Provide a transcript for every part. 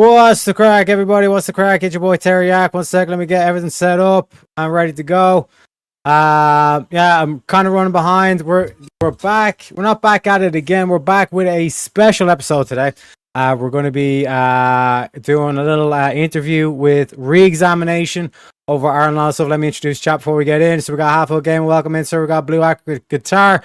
What's the crack, everybody? What's the crack? It's your boy Terry Yak. One sec, let me get everything set up. I'm ready to go. Yeah, I'm kind of running behind. We're back. We're not back at it again. We're back with a special episode today. We're going to be doing a little interview with re-examination over Ireland. Also, let me introduce chat before we get in. So we got Half Full Game. Welcome in, sir. We got Blue Act with guitar.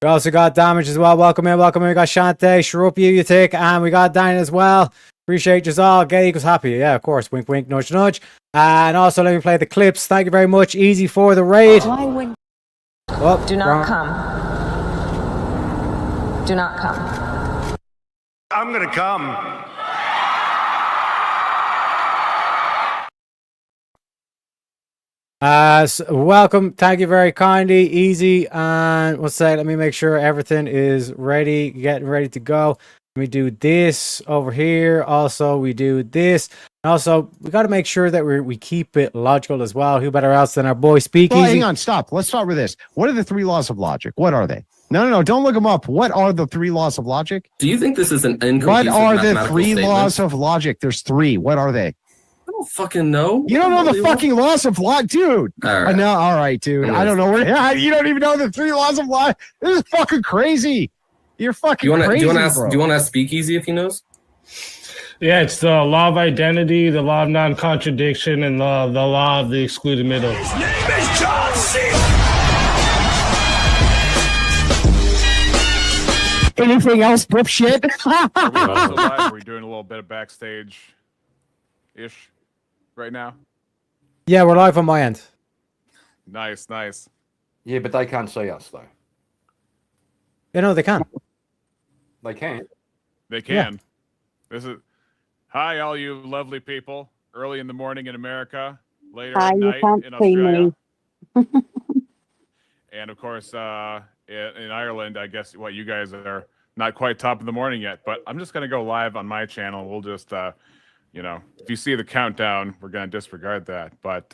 We also got Damage as well. Welcome in, welcome in. We got Shante, sure up you take, and we got Danny as well. Appreciate you all. Gay equals happy. Yeah, of course. Wink, wink, nudge, nudge. And also, let me play the clips. Thank you very much. Easy for the raid. Oh, do not come. Do not come. I'm gonna come. So welcome. Thank you very kindly. Easy. And what's that? Let me make sure everything is ready. Getting ready to go. We do this over here. Also, we do this. And also, we got to make sure that we keep it logical as well. Who better else than our boy Speakeasy? Well, hang on, stop. Let's start with this. What are the three laws of logic? What are they? No, don't look them up. What are the three laws of logic? Do you think this is an inconclusive What are the mathematical three statement? laws of logic? There's three. What are they? I don't fucking know. You don't know the fucking laws of logic, dude. All right. No, all right, dude. I don't know where. You don't even know the three laws of logic. This is fucking crazy. You're fucking crazy, do you bro. want to ask Speakeasy if he knows? Yeah, it's the law of identity, the law of non-contradiction, and the law of the excluded middle. His name is John C. Anything else, shit? Are we doing a little bit of backstage-ish right now? Yeah, we're live on my end. Nice. Yeah, but they can't see us, though. You know, they can. They can. They can. This is hi, all you lovely people. Early in the morning in America, later at night in Australia, and of course, in Ireland. I guess you guys are not quite top of the morning yet, but I'm just gonna go live on my channel. We'll just, if you see the countdown, we're gonna disregard that. But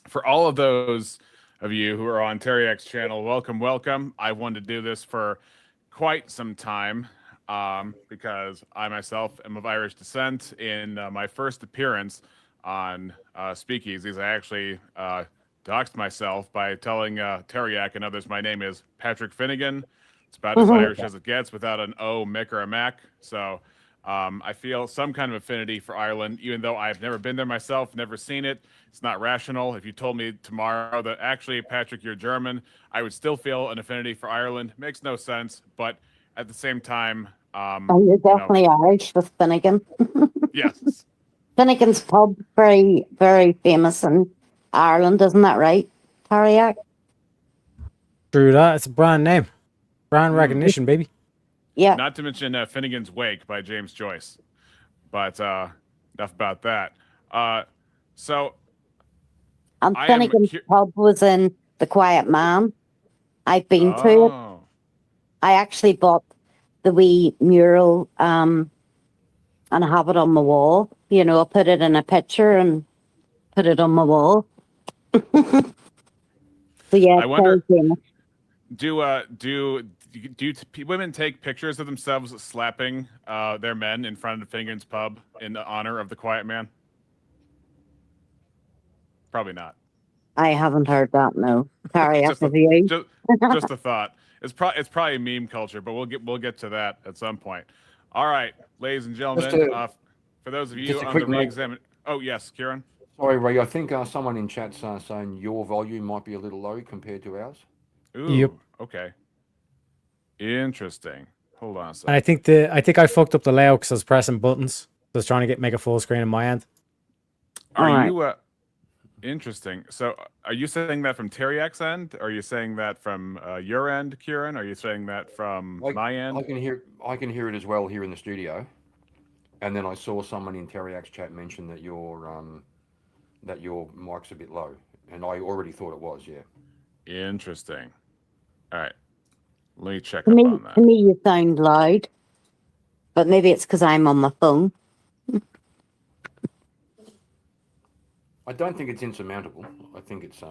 for all of those of you who are on Teriak's channel, welcome. I wanted to do this for quite some time. Because I myself am of Irish descent. In my first appearance on Speakeasies, I actually doxed myself by telling Teriak and others my name is Patrick Finnegan. It's about as Irish as it gets without an O, Mick, or a Mac. So I feel some kind of affinity for Ireland, even though I've never been there myself, never seen it. It's not rational. If you told me tomorrow that actually, Patrick, you're German, I would still feel an affinity for Ireland. Makes no sense, but at the same time, you're definitely Irish with Finnegan. Yes. Finnegan's pub, very, very famous in Ireland, isn't that right, Tariak? True that. It's a brand name. Brand recognition, baby. Yeah. Not to mention Finnegan's Wake by James Joyce. But enough about that. So, and Finnegan's pub was in The Quiet Man. I've been to it. I actually bought the wee mural and I have it on my wall. I put it in a picture and put it on my wall. So yeah, I wonder, do women take pictures of themselves slapping their men in front of Finnegan's pub in honor of the Quiet Man? Probably not. I haven't heard that. No, just a thought. It's probably meme culture, but we'll get to that at some point. All right, ladies and gentlemen, for those of you on the re-examine. Oh yes, Kieran. Sorry, Ray. I think someone in chat's saying your volume might be a little low compared to ours. Ooh. Yep. Okay. Interesting. Hold on a second. And I think I fucked up the layout because I was pressing buttons. I was trying to make a full screen on my end. Are you? Interesting. So, are you saying that from Teriak's end? Or are you saying that from your end, Kieran? Are you saying that from my end? I can hear it as well here in the studio. And then I saw someone in Teriak's chat mention that your mic's a bit low, and I already thought it was. Yeah. Interesting. All right. Let me check up on that. To me, you sound loud, but maybe it's because I'm on my phone. I don't think it's insurmountable. I think it's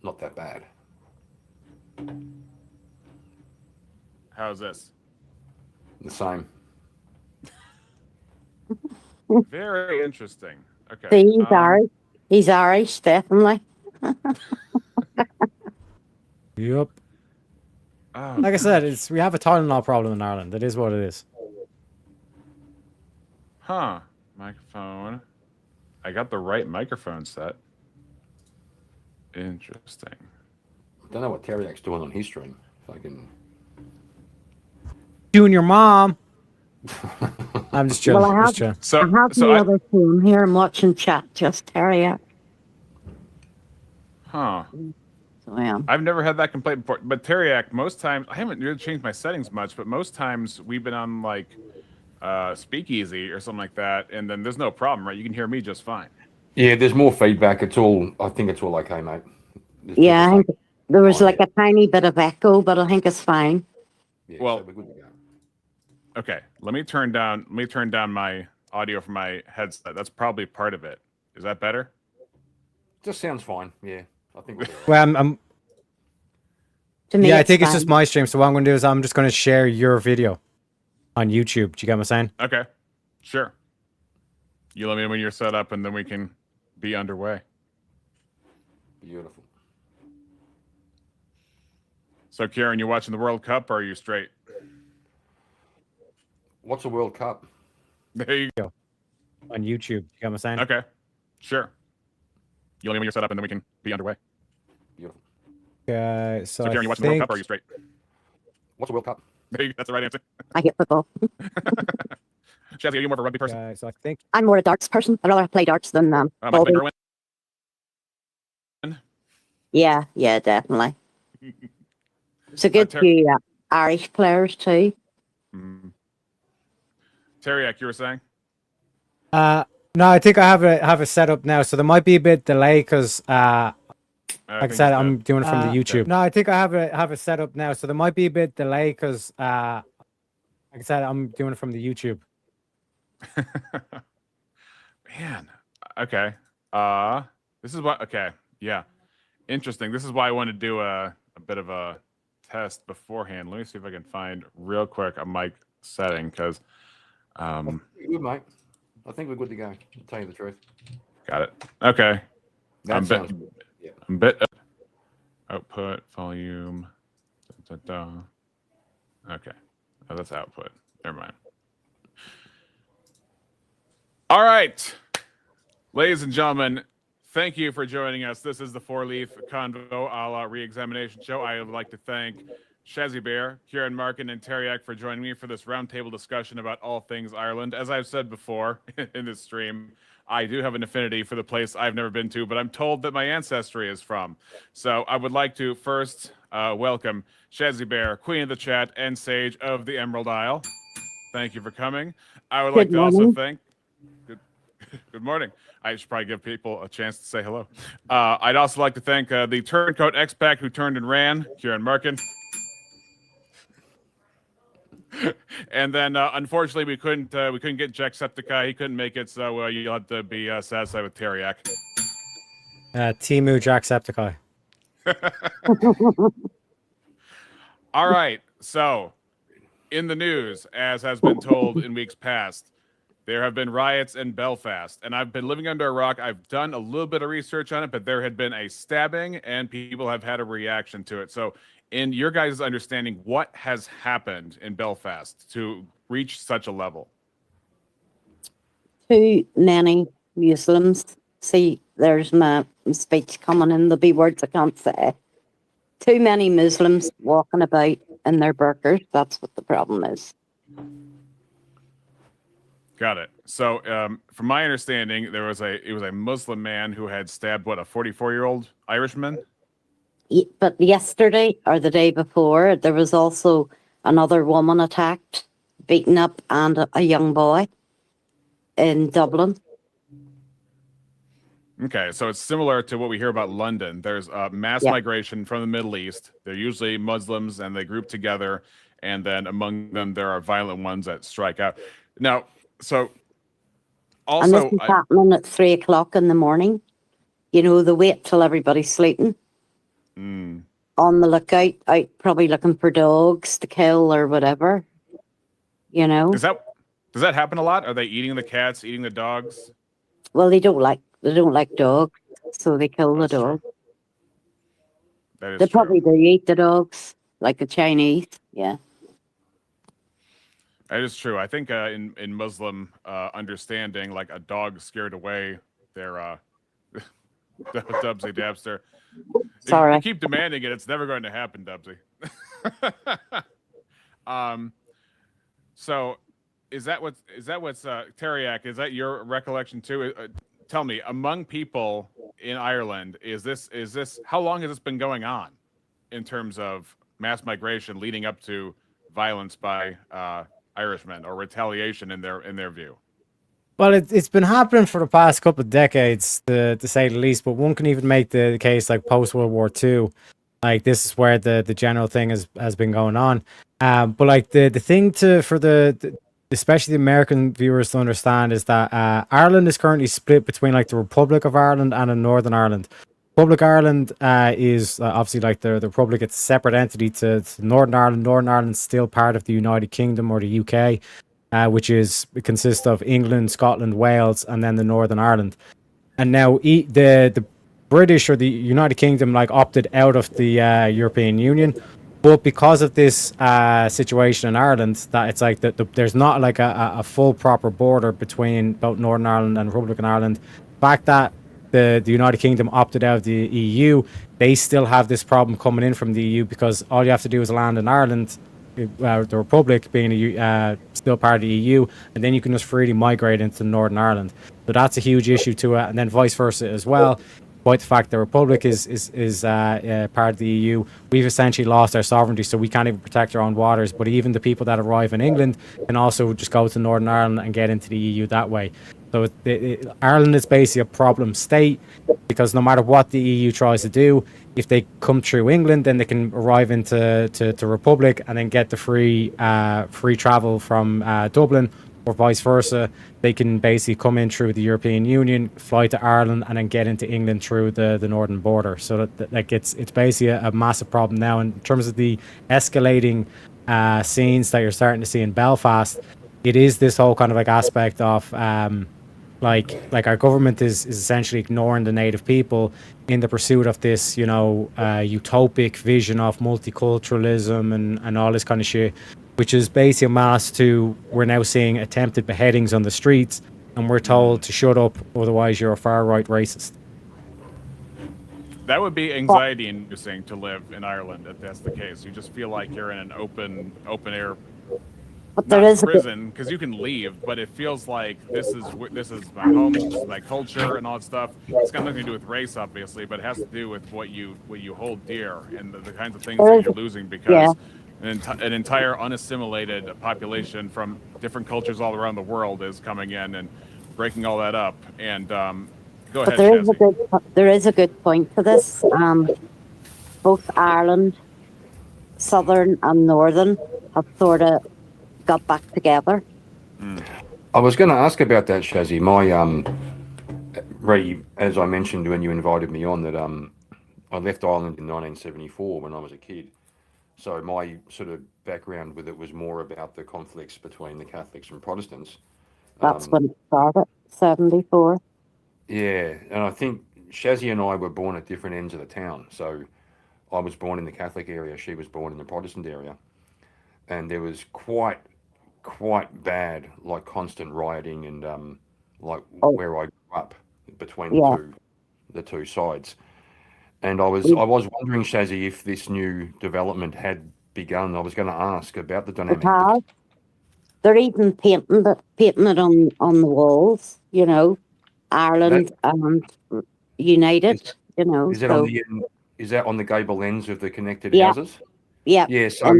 not that bad. How's this? The same. Very interesting. Okay. See, he's Irish. He's Irish, definitely. Yep. Oh, Like I said, we have a Tylenol problem in Ireland. It is what it is. huh. Microphone. I got the right microphone set. Interesting. I don't know what Teriak's doing on his stream. If I can. Doing your mom. I'm just chilling. Well, I just chilling. have the other phone here. I'm watching chat, just Terrier. Huh. So I am. I've never had that complaint before. But Teriak, most times, I haven't really changed my settings much, but most times we've been on like speakeasy or something like that, and then there's no problem, right? You can hear me just fine. Yeah, there's more feedback. I think it's all okay, mate. Yeah, I think there was like a tiny bit of echo, but I think it's fine. Yeah, well, so we're good to go. Okay, let me turn down my audio from my headset. That's probably part of it. Is that better? Just sounds fine. Yeah, I think. Well, I'm To me, yeah, I think it's fine. just my stream. So what I'm going to do is I'm just going to share your video on YouTube. Do you get what I'm saying? Okay, sure. You let me know when you're set up, and then we can be underway. Beautiful. So, Kieran, you watching the World Cup, or are you straight? What's a World Cup? There you go. On YouTube. You get what I'm saying? Okay, sure. You let me know when you're set up, and then we can be underway. Beautiful. Okay, so Kieran, I you watching the World Cup, or are you straight? What's a World Cup? That's the right answer. I get football. Shazzy, are you more of a rugby person? Okay, so I think I'm more a darts person. I'd rather play darts than Mike bowling. Irwin? Yeah, definitely. It's a good Ter- few Irish players too. Teriak, you were saying? no, I think I have it set up now, so there might be a bit delay because like I said, I'm doing it from the YouTube. No, I think I have it set up now, so there might be a bit delay because like I said, I'm doing it from the YouTube. Man. Okay. This is what. Okay. Yeah. Interesting. This is why I want to do a bit of a test beforehand. Let me see if I can find real quick a mic setting because. Good, mate. I think we're good to go. To tell you the truth. Got it. Okay. That sounds good. Yeah. I'm bit output volume. Da, da, da. Okay. Oh, that's output. Never mind. All right, ladies and gentlemen, thank you for joining us. This is the Four Leaf Convo a la re-examination show. I would like to thank Shazzy Bear, Kieran Markin, and Teriak for joining me for this roundtable discussion about all things Ireland. As I've said before in this stream, I do have an affinity for the place I've never been to, but I'm told that my ancestry is from. So I would like to first welcome Shazzy Bear, Queen of the Chat, and Sage of the Emerald Isle. Thank you for coming. I would like to also thank... Good morning. I should probably give people a chance to say hello. I'd also like to thank the turncoat expat who turned and ran, Kieran Markin. And then, unfortunately, we couldn't get Jacksepticeye. He couldn't make it, so you'll have to be satisfied with Teriak. Timu Jacksepticeye. All right. So, in the news, as has been told in weeks past, there have been riots in Belfast, and I've been living under a rock. I've done a little bit of research on it, but there had been a stabbing, and people have had a reaction to it. So, in your guys' understanding, what has happened in Belfast to reach such a level? Too many Muslims. See, there's my speech coming in. There'll be words I can't say. Too many Muslims walking about in their burqas. That's what the problem is. Got it. So, from my understanding, it was a Muslim man who had stabbed a 44-year-old Irishman. But yesterday or the day before, there was also another woman attacked, beaten up, and a young boy in Dublin. Okay, so it's similar to what we hear about London. There's a mass migration from the Middle East. They're usually Muslims, and they group together, and then among them there are violent ones that strike out. Now, so also, and this is happening at 3 o'clock in the morning. You know, they wait till everybody's sleeping. On the lookout, out probably looking for dogs to kill or whatever. You know, Does that happen a lot? Are they eating the cats, eating the dogs? Well, they don't like dogs, so they kill the That's true. dog. That is They true. probably do eat the dogs, like the Chinese. Yeah. That is true. I think in Muslim understanding, like a dog scared away their Dubsy Dabster. If Sorry. you keep demanding it, it's never going to happen, Dubsy. So is that what's Teriak? Is that your recollection too? Tell me, among people in Ireland, is this how long has this been going on in terms of mass migration leading up to violence by Irishmen or retaliation in their view? Well, it's been happening for the past couple of decades, to say the least. But one can even make the case like post World War II, like this is where the general thing has been going on. But like the thing for the especially the American viewers to understand is that Ireland is currently split between like the Republic of Ireland and in Northern Ireland. Republic Ireland is obviously like the Republic. It's a separate entity to Northern Ireland. Northern Ireland's still part of the United Kingdom or the UK. Which it consists of England, Scotland, Wales, and then the Northern Ireland. And now the British or the United Kingdom like opted out of the European Union, but because of this situation in Ireland, that it's like there's not like a full proper border between both Northern Ireland and Republican Ireland. The fact that the United Kingdom opted out of the EU, they still have this problem coming in from the EU because all you have to do is land in Ireland. The Republic being still part of the EU, and then you can just freely migrate into Northern Ireland. So that's a huge issue to it, and then vice versa as well. Despite the fact the Republic is part of the EU, we've essentially lost our sovereignty, so we can't even protect our own waters. But even the people that arrive in England can also just go to Northern Ireland and get into the EU that way. So Ireland is basically a problem state because no matter what the EU tries to do, if they come through England, then they can arrive into Republic and then get the free travel from Dublin, or vice versa. They can basically come in through the European Union, fly to Ireland, and then get into England through the northern border. So that like it's basically a massive problem now in terms of the escalating scenes that you're starting to see in Belfast. It is this whole kind of like aspect of like our government is essentially ignoring the native people in the pursuit of this, utopic vision of multiculturalism and all this kind of shit, which is basically amassed to we're now seeing attempted beheadings on the streets, and we're told to shut up, otherwise you're a far right racist. That would be anxiety inducing to live in Ireland if that's the case. You just feel like you're in an open air. But there is prison because you can leave, but it feels like this is my home, this is my culture, and all that stuff. It's got nothing to do with race, obviously, but it has to do with what you hold dear and the kinds of things that you're losing because an entire unassimilated population from different cultures all around the world is coming in and breaking all that up. And go ahead, there is a good point to this. Both Ireland, Southern and Northern, have sort of got back together. I was going to ask about that, Shazzy. As I mentioned when you invited me on, that I left Ireland in 1974 when I was a kid. So my sort of background with it was more about the conflicts between the Catholics and Protestants. That's when it started, 74. Yeah, and I think Shazzy and I were born at different ends of the town. So I was born in the Catholic area, she was born in the Protestant area. And there was quite bad, like constant rioting and where I grew up between the two sides. And I was wondering, Shazzy, if this new development had begun. I was going to ask about the dynamic. They're even painting it on the walls. Ireland united. Is that on the gable ends of the connected houses? Yeah. Yeah. So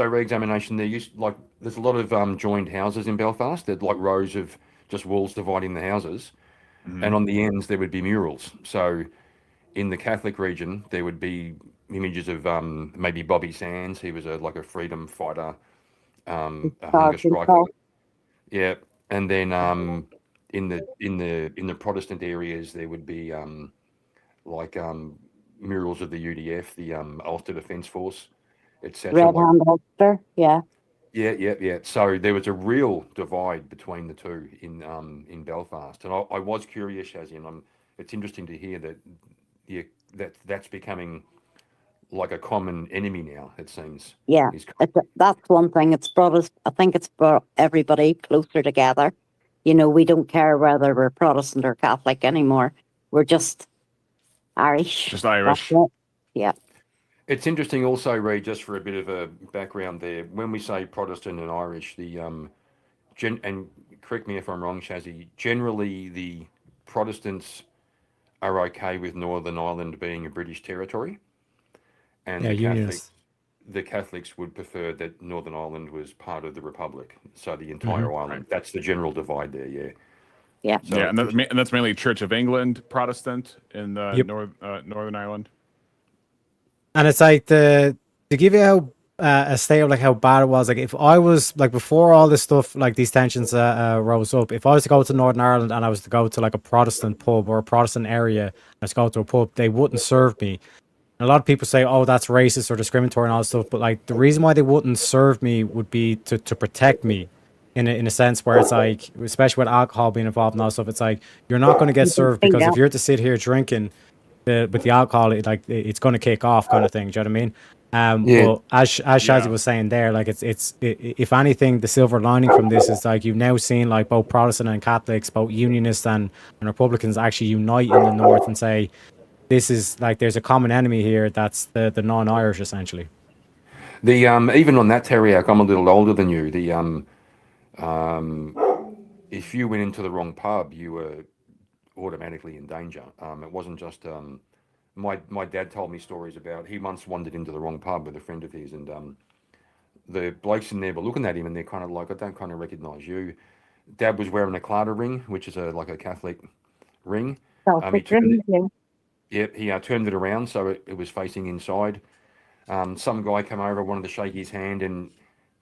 re-examination. There's a lot of joined houses in Belfast. There's like rows of just walls dividing the houses, and on the ends there would be murals. So in the Catholic region, there would be images of maybe Bobby Sands. He was a freedom fighter, a hunger striker. Yeah, and then in the Protestant areas there would be murals of the UDF, the Ulster Defence Force, etc. Red Hand Ulster, yeah. Yeah. So there was a real divide between the two in Belfast, and I was curious, Shazzy, and it's interesting to hear that that's becoming like a common enemy now. It seems. Yeah, that's one thing. It's brought us. I think it's brought everybody closer together. You know, we don't care whether we're Protestant or Catholic anymore. We're just Irish. Just Irish. Yeah. It's interesting also, Reed, just for a bit of a background there. When we say Protestant and Irish, and correct me if I'm wrong, Shazzy, generally the Protestants are okay with Northern Ireland being a British territory, and Unionists. the Catholics would prefer that Northern Ireland was part of the Republic, so the entire island. Right. That's the general divide there, Yeah. So yeah, and that's mainly Church of England Protestant in the Northern Ireland. And it's like to give you a state of like how bad it was. Like if I was like before all this stuff, like these tensions rose up. If I was to go to Northern Ireland and I was to go to like a Protestant pub or a Protestant area, and I was to go to a pub, they wouldn't serve me. And a lot of people say, "Oh, that's racist or discriminatory and all that stuff." But like the reason why they wouldn't serve me would be to protect me. In a sense where it's like, especially with alcohol being involved and all that stuff, it's like you're not going to get served because if you're to sit here drinking with the alcohol, it's going to kick off, kind of thing. Do you know what I mean? But as Shazzy was saying there, like it's if anything, the silver lining from this is like you've now seen like both Protestant and Catholics, both Unionists and Republicans actually unite in the North and say this is like there's a common enemy here. That's the non-Irish essentially. The even on that, Teriak, I'm a little older than you. If you went into the wrong pub, you were automatically in danger. It wasn't just my dad told me stories about he once wandered into the wrong pub with a friend of his, and the blokes in there were looking at him and they're kind of like, I don't kind of recognize you. Dad was wearing a Claddagh ring, which is like a Catholic ring. He turned it around so it was facing inside. Some guy came over, wanted to shake his hand, and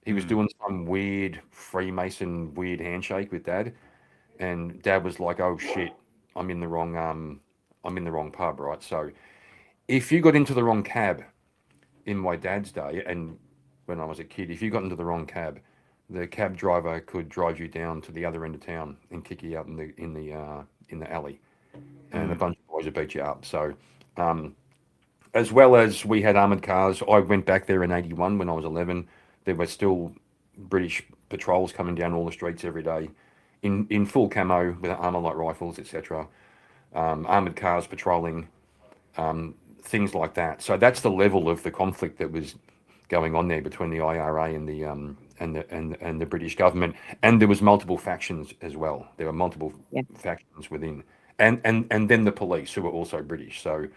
he was doing some weird Freemason weird handshake with Dad, and Dad was like, "Oh shit, I'm in the wrong pub, right?" So if you got into the wrong cab in my dad's day, and when I was a kid, if you got into the wrong cab, the cab driver could drive you down to the other end of town and kick you out in the alley, and a bunch of boys would beat you up. So, as well as we had armored cars, I went back there in '81 when I was 11. There were still British patrols coming down all the streets every day, in full camo with armor light rifles, etc. Armored cars patrolling, things like that. So that's the level of the conflict that was going on there between the IRA and the British government, and there was multiple factions as well. There were multiple factions within, and then the police who were also British. So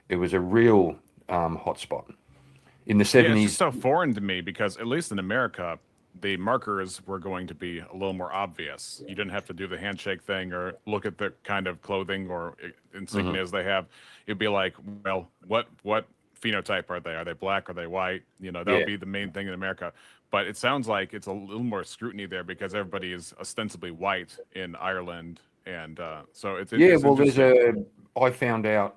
it was a real hotspot in the 70s. It's just so foreign to me because at least in America, the markers were going to be a little more obvious. You didn't have to do the handshake thing or look at the kind of clothing or insignias they have. It'd be like, well, what phenotype are they? Are they black? Are they white? You know, that would be the main thing in America. But it sounds like it's a little more scrutiny there because everybody is ostensibly white in Ireland, and so it's I found out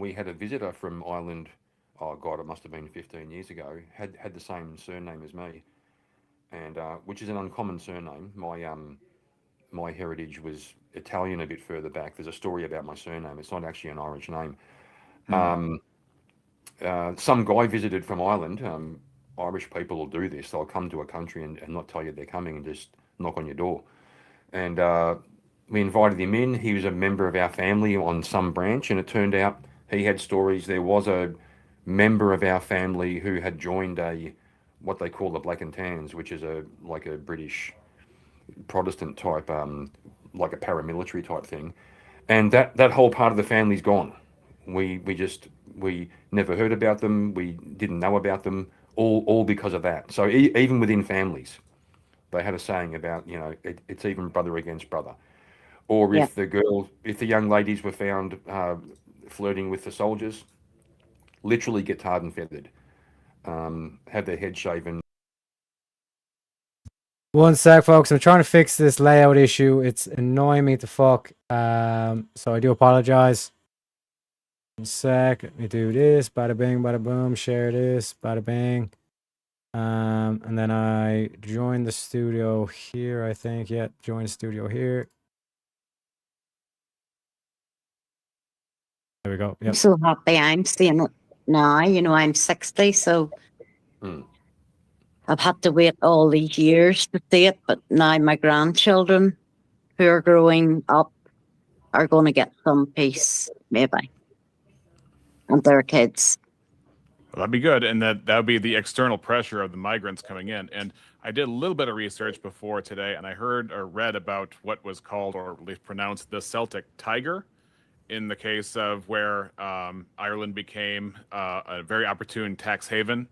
we had a visitor from Ireland. Oh God, it must have been 15 years ago. Had the same surname as me, and which is an uncommon surname. My heritage was Italian a bit further back. There's a story about my surname. It's not actually an Irish name. Some guy visited from Ireland. Irish people will do this. They'll come to a country and not tell you they're coming and just knock on your door. And we invited him in. He was a member of our family on some branch, and it turned out he had stories. There was a member of our family who had joined what they call the Black and Tans, which is like a British Protestant type, like a paramilitary type thing. And that whole part of the family's gone. We never heard about them. We didn't know about them, all because of that. So even within families, they had a saying about, you know, it's even brother against brother. Or if the young ladies were found flirting with the soldiers, literally get tarred and feathered, have their head shaven. One sec, folks. I'm trying to fix this layout issue. It's annoying me to fuck. So I do apologize. One sec. Let me do this. Bada bing, bada boom. Share this. Bada bing. And then I joined the studio here, I think. Yeah, join the studio here. There we go. I'm Yep. so happy I'm seeing it now. You know, I'm 60, so I've had to wait all these years to see it, but now my grandchildren who are growing up are going to get some peace, maybe, and their kids. Well, that'd be good, and that would be the external pressure of the migrants coming in. And I did a little bit of research before today, and I heard or read about what was called, or at least pronounced, the Celtic Tiger, in the case of where Ireland became a very opportune tax haven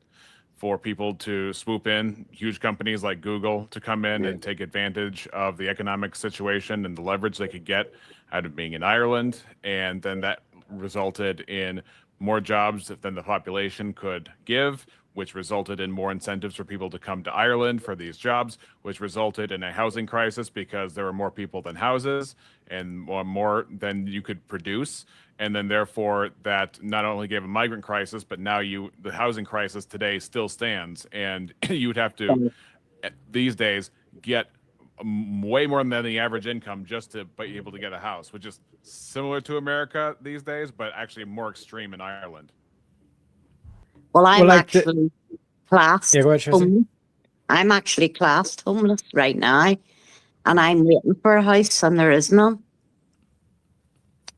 for people to swoop in, huge companies like Google to come in and take advantage of the economic situation and the leverage they could get out of being in Ireland. And then that resulted in more jobs than the population could give, which resulted in more incentives for people to come to Ireland for these jobs, which resulted in a housing crisis because there were more people than houses and more than you could produce. And then therefore that not only gave a migrant crisis, but now the housing crisis today still stands. And you would have to, these days, get way more than the average income just to be able to get a house, which is similar to America these days, but actually more extreme in Ireland. Well, I'm like actually classed Yeah, go ahead, Tracy. homeless. I'm actually classed homeless right now, and I'm waiting for a house, and there is none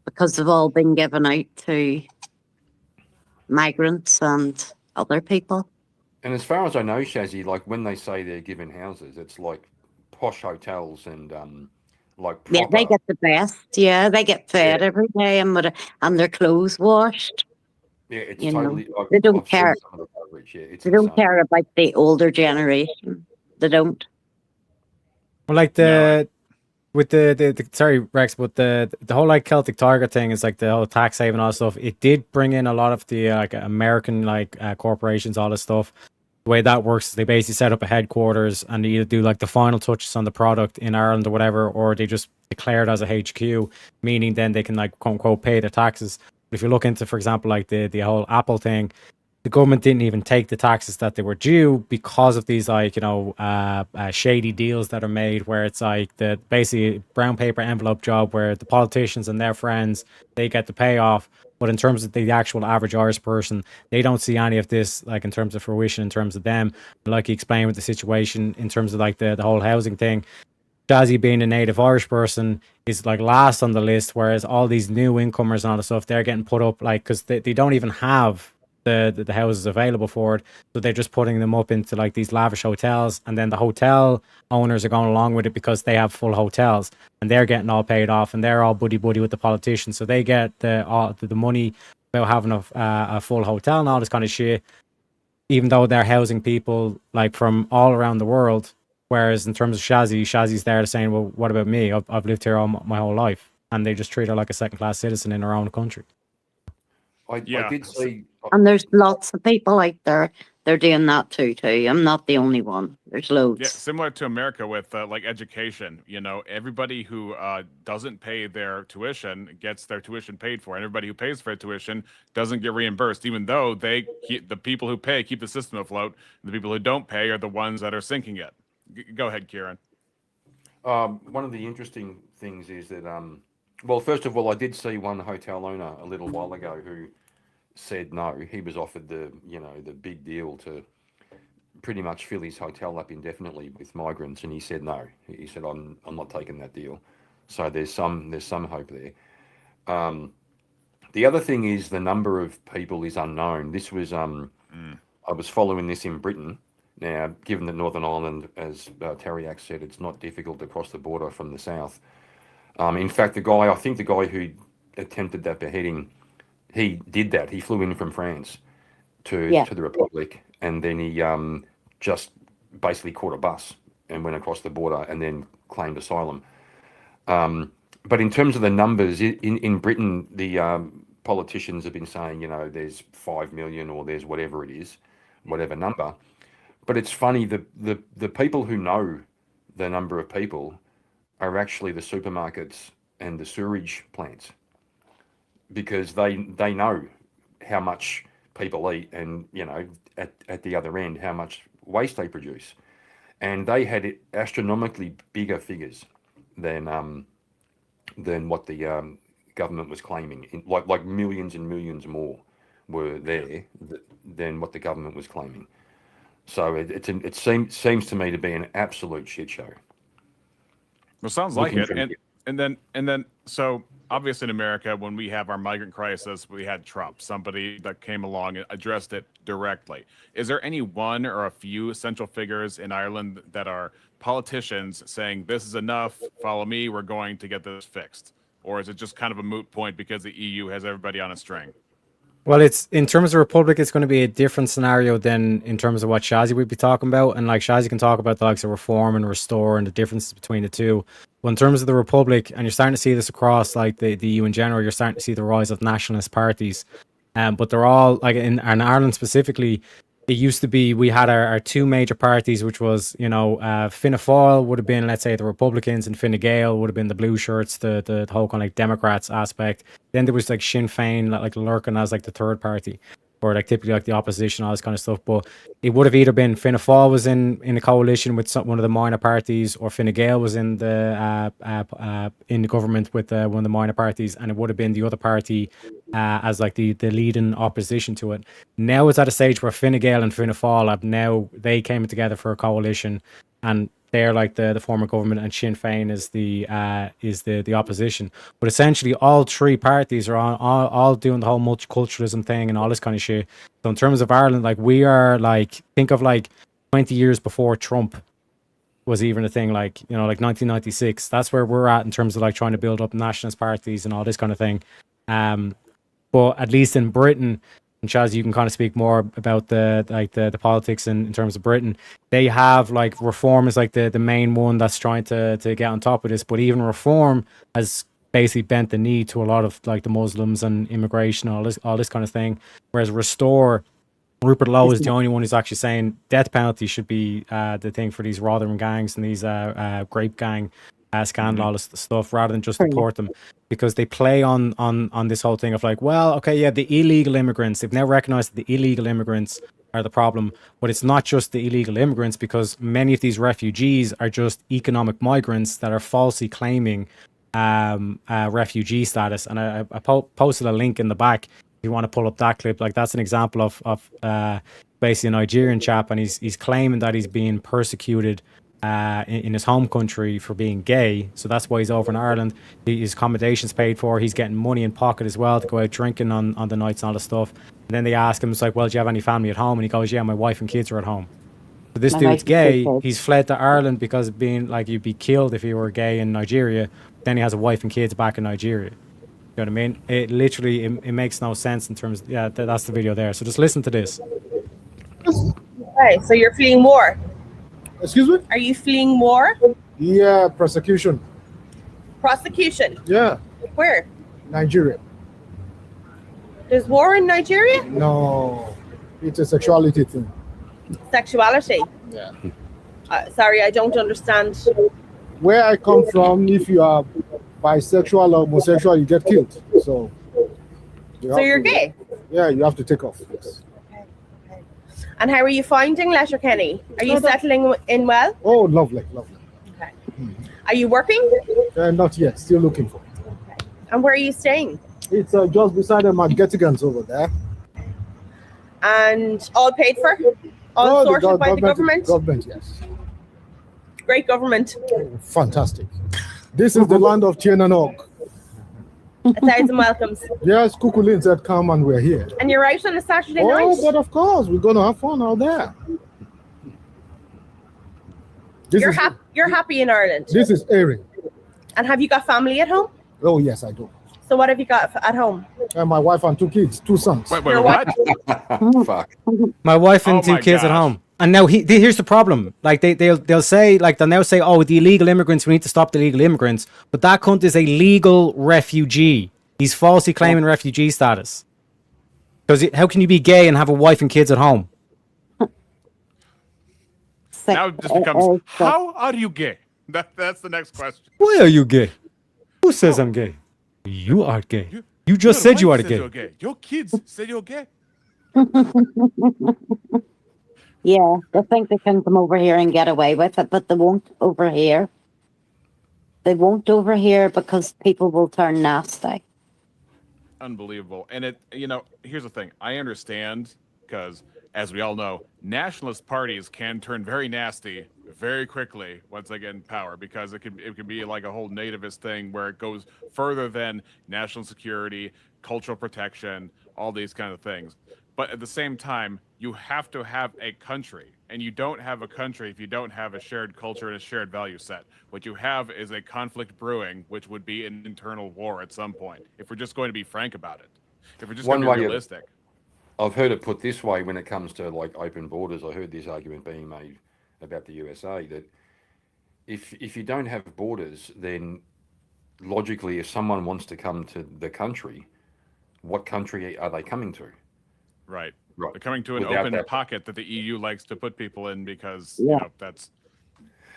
because they've all been given out to migrants and other people. And as far as I know, Shazzy, like when they say they're given houses, it's like posh hotels and like proper. Yeah, they get the best. Yeah, they get fed every day and their clothes washed. Yeah, it's You totally. know, they don't care. Some of the coverage. Yeah, it's They don't insane. care about the older generation. They don't. Well, like with the sorry Rex, but the whole like Celtic Tiger thing is like the whole tax haven and all that stuff. It did bring in a lot of the like American like corporations, all this stuff. The way that works is they basically set up a headquarters and they either do like the final touches on the product in Ireland or whatever, or they just declare it as a HQ, meaning then they can like quote unquote pay the taxes. But if you look into, for example, like the whole Apple thing, the government didn't even take the taxes that they were due because of these like shady deals that are made where it's like the basically brown paper envelope job where the politicians and their friends, they get the payoff, but in terms of the actual average Irish person, they don't see any of this like in terms of fruition in terms of them. Like you explained with the situation in terms of like the whole housing thing, Jazzy being a native Irish person is like last on the list, whereas all these new incomers and all the stuff, they're getting put up like because they don't even have the houses available for it, so they're just putting them up into like these lavish hotels, and then the hotel owners are going along with it because they have full hotels and they're getting all paid off and they're all buddy with the politicians, so they get the money about having a full hotel and all this kind of shit, even though they're housing people like from all around the world. Whereas in terms of Shazzy's there saying, well, what about me? I've lived here all my whole life, and they just treat her like a second-class citizen in her own country. I did see. And there's lots of people out there. They're doing that too. I'm not the only one. There's loads. Yeah, similar to America with like education. You know, everybody who doesn't pay their tuition gets their tuition paid for. And everybody who pays for tuition doesn't get reimbursed, even though the people who pay keep the system afloat. The people who don't pay are the ones that are sinking it. Go ahead, Kieran. One of the interesting things is that, well, first of all, I did see one hotel owner a little while ago who said no. He was offered the big deal to pretty much fill his hotel up indefinitely with migrants, and he said no. He said I'm not taking that deal. So there's some hope there. The other thing is the number of people is unknown. This was I was following this in Britain. Now, given that Northern Ireland, as Tariak said, it's not difficult to cross the border from the south. In fact, I think the guy who attempted that beheading, he did that. He flew in from France to the Republic, and then he just basically caught a bus and went across the border and then claimed asylum. But in terms of the numbers, in Britain, the politicians have been saying, there's 5 million or there's whatever it is, whatever number. But it's funny, the people who know the number of people are actually the supermarkets and the sewerage plants, because they know how much people eat, and at the other end, how much waste they produce. And they had astronomically bigger figures than what the government was claiming. Like millions and millions more were there than what the government was claiming. So it seems to me to be an absolute shit show. Well, sounds like it. And then so obviously in America, when we have our migrant crisis, we had Trump, somebody that came along and addressed it directly. Is there any one or a few central figures in Ireland that are politicians saying this is enough, follow me, we're going to get this fixed? Or is it just kind of a moot point because the EU has everybody on a string? Well, it's in terms of Republic, it's going to be a different scenario than in terms of what Shazzy would be talking about. And like Shazzy can talk about the likes of reform and restore and the differences between the two. But in terms of the Republic, and you're starting to see this across like the EU in general, you're starting to see the rise of nationalist parties. But they're all like in Ireland specifically. It used to be we had our two major parties, which was, Fianna Fáil would have been, let's say, the Republicans, and Fine Gael would have been the blue shirts, the whole kind of like Democrats aspect. Then there was like Sinn Féin, like lurking as like the third party, or like typically like the opposition, all this kind of stuff. But it would have either been Fianna Fáil was in a coalition with one of the minor parties, or Fine Gael was in the government with one of the minor parties, and it would have been the other party as like the leading opposition to it. Now it's at a stage where Fine Gael and Fianna Fáil they came together for a coalition, and they're like the former government, and Sinn Féin is the opposition. But essentially, all three parties are all doing the whole multiculturalism thing and all this kind of shit. So in terms of Ireland, like we are like, think of like 20 years before Trump was even a thing, like 1996. That's where we're at in terms of like trying to build up nationalist parties and all this kind of thing. But at least in Britain, and Chaz, you can kind of speak more about the politics in terms of Britain. They have like reform is like the main one that's trying to get on top of this. But even reform has basically bent the knee to a lot of like the Muslims and immigration, all this kind of thing. Whereas restore, Rupert Lowe is the only one who's actually saying death penalty should be the thing for these Rotherham gangs and these grape gang scandal, all this stuff, rather than just deport them, because they play on this whole thing of like, well, okay, yeah, the illegal immigrants, they've now recognized that the illegal immigrants are the problem, but it's not just the illegal immigrants, because many of these refugees are just economic migrants that are falsely claiming refugee status. And I posted a link in the back if you want to pull up that clip. Like that's an example of basically a Nigerian chap, and he's claiming that he's being persecuted in his home country for being gay, so that's why he's over in Ireland. His accommodation's paid for, he's getting money in pocket as well to go out drinking on the nights and all this stuff. And then they ask him, it's like, well, do you have any family at home? And he goes, yeah, my wife and kids are at home. So this dude's gay, he's fled to Ireland because being like, you'd be killed if you were gay in Nigeria. Then he has a wife and kids back in Nigeria. You know what I mean? It literally, it makes no sense in terms of, yeah, that's the video there. So just listen to this. Okay, so you're fleeing war. Excuse me? Are you fleeing war? Yeah, prosecution. Prosecution? Yeah. Where? Nigeria. There's war in Nigeria? No, it's a sexuality thing. Sexuality? Yeah. Sorry, I don't understand. Where I come from, if you are bisexual or homosexual, you get killed. So you're gay? Yeah, you have to take off. Yes. And how are you finding Letterkenny? Are you settling in well? Oh, lovely. Okay. Are you working? Not yet. Still looking for it. Okay. And where are you staying? It's just beside the Gettigans over there. And all paid for? All sorted by the government? Government, yes. Great government. Fantastic. This is the land of Tien and Og. 1,000 welcomes. Yes, Kukulin said come and we're here. And you're out on a Saturday night? Oh, but of course, we're going to have fun out there. You're happy in Ireland? This is airing. And have you got family at home? Oh, yes, I do. So what have you got at home? And my wife and 2 kids, 2 sons. Wait, what? Fuck. My wife and 2 kids at home. And now here's the problem. Like they'll say, like they'll now say, oh, the illegal immigrants, we need to stop the illegal immigrants. But that cunt is a legal refugee. He's falsely claiming refugee status. Because how can you be gay and have a wife and kids at home? Now it just becomes, how are you gay? That's the next question. Why are you gay? Who says I'm gay? You are gay. You just said you are gay. Your kids said you're gay. Yeah, they think they can come over here and get away with it, but they won't over here. They won't over here because people will turn nasty. Unbelievable. And here's the thing. I understand because, as we all know, nationalist parties can turn very nasty very quickly once they get in power, because it could be like a whole nativist thing where it goes further than national security, cultural protection, all these kind of things. But at the same time, you have to have a country, and you don't have a country if you don't have a shared culture and a shared value set. What you have is a conflict brewing, which would be an internal war at some point, if we're just going to be frank about it. If we're just going to be realistic. I've heard it put this way when it comes to like open borders. I heard this argument being made about the USA that if you don't have borders, then logically, if someone wants to come to the country, what country are they coming to? Right. Right. They're coming to an Without open that- pocket that the EU likes to put people in because that's.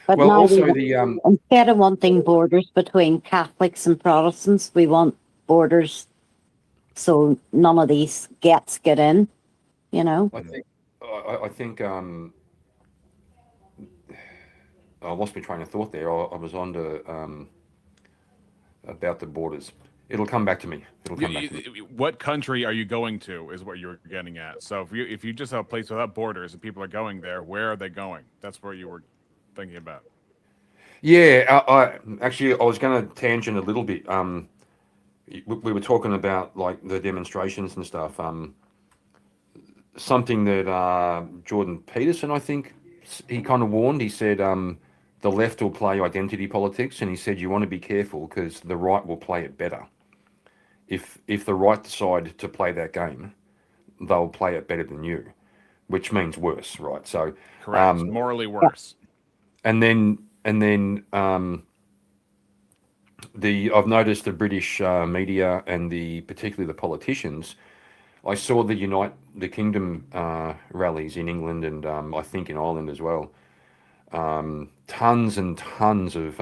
But Well, now also instead of wanting borders between Catholics and Protestants, we want borders so none of these get in. You know. I think I lost my train of thought there. I was on to about the borders. It'll come back to me. What country are you going to is what you're getting at. So if you just have a place without borders and people are going there, where are they going? That's where you were thinking about. Yeah, I was going to tangent a little bit. We were talking about like the demonstrations and stuff. Something that Jordan Peterson, I think, he kind of warned. He said the left will play identity politics, and he said you want to be careful because the right will play it better. If the right decide to play that game, they'll play it better than you, which means worse, right? So correct, morally worse. And then I've noticed the British media and particularly the politicians. I saw the Unite the Kingdom rallies in England and I think in Ireland as well. Tons and tons of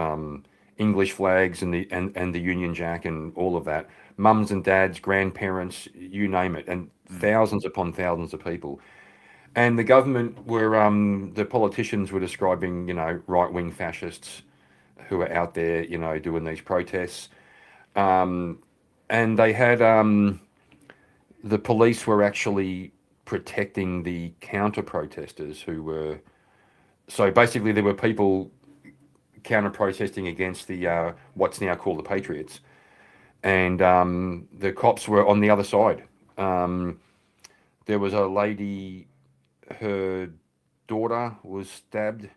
English flags and the Union Jack and all of that. Mums and dads, grandparents, you name it, and thousands upon thousands of people. And the government the politicians were describing, right-wing fascists who are out there, doing these protests. And they had, the police were actually protecting the counter-protesters who were, so basically there were people counter-protesting against the, what's now called the Patriots. And the cops were on the other side. There was a lady, her daughter was stabbed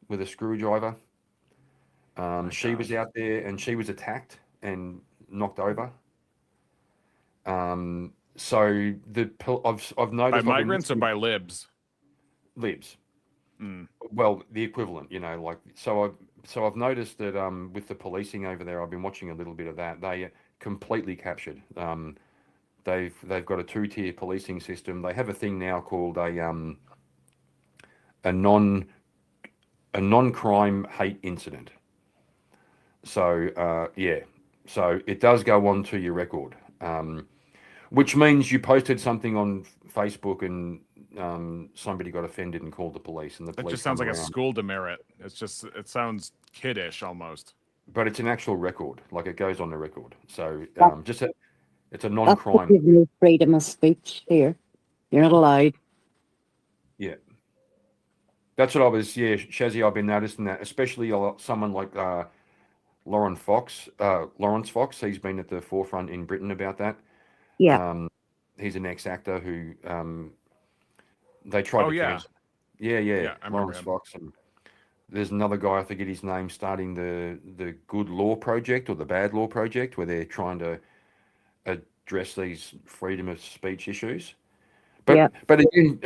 with a screwdriver. She was out there and she was attacked and knocked over. So I've noticed by migrants or by libs? Libs. Well, the equivalent, so I've noticed that with the policing over there, I've been watching a little bit of that. They completely captured. They've got a two-tier policing system. They have a thing now called a non-crime hate incident. So so it does go on to your record, which means you posted something on Facebook and somebody got offended and called the police, and the police. That just sounds like a school demerit. It sounds kiddish almost. But it's an actual record, like it goes on the record. So it's a non-crime. That's no freedom of speech here. You're not allowed. Yeah, that's what I was. Yeah, Shazzy, I've been noticing that, especially someone like Lawrence Fox. He's been at the forefront in Britain about that. Yeah. He's an ex-actor who they tried to cancel. Yeah, Lawrence Fox. And there's another guy, I forget his name, starting the Good Law Project or the Bad Law Project, where they're trying to address these freedom of speech issues. But again,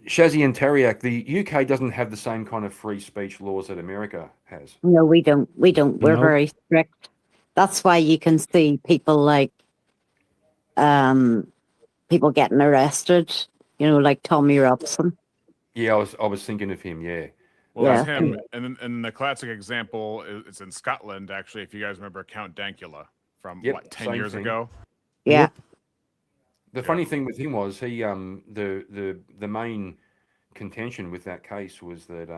Shazzy and Teriak, the UK doesn't have the same kind of free speech laws that America has. No, we don't. We're very strict. That's why you can see people like people getting arrested, like Tommy Robson. Yeah, I was thinking of him, yeah. Well, there's him, and the classic example is in Scotland, actually, if you guys remember Count Dankula from, 10 years ago? Yeah. The funny thing with him was he the main contention with that case was that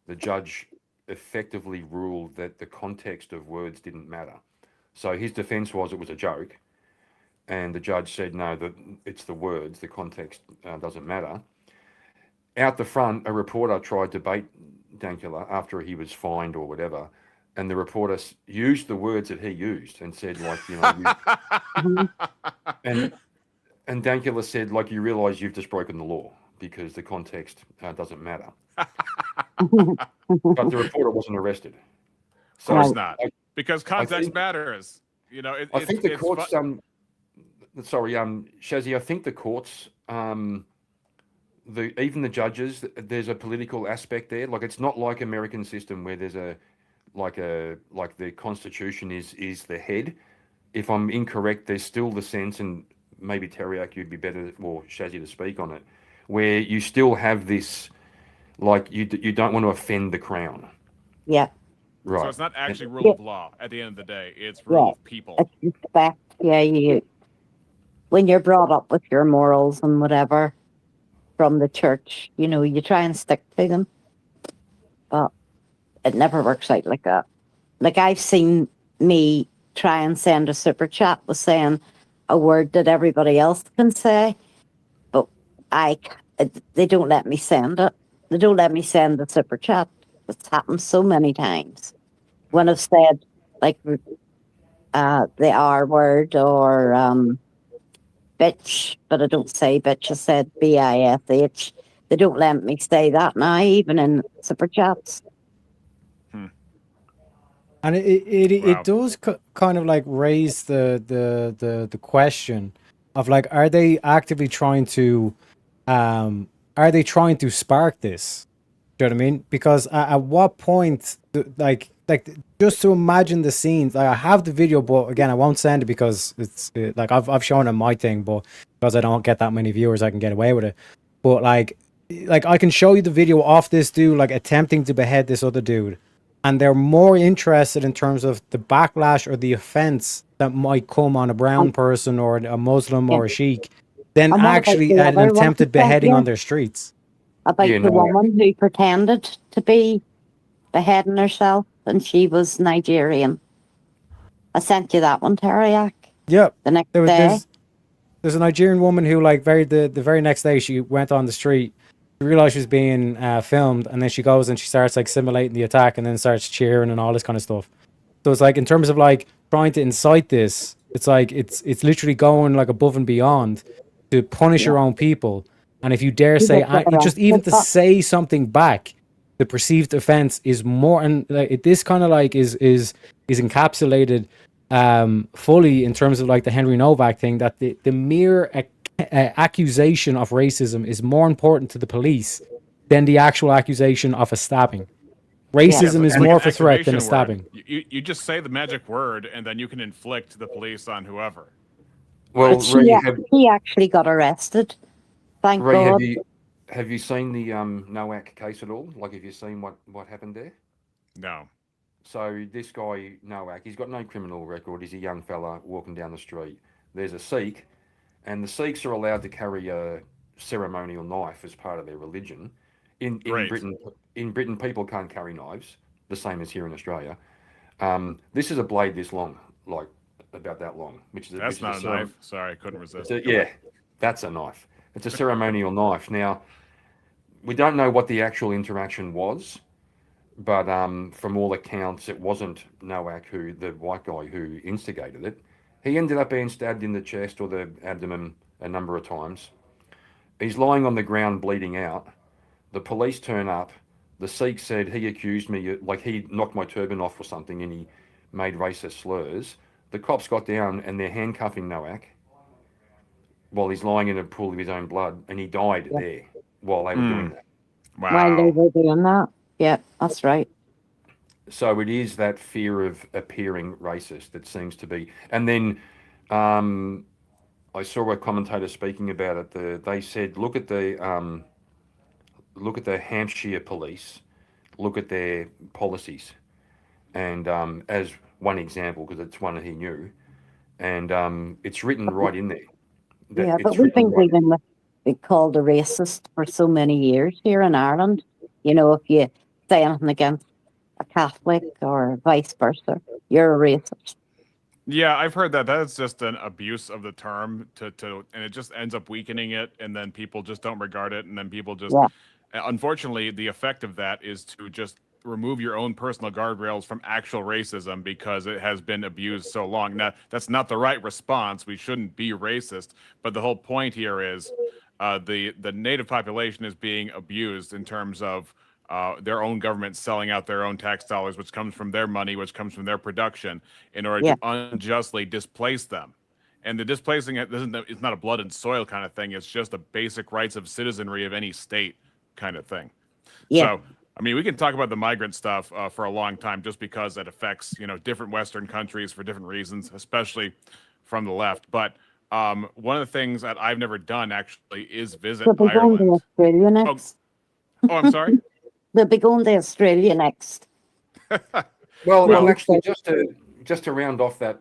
the judge effectively ruled that the context of words didn't matter. So his defense was it was a joke, and the judge said no, that it's the words, the context doesn't matter. Out the front, a reporter tried to bait Dankula after he was fined or whatever, and the reporter used the words that he used and said, like, you know, and Dankula said, like, you realise you've just broken the law because the context doesn't matter. But the reporter wasn't arrested. Of course not, because context matters. You know, I think the courts. Sorry, Shazzy. I think the courts, even the judges, there's a political aspect there. Like, it's not like American system where there's like the Constitution is the head. If I'm incorrect, there's still the sense, and maybe Teriak, you'd be better, or Shazzy, to speak on it, where you still have this, like, you don't want to offend the crown. Yeah. Right. So it's not actually rule of law at the end of the day. It's rule of people. It's respect. Yeah, when you're brought up with your morals and whatever from the church, you know, you try and stick to them. But it never works out like that. Like, I've seen me try and send a super chat with saying a word that everybody else can say, but they don't let me send it. They don't let me send the super chat. It's happened so many times when I've said, like, the R word or bitch, but I don't say bitch. I said bish. They don't let me say that now, even in super chats. And it does kind of like raise the question of, like, are they actively trying to spark this? Do you know what I mean? Because at what point, like just to imagine the scenes, like, I have the video, but again, I won't send it because it's like I've shown it my thing, but because I don't get that many viewers, I can get away with it. But like I can show you the video of this dude, like, attempting to behead this other dude, and they're more interested in terms of the backlash or the offense that might come on a brown person or a Muslim or a Sheikh than actually an attempted beheading on their streets. About the woman who pretended to be beheading herself, and she was Nigerian. I sent you that one, Teriak. Yep. The next day. There's a Nigerian woman who, like, the very next day, she went on the street. She realized she was being filmed, and then she goes and she starts, like, simulating the attack, and then starts cheering and all this kind of stuff. So it's like, in terms of, like, trying to incite this, it's like it's literally going, like, above and beyond to punish your own people. And if you dare say, just even to say something back, the perceived offense is more, and like, this kind of like is encapsulated fully in terms of, like, the Henry Novak thing, that the mere accusation of racism is more important to the police than the actual accusation of a stabbing. Racism is more of a threat than a stabbing. You just say the magic word, and then you can inflict the police on whoever. Well, he actually got arrested. Thank God. Have you seen the Nowak case at all? Like, have you seen what happened there? No. So this guy, Nowak, he's got no criminal record. He's a young fella walking down the street. There's a Sikh, and the Sikhs are allowed to carry a ceremonial knife as part of their religion. In Britain, people can't carry knives, the same as here in Australia. This is a blade this long, like about that long. That's not a knife. Sorry, I couldn't resist. That's a knife. It's a ceremonial knife. Now, we don't know what the actual interaction was, but from all accounts, it wasn't Nowak, the white guy who instigated it. He ended up being stabbed in the chest or the abdomen a number of times. He's lying on the ground bleeding out. The police turn up. The Sikh said he accused me, like he knocked my turban off or something, and he made racist slurs. The cops got down and they're handcuffing Nowak while he's lying in a pool of his own blood, and he died there while they were doing that. Wow. While they were doing that. Yeah, that's right. So it is that fear of appearing racist that seems to be. And then I saw a commentator speaking about it. They said, look at the Hampshire police, look at their policies, and as one example, because it's one that he knew, and it's written right in there. Yeah, it's but we've been really dealing with called a racist for so many years here in Ireland. You know, if you say anything against a Catholic or vice versa, you're a racist. Yeah, I've heard that. That's just an abuse of the term and it just ends up weakening it, and then people just don't regard it, and then people just, Yeah. unfortunately, the effect of that is to just remove your own personal guardrails from actual racism because it has been abused so long. Now, that's not the right response. We shouldn't be racist, but the whole point here is the native population is being abused in terms of their own government selling out their own tax dollars, which comes from their money, which comes from their production, in order to unjustly displace them. And the displacing it it's not a blood and soil kind of thing. It's just the basic rights of citizenry of any state kind of thing. Yeah. So, I mean, we can talk about the migrant stuff for a long time, just because it affects, different Western countries for different reasons, especially from the left. But one of the things that I've never done actually is visit We'll be going to Ireland. Australia next. Oh, I'm sorry. We'll be going to Australia next. Well, actually, just to round off that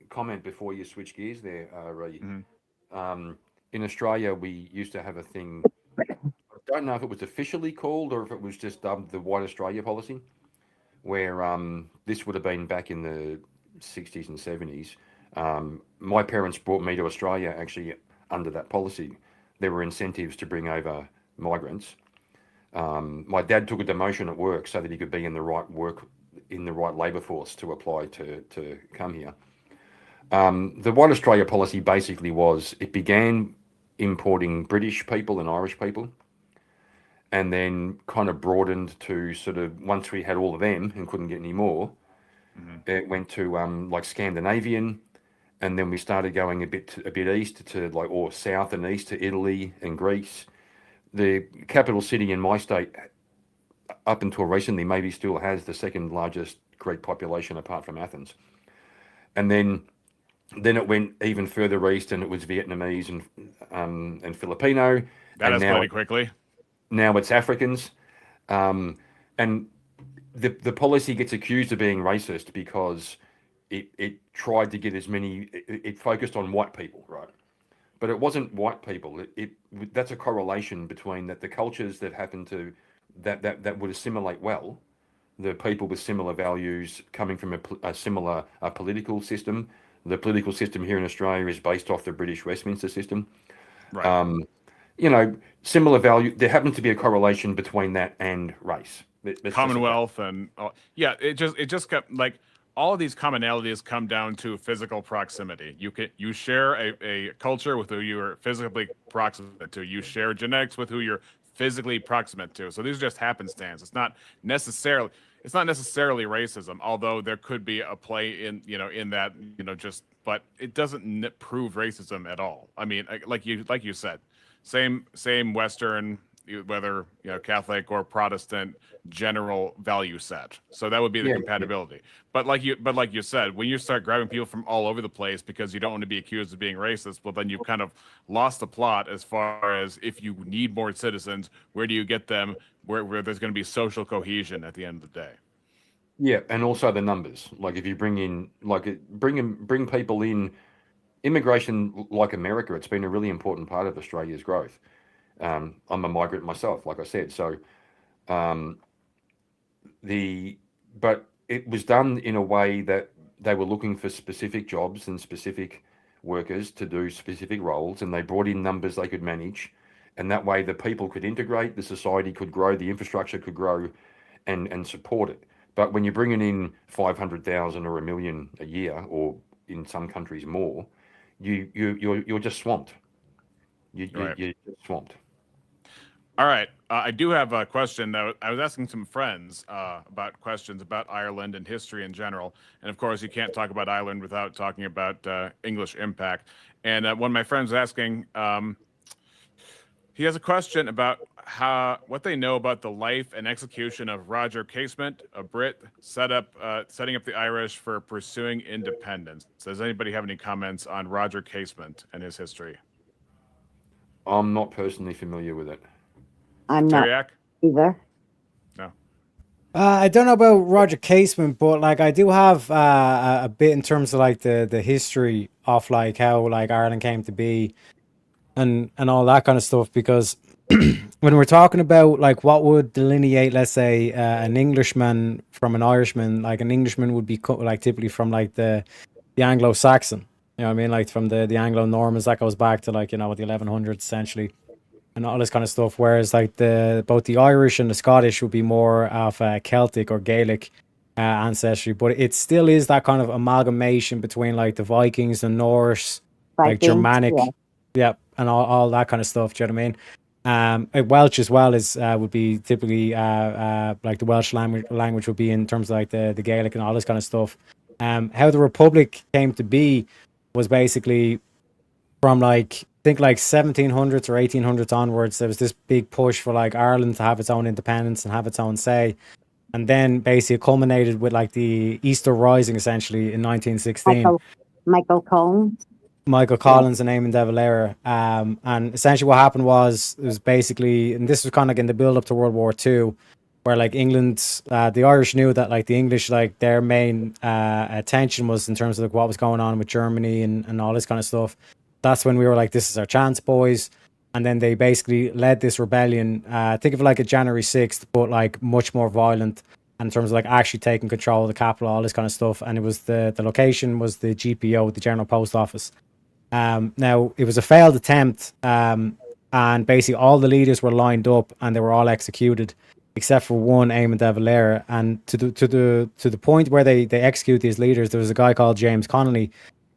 comment before you switch gears there, Ree. In Australia, we used to have a thing. I don't know if it was officially called or if it was just dubbed the White Australia policy, where this would have been back in the 60s and 70s. My parents brought me to Australia actually under that policy. There were incentives to bring over migrants. My dad took a demotion at work so that he could be in the right labour force to apply to come here. The White Australia policy basically was, it began importing British people and Irish people, and then kind of broadened to sort of, once we had all of them and couldn't get any more, it went to like Scandinavian, and then we started going a bit east to or south and east to Italy and Greece. The capital city in my state, up until recently, maybe still has the second largest Greek population apart from Athens. And then it went even further east, and it was Vietnamese and Filipino. That and escalated quickly. Now it's Africans. And the policy gets accused of being racist because it tried to get as many, it focused on white people, right? But it wasn't white people. That's a correlation between the cultures that happen to that would assimilate well, the people with similar values coming from a similar political system. The political system here in Australia is based off the British Westminster system. Right. Similar value. There happens to be a correlation between that and race. Commonwealth and it just kept like. All of these commonalities come down to physical proximity. You share a culture with who you are physically proximate to. You share genetics with who you're physically proximate to. So these are just happenstance. It's not necessarily racism, although there could be a play in that but it doesn't prove racism at all. I mean, like you said, same Western, whether Catholic or Protestant, general value set. So that would be the compatibility. Yeah. But like you said, when you start grabbing people from all over the place because you don't want to be accused of being racist, well, then you've kind of lost the plot as far as, if you need more citizens, where do you get them? Where there's going to be social cohesion at the end of the day. Yeah, and also the numbers. Like if you bring people in, immigration, like America, it's been a really important part of Australia's growth. I'm a migrant myself, like I said. So, but it was done in a way that they were looking for specific jobs and specific workers to do specific roles, and they brought in numbers they could manage, and that way the people could integrate, the society could grow, the infrastructure could grow, and support it. But when you're bringing in 500,000 or 1 million a year, or in some countries more, you're just swamped. You're just swamped. All right. I do have a question. I was asking some friends about questions about Ireland and history in general. And of course, you can't talk about Ireland without talking about English impact. And one of my friends was asking, he has a question about what they know about the life and execution of Roger Casement, a Brit setting up the Irish for pursuing independence. Does anybody have any comments on Roger Casement and his history? I'm not personally familiar with it. I'm not either. No. I don't know about Roger Casement, but like I do have a bit in terms of like the history of like how like Ireland came to be. and all that kind of stuff, because when we're talking about like what would delineate, let's say, an Englishman from an Irishman, like an Englishman would be like typically from like the Anglo-Saxon, you know what I mean, like from the Anglo-Normans, that goes back to like, you know, the 1100s essentially, and all this kind of stuff. Whereas like both the Irish and the Scottish would be more of Celtic or Gaelic ancestry, but it still is that kind of amalgamation between like the Vikings, the Norse, like Germanic, yeah, and all that kind of stuff. Do you know what I mean? Welsh as well is would be typically like the Welsh language would be in terms of like the Gaelic and all this kind of stuff. How the Republic came to be was basically from like I think like 1700s or 1800s onwards. There was this big push for like Ireland to have its own independence and have its own say, and then basically it culminated with like the Easter Rising essentially in 1916. Michael Collins. Michael Collins and Eamon de Valera. And essentially what happened was, it was basically, and this was kind of like in the build up to World War II, where like England, the Irish knew that like the English, like their main attention was in terms of like what was going on with Germany and all this kind of stuff. That's when we were like, this is our chance, boys. And then they basically led this rebellion. Think of it like a January 6th, but like much more violent in terms of like actually taking control of the capital, all this kind of stuff. And it was the location was the GPO, the General Post Office. Now it was a failed attempt, and basically all the leaders were lined up and they were all executed, except for one, Eamon de Valera. And to the point where they execute these leaders, there was a guy called James Connolly,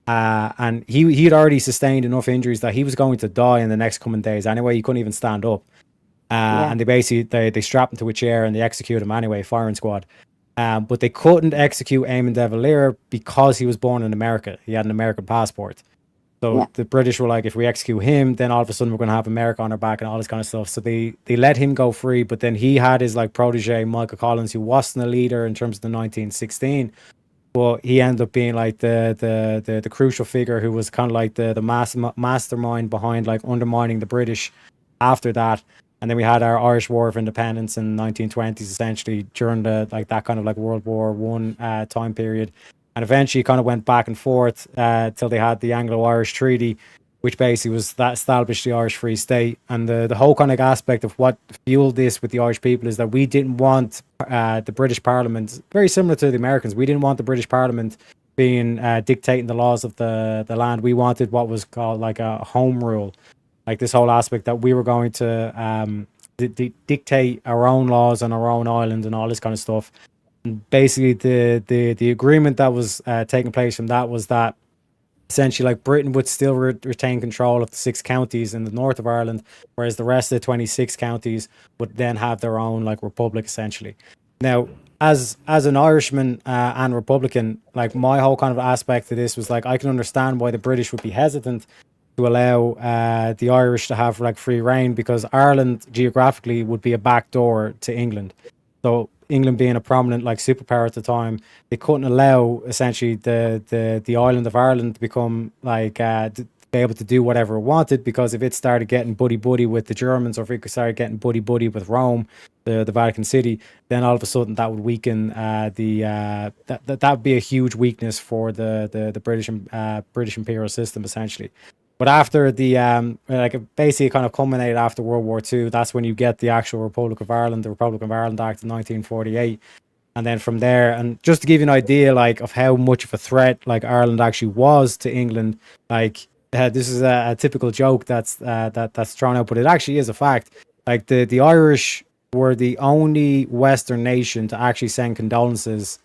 and he had already sustained enough injuries that he was going to die in the next coming days anyway. He couldn't even stand up, and they basically they strapped him to a chair and they execute him anyway, firing squad. But they couldn't execute Eamon de Valera because he was born in America. He had an American passport. So the British were like, if we execute him, then all of a sudden we're going to have America on our back and all this kind of stuff. So they let him go free. But then he had his like protege, Michael Collins, who wasn't a leader in terms of the 1916. But he ended up being like the crucial figure who was kind of like the mastermind behind like undermining the British after that. And then we had our Irish War of Independence in the 1920s, essentially during the like that kind of like World War One time period. And eventually kind of went back and forth till they had the Anglo-Irish Treaty, which basically was that established the Irish Free State. And the whole kind of aspect of what fueled this with the Irish people is that we didn't want the British Parliament, very similar to the Americans, we didn't want the British Parliament being dictating the laws of the land. We wanted what was called like a home rule, like this whole aspect that we were going to dictate our own laws on our own island and all this kind of stuff. Basically the agreement that was taking place from that was that essentially like Britain would still retain control of the 6 counties in the north of Ireland, whereas the rest of the 26 counties would then have their own like republic essentially. Now as an Irishman and Republican, like my whole kind of aspect to this was like, I can understand why the British would be hesitant to allow the Irish to have like free reign, because Ireland geographically would be a back door to England. So England being a prominent like superpower at the time, they couldn't allow essentially the island of Ireland to become like to be able to do whatever it wanted, because if it started getting buddy with the Germans, or if it started getting buddy with Rome, the Vatican City, then all of a sudden that would weaken that would be a huge weakness for the British imperial system essentially. But after the like basically kind of culminated after World War II, that's when you get the actual Republic of Ireland, the Republic of Ireland Act in 1948. And then from there, and just to give you an idea like of how much of a threat like Ireland actually was to England, like this is a typical joke that's thrown out, but it actually is a fact. Like the Irish were the only Western nation to actually send condolences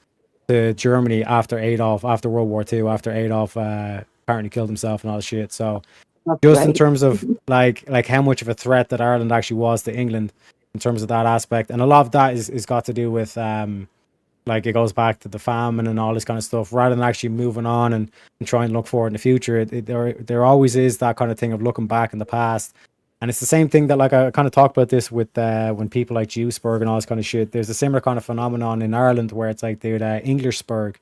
to Germany after World War II, after Adolf apparently killed himself and all that shit. So just in terms of like how much of a threat that Ireland actually was to England in terms of that aspect, and a lot of that is got to do with like it goes back to the famine and all this kind of stuff, rather than actually moving on and trying to look forward in the future. There always is that kind of thing of looking back in the past. And it's the same thing that like I kind of talked about this with when people like Jewsburg and all this kind of shit. There's a similar kind of phenomenon in Ireland where it's like they'd Englishburg,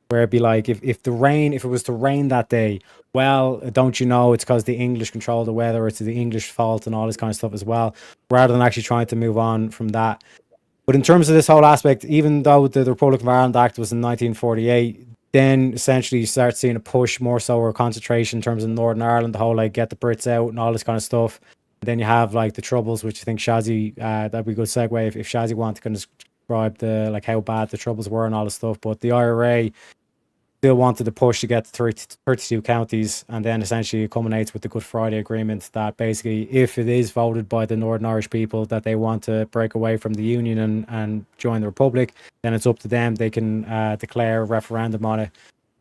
where it'd be like if it was to rain that day, well, don't you know it's because the English control the weather, it's the English fault and all this kind of stuff as well, rather than actually trying to move on from that. But in terms of this whole aspect, even though the Republic of Ireland Act was in 1948, then essentially you start seeing a push more so or concentration in terms of Northern Ireland, the whole like get the Brits out and all this kind of stuff. Then you have like the Troubles, which I think Shazzy, that'd be a good segue if Shazzy wanted to kind of describe the like how bad the Troubles were and all this stuff. But the IRA still wanted to push to get to 32 counties, and then essentially it culminates with the Good Friday Agreement that basically, if it is voted by the Northern Irish people that they want to break away from the Union and join the Republic, then it's up to them. They can declare a referendum on it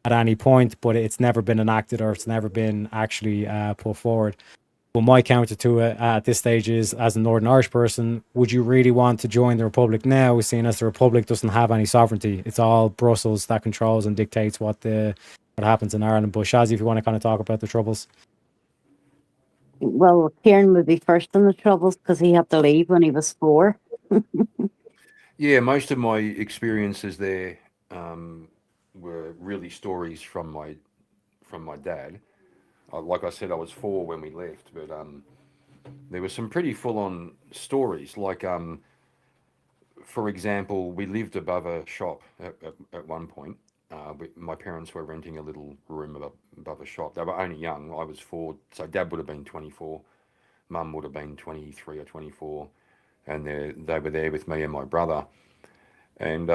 at any point, but it's never been enacted or it's never been actually put forward. But my counter to it at this stage is, as a Northern Irish person, would you really want to join the Republic now, seeing as the Republic doesn't have any sovereignty? It's all Brussels that controls and dictates what happens in Ireland. But Shazzy, if you want to kind of talk about the Troubles. Well, Kieran would be first in the Troubles because he had to leave when he was 4. Yeah, most of my experiences there were really stories from my dad. Like I said, I was 4 when we left, but there were some pretty full-on stories. Like, for example, we lived above a shop at one point. My parents were renting a little room above a shop. They were only young. I was 4, so Dad would have been 24. Mum would have been 23 or 24. And they were there with me and my brother. And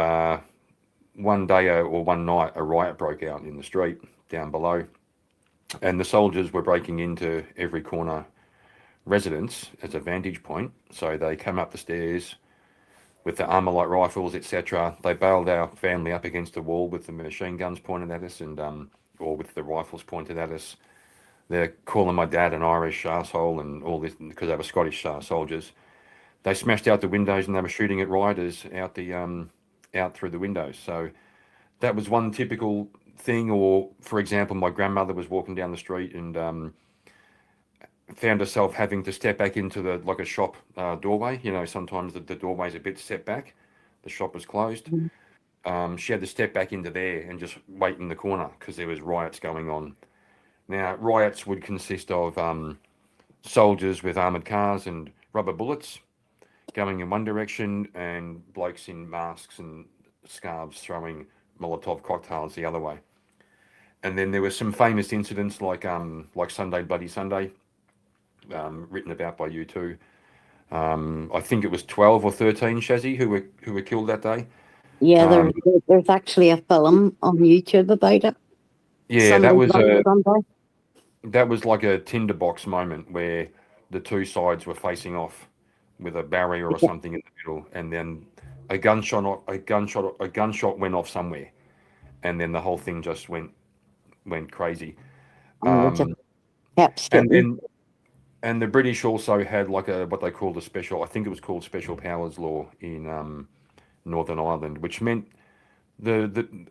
one day or one night, a riot broke out in the street down below. And the soldiers were breaking into every corner residence as a vantage point. So they came up the stairs with the Armalite rifles, etc. They bailed our family up against the wall with the machine guns pointed at us, and or with the rifles pointed at us. They're calling my dad an Irish arsehole and all this because they were Scottish soldiers. They smashed out the windows and they were shooting at rioters out through the windows. So that was one typical thing. Or, for example, my grandmother was walking down the street and found herself having to step back into a shop doorway. You know, sometimes the doorway's a bit set back. The shop was closed. She had to step back into there and just wait in the corner because there was riots going on. Now, riots would consist of soldiers with armoured cars and rubber bullets going in one direction, and blokes in masks and scarves throwing Molotov cocktails the other way. And then there were some famous incidents like Sunday Bloody Sunday, written about by you too. I think it was 12 or 13 Shazzy who were killed that day. Yeah, there's actually a film on YouTube about it. Yeah, that was like a tinderbox moment where the two sides were facing off with a barrier or something in the middle, and then a gunshot went off somewhere, and then the whole thing just went crazy. And the British also had like what they called I think it was called Special Powers Law in Northern Ireland, which meant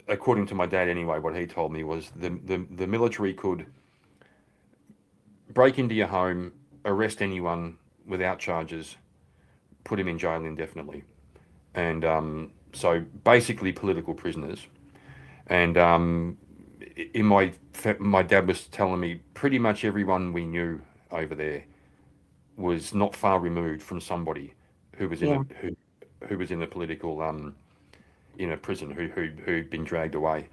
according to my dad anyway, what he told me was the military could break into your home, arrest anyone without charges, put him in jail indefinitely. And so basically political prisoners. And my dad was telling me pretty much everyone we knew over there was not far removed from somebody who was in who was in a political in a prison who'd been dragged away.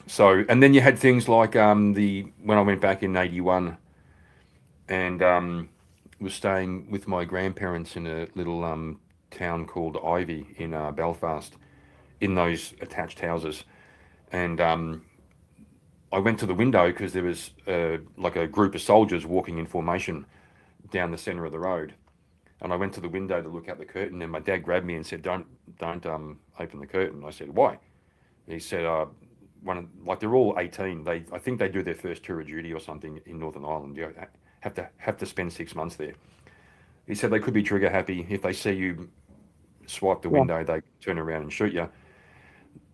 So, and then you had things like when I went back in 81 and was staying with my grandparents in a little town called Ivy in Belfast, in those attached houses. And I went to the window because there was like a group of soldiers walking in formation down the center of the road. And I went to the window to look out the curtain, and my dad grabbed me and said, don't open the curtain. I said, why? He said, they're all 18. I think they do their first tour of duty or something in Northern Ireland. You have to spend 6 months there. He said they could be trigger happy. If they see you swipe the window, they turn around and shoot you.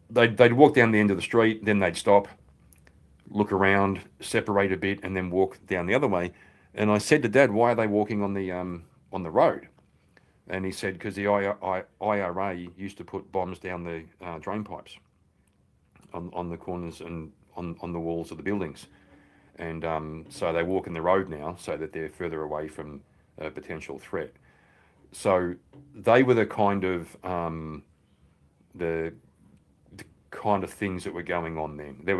They'd walk down the end of the street, then they'd stop, look around, separate a bit, and then walk down the other way. And I said to Dad, why are they walking on the road? And he said, because the IRA used to put bombs down the drain pipes on the corners and on the walls of the buildings. And so they walk in the road now so that they're further away from a potential threat. So they were the kind of the kind of things that were going on then. There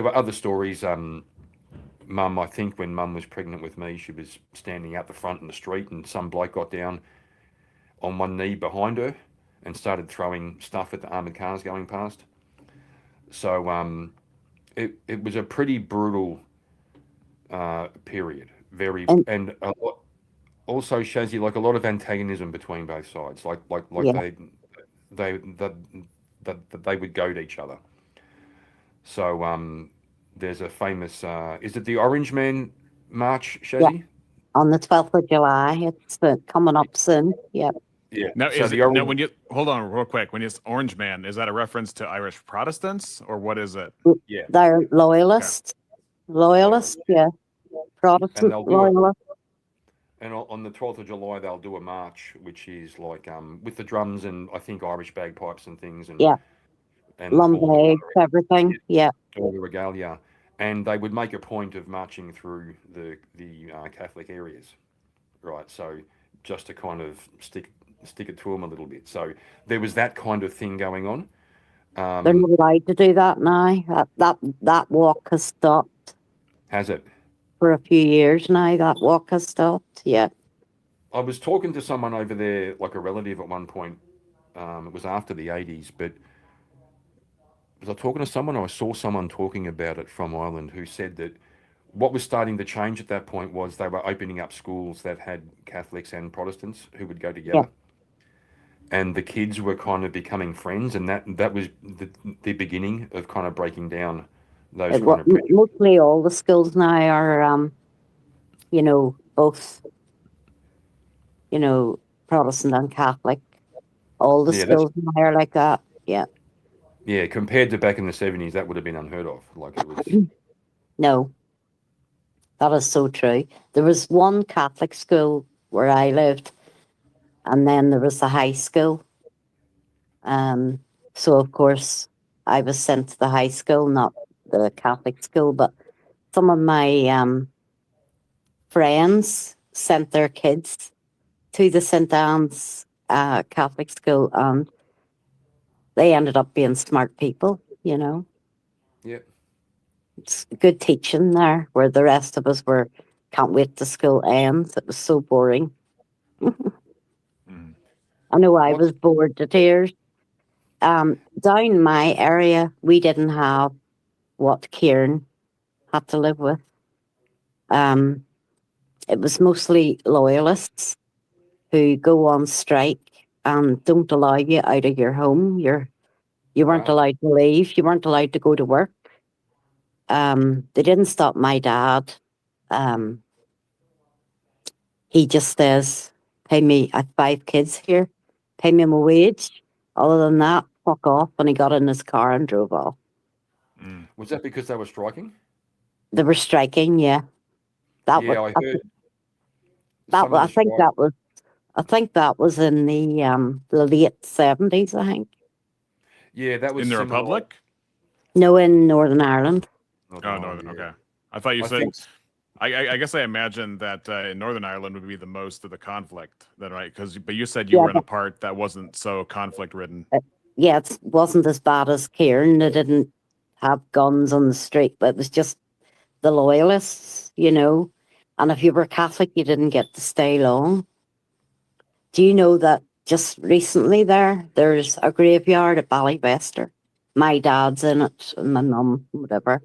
were other stories. Mum, I think when Mum was pregnant with me, she was standing out the front in the street, and some bloke got down on one knee behind her and started throwing stuff at the armoured cars going past. So it was a pretty brutal period. And a lot, also, Shazzy, like a lot of antagonism between both sides. Like Yeah. they would goad each other. So there's a famous is it the Orange Man March, Shazzy? Yeah. On the 12th of July. It's coming up soon. Yeah. Yeah. Now, So is the it, now Orange, when you hold on real quick, when it's Orange Man, is that a reference to Irish Protestants or what is it? yeah. They're loyalists. Loyalists, yeah. And Protestant they'll do it. loyalists. And on the 12th of July, they'll do a march, which is like with the drums and I think Irish bagpipes and things, and Yeah. and all Lumbags, everything. Yeah. all the regalia, and they would make a point of marching through the Catholic areas, right? So just to kind of stick it to them a little bit. So there was that kind of thing going on. They're not allowed to do that now. That walk has stopped Has it? for a few years now. That walk has stopped. Yeah. I was talking to someone over there, like a relative at one point. It was after the 80s, but was I talking to someone or I saw someone talking about it from Ireland who said that what was starting to change at that point was they were opening up schools that had Catholics and Protestants who would go together. Yeah. And the kids were kind of becoming friends, and that was the beginning of kind of breaking down those kind of prejudices. Mostly all the schools now are, both, Protestant and Catholic. All the schools now are like that. Yeah. Yeah, compared to back in the 70s, that would have been unheard of. Like it was. No, that is so true. There was one Catholic school where I lived, and then there was the high school. So of course I was sent to the high school, not the Catholic school, but some of my friends sent their kids to the St. Anne's Catholic school, and they ended up being smart people, Yeah. It's good teaching there, where the rest of us can't wait till school ends. It was so boring. I know I was bored to tears. Down in my area, we didn't have what Kieran had to live with. It was mostly loyalists who go on strike and don't allow you out of your home. You weren't allowed to leave. You weren't allowed to go to work. They didn't stop my dad. He just says, pay me, I have 5 kids here, pay me my wage. Other than that, fuck off. And he got in his car and drove off. Was that because they were striking? They were striking, yeah. I heard. I think that was in the late 70s, I think. Yeah, that was in the similar. Republic. No, in Northern Ireland. Oh, Northern. Okay, I thought you said. I guess I imagined that in Northern Ireland would be the most of the conflict, then, right? But you said you were in a part that wasn't so conflict-ridden. Yeah, it wasn't as bad as Cairn. They didn't have guns on the street, but it was just the loyalists, And if you were Catholic, you didn't get to stay long. Do you know that just recently there's a graveyard at Ballybester? My dad's in it, and my mum, whatever.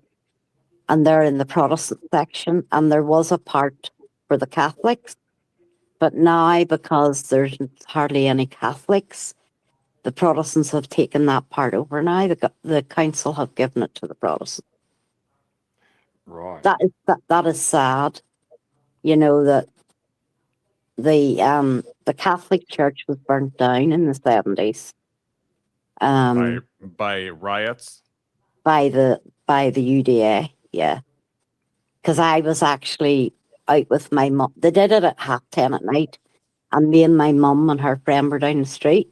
And they're in the Protestant section, and there was a part for the Catholics. But now, because there's hardly any Catholics, the Protestants have taken that part over now. The council have given it to the Protestants. Right. That is sad. That the Catholic Church was burnt down in the 70s. By riots? By the UDA, yeah. Because I was actually out with my mum. They did it at 10:30 at night, and me and my mum and her friend were down the street,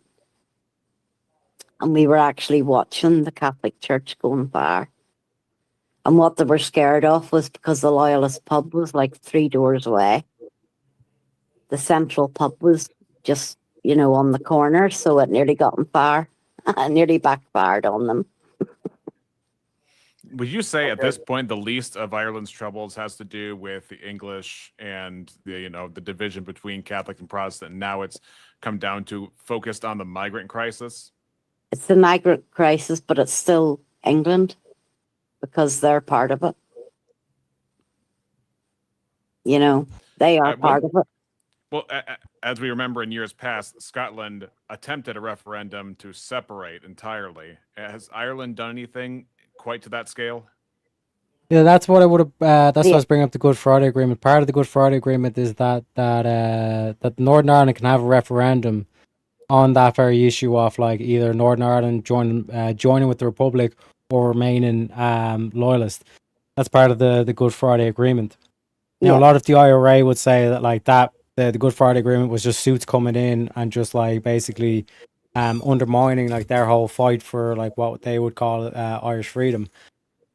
and we were actually watching the Catholic Church go on fire. And what they were scared of was because the Loyalist pub was like 3 doors away. The central pub was just, on the corner, so it nearly got on fire. Nearly backfired on them. Would you say at this point the least of Ireland's troubles has to do with the English and the division between Catholic and Protestant? Now it's come down to focused on the migrant crisis. It's the migrant crisis, but it's still England because they're part of it. They are part of it. Well, as we remember in years past, Scotland attempted a referendum to separate entirely. Has Ireland done anything quite to that scale? Yeah, that's what I would have. That's why I was bringing up the Good Friday Agreement. Part of the Good Friday Agreement is that Northern Ireland can have a referendum on that very issue of like either Northern Ireland joining with the Republic or remaining loyalist. That's part of the Good Friday Agreement. A lot of the IRA would say that like that the Good Friday Agreement was just suits coming in and just like basically undermining like their whole fight for like what they would call Irish freedom.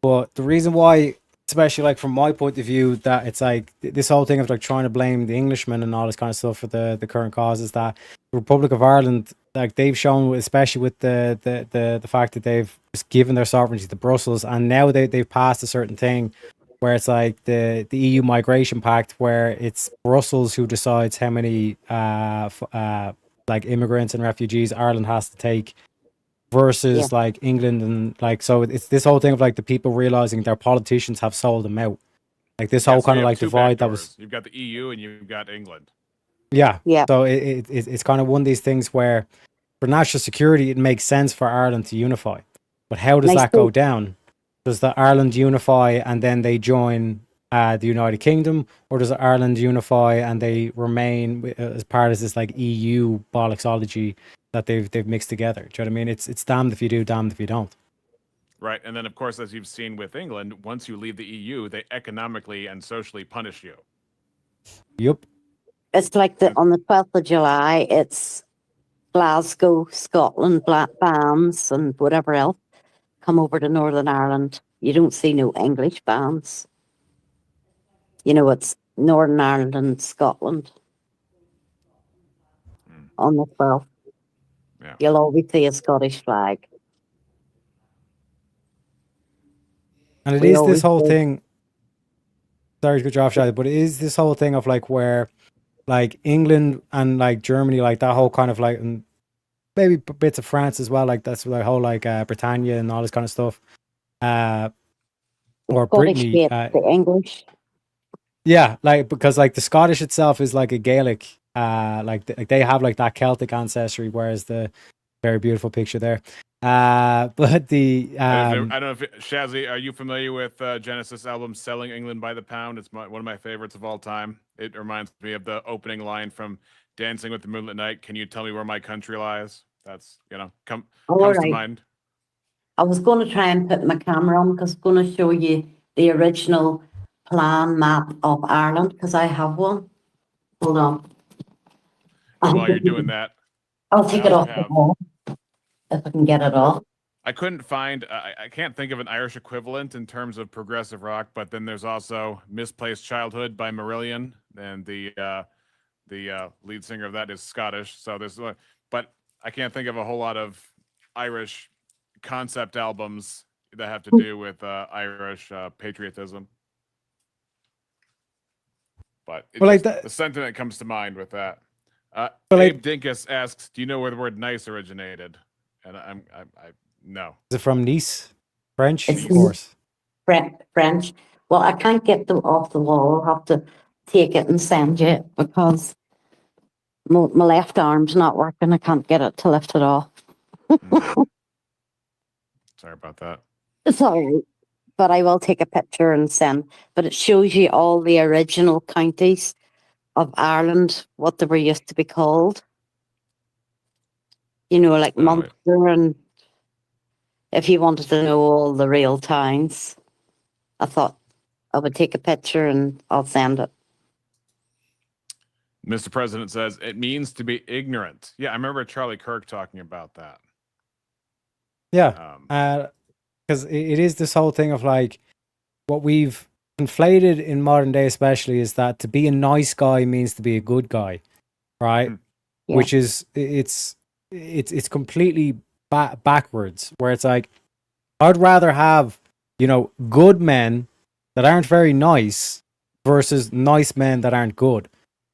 But the reason why, especially like from my point of view, that it's like this whole thing of like trying to blame the Englishmen and all this kind of stuff for the current cause is that the Republic of Ireland, like they've shown, especially with the fact that they've just given their sovereignty to Brussels, and now they've passed a certain thing where it's like the EU Migration Pact, where it's Brussels who decides how many like immigrants and refugees Ireland has to take versus like England, and like so it's this whole thing of like the people realizing their politicians have sold them out. Like this whole kind of like divide that was. You've got the EU and you've got England. Yeah. So it's kind of one of these things where for national security it makes sense for Ireland to unify, but how does that go down? Does the Ireland unify and then they join the United Kingdom, or does Ireland unify and they remain as part of this like EU bollocksology that they've mixed together? Do you know what I mean? It's damned if you do, damned if you don't. Right, and then of course, as you've seen with England, once you leave the EU, they economically and socially punish you. Yep. It's like on the 12th of July, it's Glasgow, Scotland, black bands and whatever else come over to Northern Ireland. You don't see no English bands. It's Northern Ireland and Scotland on the 12th. Yeah. You'll always see a Scottish flag. And it is this whole thing. Sorry to cut you off, Shadi, but it is this whole thing of like where like England and like Germany, like that whole kind of like, and maybe bits of France as well, like that's the whole like Britannia and all this kind of stuff. Or Brittany. The English. Yeah, like because like the Scottish itself is like a Gaelic, like they have like that Celtic ancestry, whereas the very beautiful picture there. But the I don't know if Shazzy, are you familiar with Genesis album "Selling England by the Pound"? It's one of my favorites of all time. It reminds me of the opening line from "Dancing with the Moonlit Night." Can you tell me where my country lies? That's comes to mind. I was going to try and put my camera on because I'm going to show you the original plan map of Ireland because I have one. Hold on. While you're doing that, I'll take it off the wall if I can get it off. I couldn't find. I can't think of an Irish equivalent in terms of progressive rock. But then there's also "Misplaced Childhood" by Marillion, and the lead singer of that is Scottish. So there's, but I can't think of a whole lot of Irish concept albums that have to do with Irish patriotism. But the sentiment comes to mind with that. Abe Dinkus asks, "Do you know where the word nice originated?" And I no. Is it from Nice, French? Of course. French. Well, I can't get them off the wall. I'll have to take it and send you it because my left arm's not working. I can't get it to lift it off. Sorry about that. It's all right. But I will take a picture and send. But it shows you all the original counties of Ireland, what they were used to be called. Like Munster, and if you wanted to know all the real towns, I thought I would take a picture and I'll send it. Mr. President says it means to be ignorant. Yeah, I remember Charlie Kirk talking about that. Yeah, because it is this whole thing of like what we've conflated in modern day, especially, is that to be a nice guy means to be a good guy, right? Yeah. Which is it's completely backwards, where it's like I'd rather have, you know, good men that aren't very nice versus nice men that aren't good.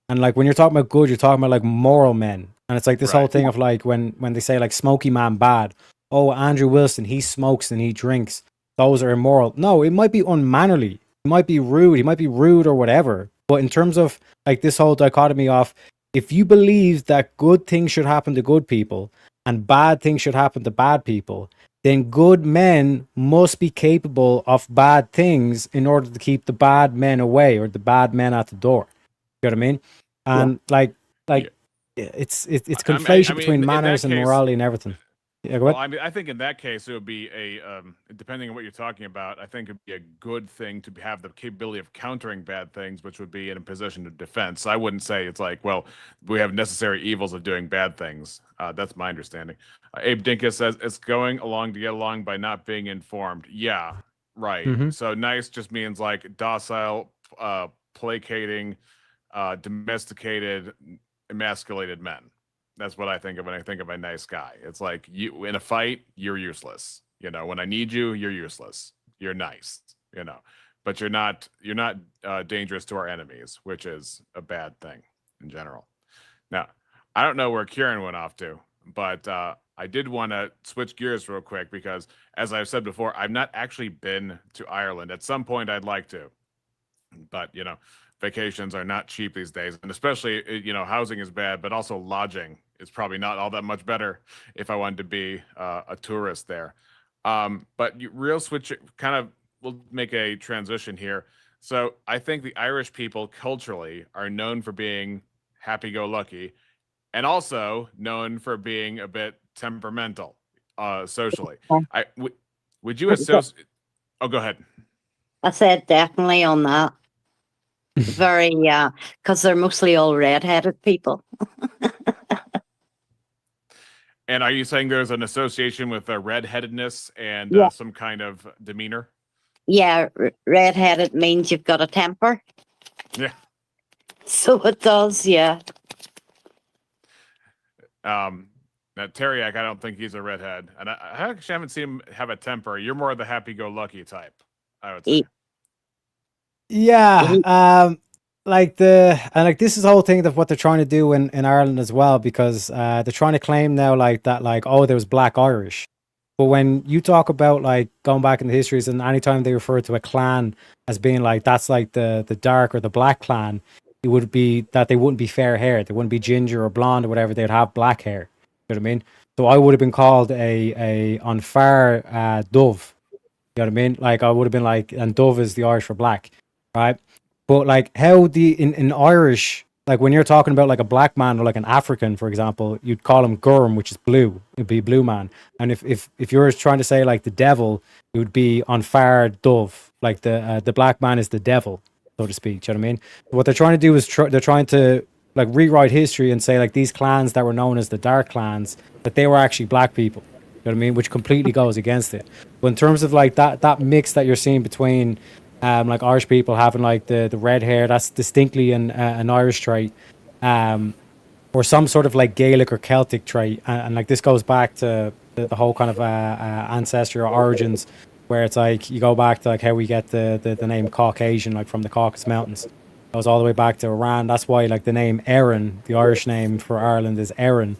And like when you're talking about good, you're talking about like moral men. And it's like this whole thing of like when they say like smoky man bad. Oh, Andrew Wilson, he smokes and he drinks. Those are immoral. No, it might be unmannerly. It might be rude. He might be rude or whatever. But in terms of like this whole dichotomy of if you believe that good things should happen to good people and bad things should happen to bad people, then good men must be capable of bad things in order to keep the bad men away or the bad men at the door. You know what I mean? And it's conflation between manners and morality and everything. Yeah, go Well, ahead. I mean, I think in that case it would be depending on what you're talking about, I think it'd be a good thing to have the capability of countering bad things, which would be in a position of defense. So I wouldn't say it's like, well, we have necessary evils of doing bad things. That's my understanding. Abe Dinkus says it's going along to get along by not being informed. Yeah, right. Mhm. So nice just means like docile, placating, domesticated, emasculated men. That's what I think of when I think of a nice guy. It's like you in a fight, you're useless. You know, when I need you, you're useless. You're nice. You know, but you're not dangerous to our enemies, which is a bad thing in general. Now, I don't know where Kieran went off to, but I did want to switch gears real quick because, as I've said before, I've not actually been to Ireland. At some point, I'd like to, but you know, vacations are not cheap these days, and especially, you know, housing is bad, but also lodging is probably not all that much better if I wanted to be a tourist there. But real switch, kind of, we'll make a transition here. So I think the Irish people culturally are known for being happy-go-lucky, and also known for being a bit temperamental socially. Would you associate? Oh, go ahead. I said definitely on that. Very, because they're mostly all red-headed people. And are you saying there's an association with red-headedness and some kind of demeanor? Yeah, red-headed means you've got a temper. Yeah. So it does, yeah. Now Teriak, I don't think he's a redhead, and I actually haven't seen him have a temper. You're more the happy-go-lucky type, I would say. Yeah, like this is the whole thing of what they're trying to do in Ireland as well, because they're trying to claim now like that, like, oh, there was Black Irish. But when you talk about like going back in the histories, and anytime they refer to a clan as being like that's like the dark or the black clan, it would be that they wouldn't be fair hair, they wouldn't be ginger or blonde or whatever, they'd have black hair. You know what I mean? So I would have been called a unfair dove. You know what I mean? Like I would have been like, and dove is the Irish for black, right? But like how in Irish, like when you're talking about like a black man or like an African, for example, you'd call him Gurm, which is blue. It'd be blue man. And if you're trying to say like the devil, it would be unfair dove. Like the black man is the devil, so to speak. Do you know what I mean? What they're trying to do is they're trying to like rewrite history and say like these clans that were known as the dark clans, that they were actually black people. You know what I mean? Which completely goes against it. But in terms of like that mix that you're seeing between like Irish people having like the red hair, that's distinctly an Irish trait, or some sort of like Gaelic or Celtic trait, and like this goes back to the whole kind of ancestral origins, where it's like you go back to like how we get the name Caucasian, like from the Caucasus Mountains. It goes all the way back to Iran. That's why like the name Erin, the Irish name for Ireland is Erin,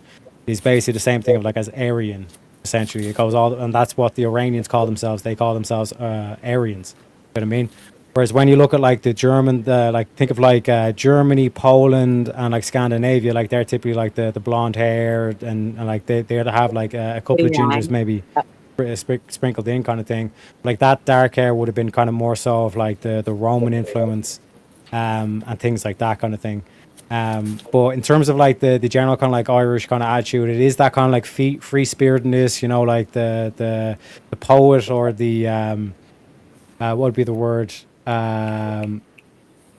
is basically the same thing of like as Aryan. Essentially, it goes all, and that's what the Iranians call themselves. They call themselves Aryans. You know what I mean? Whereas when you look at like the German, like think of like Germany, Poland, and like Scandinavia, like they're typically like the blonde hair, and like they have like a couple of gingers maybe sprinkled in kind of thing. Like that dark hair would have been kind of more so of like the Roman influence, and things like that kind of thing. But in terms of like the general kind of like Irish kind of attitude, it is that kind of like free spiritedness, you know, like the poet or the what would be the word?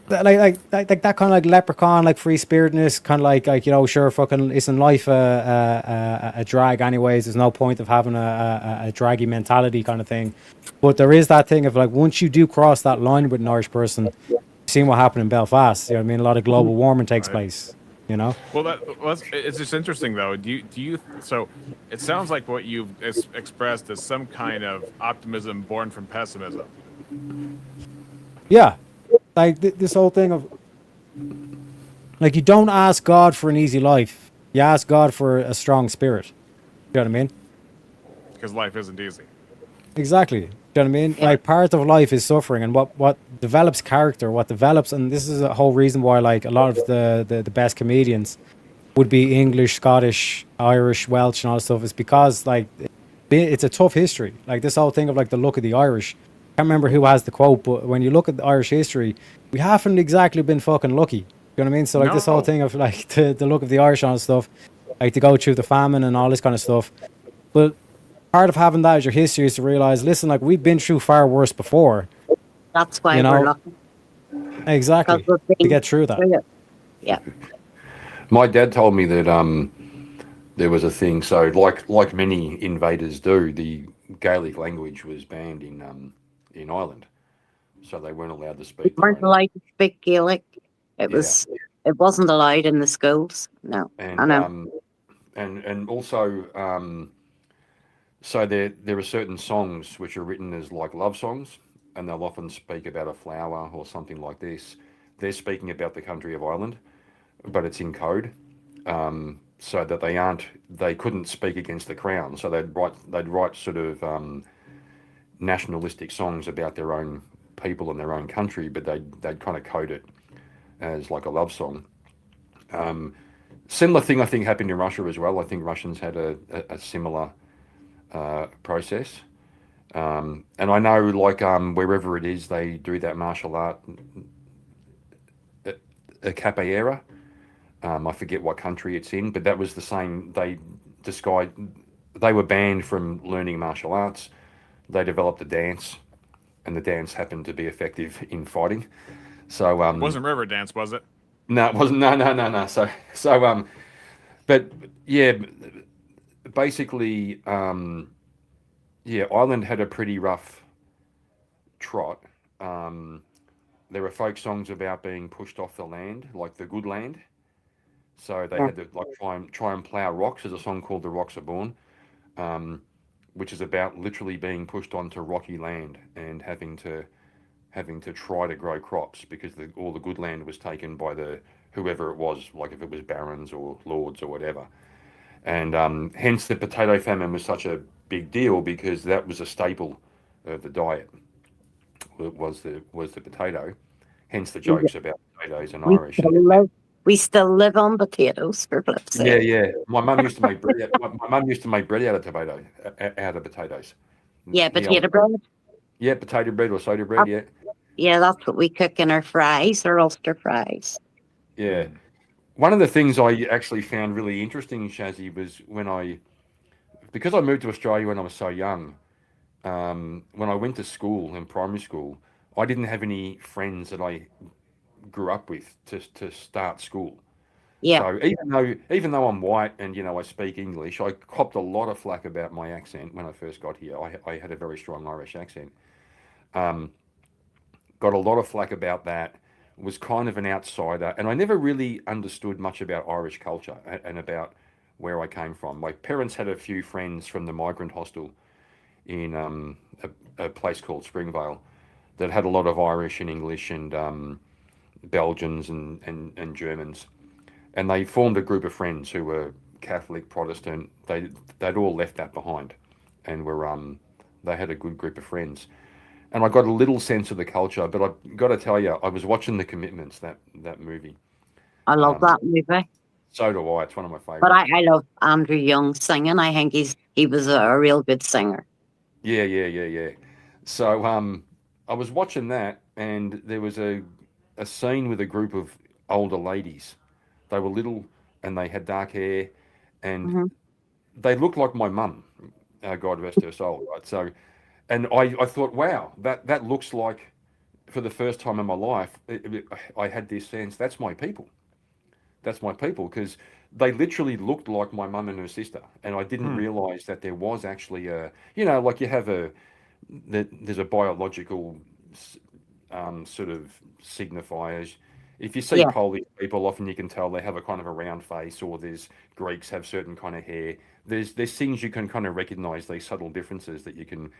Like that kind of like leprechaun, like free spiritedness, kind of like you know, sure, fucking isn't life a drag anyways? There's no point of having a draggy mentality kind of thing. But there is that thing of like once you do cross that line with an Irish person, you've seen what happened in Belfast. You know what I mean? A lot of global warming takes place. You know. Well, it's just interesting though. Do you? So, it sounds like what you've expressed is some kind of optimism born from pessimism. Yeah, like this whole thing of like you don't ask God for an easy life. You ask God for a strong spirit. You know what I mean? Because life isn't easy. Exactly. You know what I mean? Yeah. Like part of life is suffering, and what develops character, what develops, and this is a whole reason why like a lot of the best comedians would be English, Scottish, Irish, Welsh, and all that stuff is because like it's a tough history. Like this whole thing of like the look of the Irish. I can't remember who has the quote, but when you look at the Irish history, we haven't exactly been fucking lucky. You know what I mean? So like this whole No. thing of like the look of the Irish and all that stuff, like to go through the famine and all this kind of stuff. But part of having that as your history is to realize, listen, like we've been through far worse before. That's why You we're know? lucky. Exactly. 'Cause we've To been get through that. through it. Yeah. My dad told me that there was a thing. So like many invaders do, the Gaelic language was banned in Ireland, so they weren't allowed to We speak. weren't allowed to speak Gaelic. It Yeah. was. It wasn't allowed in the schools. No. I And know. and also so there are certain songs which are written as like love songs, and they'll often speak about a flower or something like this. They're speaking about the country of Ireland, but it's in code, so that they couldn't speak against the crown. So they'd write sort of nationalistic songs about their own people and their own country, but they'd kind of code it as like a love song. Similar thing I think happened in Russia as well. I think Russians had a similar process. And I know like wherever it is, they do that martial art, a capoeira. I forget what country it's in, but that was the same. They were banned from learning martial arts. They developed a dance, and the dance happened to be effective in fighting. So It wasn't river dance, was it? no, it wasn't. No. But yeah, basically, yeah, Ireland had a pretty rough trot. There were folk songs about being pushed off the land, like the good land. So they Yeah. had to like try and plough rocks. There's a song called "The Rocks Are Born," which is about literally being pushed onto rocky land and having to try to grow crops because all the good land was taken by the whoever it was, like if it was barons or lords or whatever. And hence the potato famine was such a big deal because that was a staple of the diet. Was the potato. Hence the jokes about potatoes and We Irish. still live. We still live on potatoes for flip's Yeah, sake. yeah. My mum used to make bread. My mum used to make bread out of out of potatoes. Yeah, The potato bread. Yeah, potato bread or soda bread. Yeah, Yeah, that's what we cook in our fries, or Ulster fries. yeah. One of the things I actually found really interesting, Shazzy, was because I moved to Australia when I was so young. When I went to school in primary school, I didn't have any friends that I grew up with to start school. Yeah. So even though I'm white and I speak English, I copped a lot of flack about my accent when I first got here. I had a very strong Irish accent. Got a lot of flack about that. Was kind of an outsider, and I never really understood much about Irish culture and about where I came from. My parents had a few friends from the migrant hostel in a place called Springvale that had a lot of Irish and English and Belgians and Germans, and they formed a group of friends who were Catholic, Protestant. They'd all left that behind, and they had a good group of friends. And I got a little sense of the culture, but I've got to tell you, I was watching The Commitments, that movie. I love that movie. So do I. It's one of my favorites. But I love Andrew Young singing. I think he was a real good singer. Yeah. So I was watching that, and there was a scene with a group of older ladies. They were little, and they had dark hair, and they looked like my mum. God rest her soul. Right. So, and I thought, wow, that looks like, for the first time in my life, I had this sense that's my people. That's my people, because they literally looked like my mum and her sister, and I didn't realize that there was actually like you have there's a biological sort of signifiers. If you see Yeah. Polish people, often you can tell they have a kind of a round face, or there's Greeks have certain kind of hair. There's things you can kind of recognize, these subtle differences that you can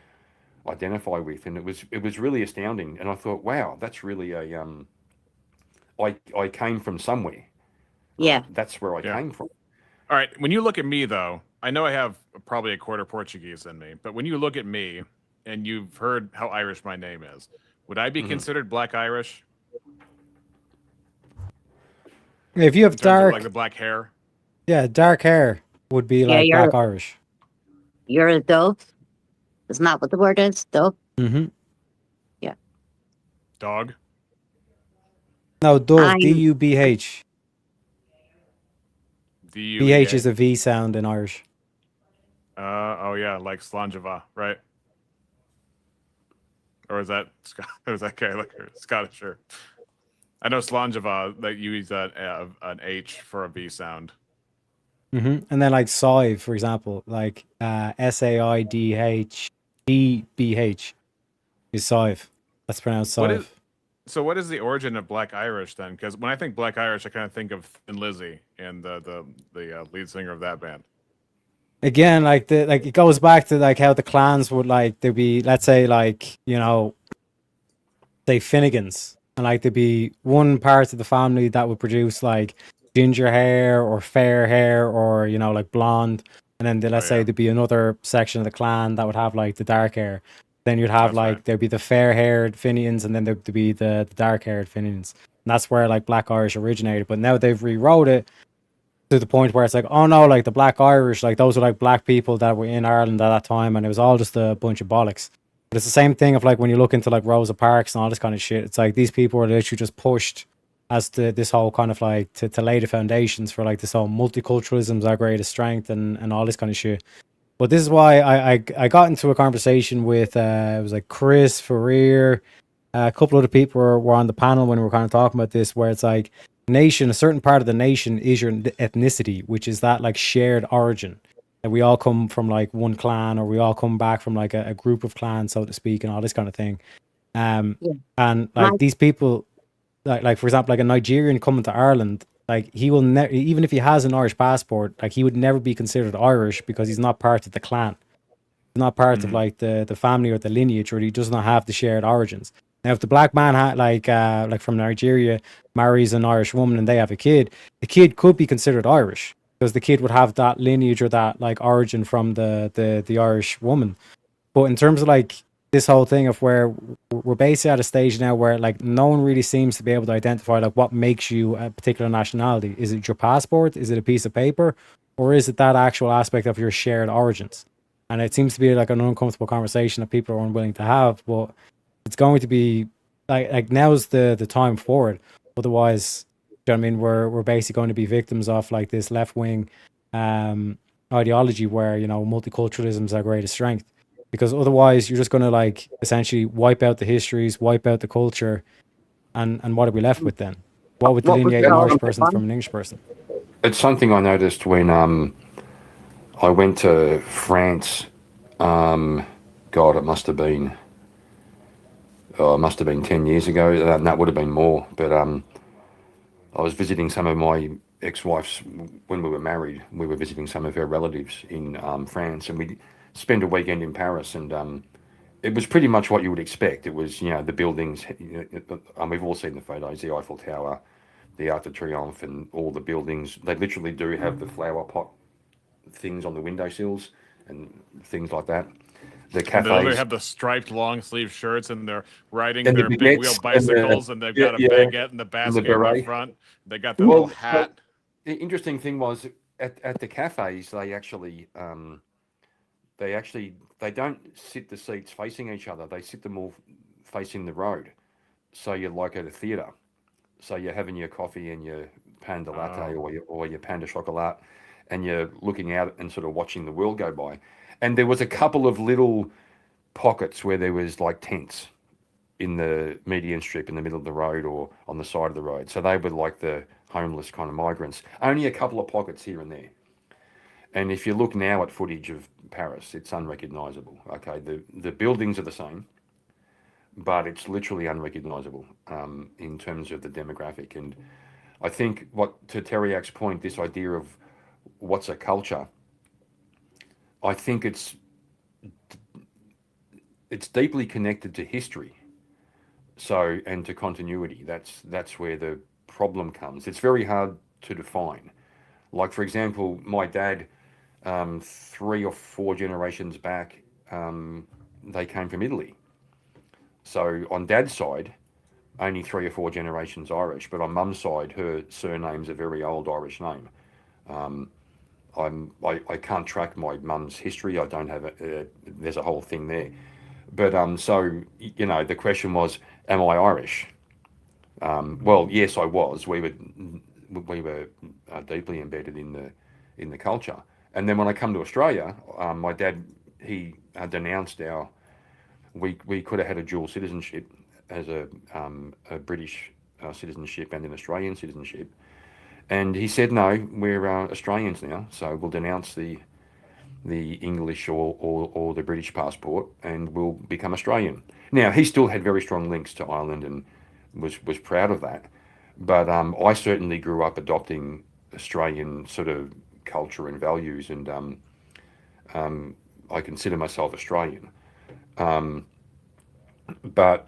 identify with, and it was really astounding. And I thought, wow, that's really a I came from somewhere. Yeah. Right? That's where I came from. All right. When you look at me, though, I know I have probably a quarter Portuguese in me, but when you look at me and you've heard how Irish my name is, would I be considered Black Irish? If you have In terms of, dark, like the black hair. yeah, dark hair would be like Black Irish. You're a dove. Isn't that what the word is? Dove. Mm-hmm. Yeah. Dog. No, dove. D-U-B-H. B-H is a V sound in Irish. Oh yeah, like Slanjava, right? Or is that Scottish? Sure. I know Slanjava that you use an H for a V sound. Mm-hmm. And then like Saive, for example, like Saidhbh is Saive. That's pronounced Saive. What is the origin of Black Irish then? Because when I think Black Irish, I kind of think of Thin Lizzy and the lead singer of that band. Again, like it goes back to like how the clans would like there'd be, let's say, like, you know, say Finnegans, and like there'd be one part of the family that would produce like ginger hair or fair hair, or, you know, like blonde, and then let's say there'd be another section of the clan that would have like the dark hair. Then you'd have there'd be the fair haired Finians, and then there'd be the dark haired Finians, and that's where like Black Irish originated. But now they've rewrote it to the point where it's like, oh no, like the Black Irish, like those were like black people that were in Ireland at that time, and it was all just a bunch of bollocks. But it's the same thing of like when you look into like Rosa Parks and all this kind of shit. It's like these people were literally just pushed as to this whole kind of like to lay the foundations for like this whole multiculturalism's our greatest strength and all this kind of shit. But this is why I got into a conversation with it was like Chris Ferrier, a couple other people were on the panel when we were kind of talking about this, where it's like nation, a certain part of the nation is your ethnicity, which is that like shared origin, that we all come from like one clan, or we all come back from like a group of clans, so to speak, and all this kind of thing. And like these people, like for example, like a Nigerian coming to Ireland, like he will never, even if he has an Irish passport, like he would never be considered Irish because he's not part of the clan. He's not part of like the family or the lineage, or he does not have the shared origins. Now, if the black man like from Nigeria marries an Irish woman and they have a kid, the kid could be considered Irish because the kid would have that lineage or that like origin from the Irish woman. But in terms of like this whole thing of where we're basically at a stage now where like no one really seems to be able to identify like what makes you a particular nationality. Is it your passport? Is it a piece of paper? Or is it that actual aspect of your shared origins? And it seems to be like an uncomfortable conversation that people are unwilling to have, but it's going to be like now's the time for it. Otherwise, you know what I mean, we're basically going to be victims of like this left-wing ideology where, you know, multiculturalism is our greatest strength. Because otherwise you're just going to like essentially wipe out the histories, wipe out the culture, and what are we left with then? What would delineate an Irish person from an English person? It's something I noticed when I went to France. God, it must have been 10 years ago, and that would have been more. But I was visiting some of my ex-wife's when we were married. We were visiting some of her relatives in France, and we spent a weekend in Paris, and it was pretty much what you would expect. It was, you know, the buildings, we've all seen the photos, the Eiffel Tower, the Arc de Triomphe, and all the buildings. They literally do have the flower pot things on the windowsills and things like that. The cafes. They have the striped long sleeve shirts, and they're riding their big wheel bicycles, and they've got a baguette and the basket in the front. They got the little hat. The interesting thing was at the cafes, they actually they don't sit the seats facing each other. They sit them all facing the road. So you're like at a theatre. So you're having your coffee and your pan de latte or your pan de chocolat, and you're looking out and sort of watching the world go by. And there was a couple of little pockets where there was like tents in the median strip in the middle of the road or on the side of the road. So they were like the homeless kind of migrants. Only a couple of pockets here and there. And if you look now at footage of Paris, it's unrecognisable. Okay, the buildings are the same, but it's literally unrecognizable in terms of the demographic. And I think to Teriak's point, this idea of what's a culture, I think it's deeply connected to history. So, and to continuity. That's where the problem comes. It's very hard to define. Like, for example, my dad, 3 or 4 generations back, they came from Italy. So on dad's side, only 3 or 4 generations Irish, but on mum's side, her surname's a very old Irish name. I can't track my mum's history. I don't have there's a whole thing there. But so the question was, am I Irish? Well, yes, I was. We were deeply embedded in the culture. And then when I come to Australia, my dad, he denounced we could have had a dual citizenship as a British citizenship and an Australian citizenship. And he said, no, we're Australians now, so we'll denounce the English or the British passport and we'll become Australian. Now, he still had very strong links to Ireland and was proud of that. But I certainly grew up adopting Australian sort of culture and values, and I consider myself Australian. But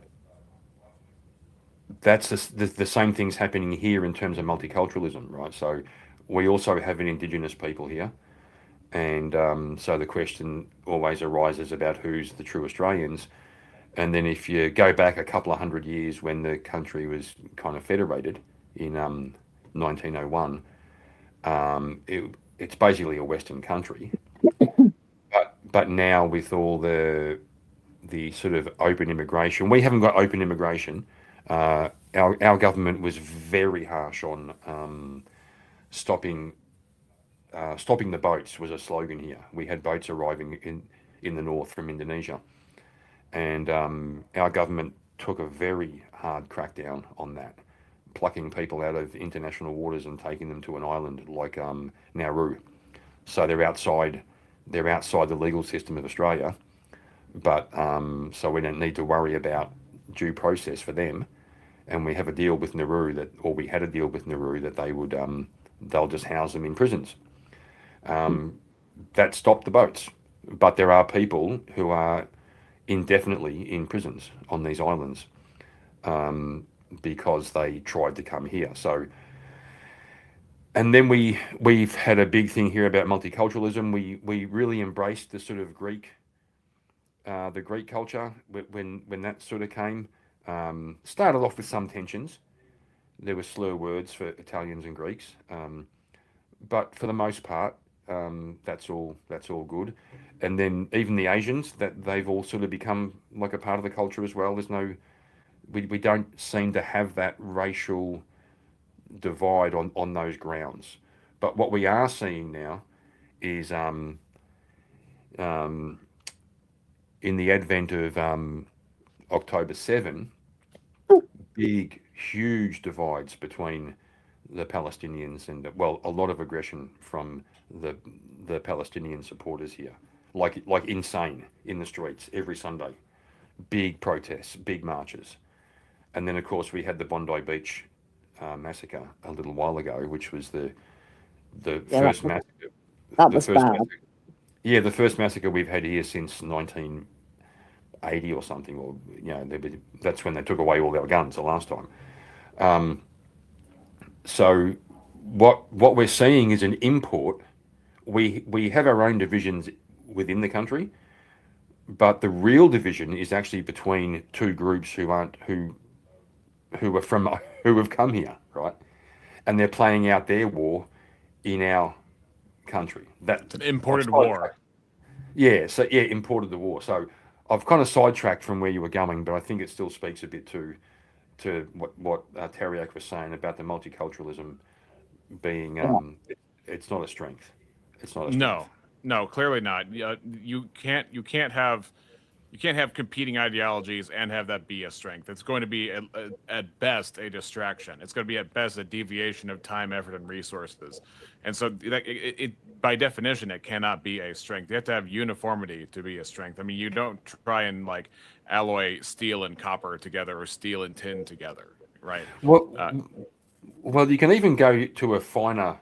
that's the same things happening here in terms of multiculturalism, right? So we also have an Indigenous people here. And so the question always arises about who's the true Australians. And then if you go back a couple of 100 years when the country was kind of federated in 1901, it's basically a Western country. But now with all the sort of open immigration, we haven't got open immigration. Our government was very harsh on stopping the boats was a slogan here. We had boats arriving in the north from Indonesia. And our government took a very hard crackdown on that, plucking people out of international waters and taking them to an island like Nauru. So they're outside the legal system of Australia, but so we don't need to worry about due process for them. And we have a deal with Nauru we had a deal with Nauru that they'll just house them in prisons. That stopped the boats, but there are people who are indefinitely in prisons on these islands because they tried to come here. So, and then we've had a big thing here about multiculturalism. We really embraced the sort of Greek culture when that sort of came. Started off with some tensions. There were slur words for Italians and Greeks, but for the most part, that's all good. And then even the Asians, that they've all sort of become like a part of the culture as well. We don't seem to have that racial divide on those grounds. But what we are seeing now is in the advent of October 7, big, huge divides between the Palestinians and a lot of aggression from the Palestinian supporters here, like insane in the streets every Sunday, big protests, big marches. And then of course we had the Bondi Beach massacre a little while ago, which was the first massacre. That was bad. Yeah, the first massacre we've had here since 1980 or something, or that's when they took away all our guns the last time. So what we're seeing is an import. We have our own divisions within the country, but the real division is actually between two groups who have come here, right? And they're playing out their war in our country. It's an imported war. Yeah, imported the war. So I've kind of sidetracked from where you were going, but I think it still speaks a bit to what Teriak was saying about the multiculturalism being it's not a strength. It's not a strength. No, clearly not. You can't have You can't have competing ideologies and have that be a strength. It's going to be at best a distraction. It's going to be at best a deviation of time, effort, and resources. And so, by definition, it cannot be a strength. You have to have uniformity to be a strength. I mean, you don't try and like alloy steel and copper together or steel and tin together, right? Well, you can even go to a finer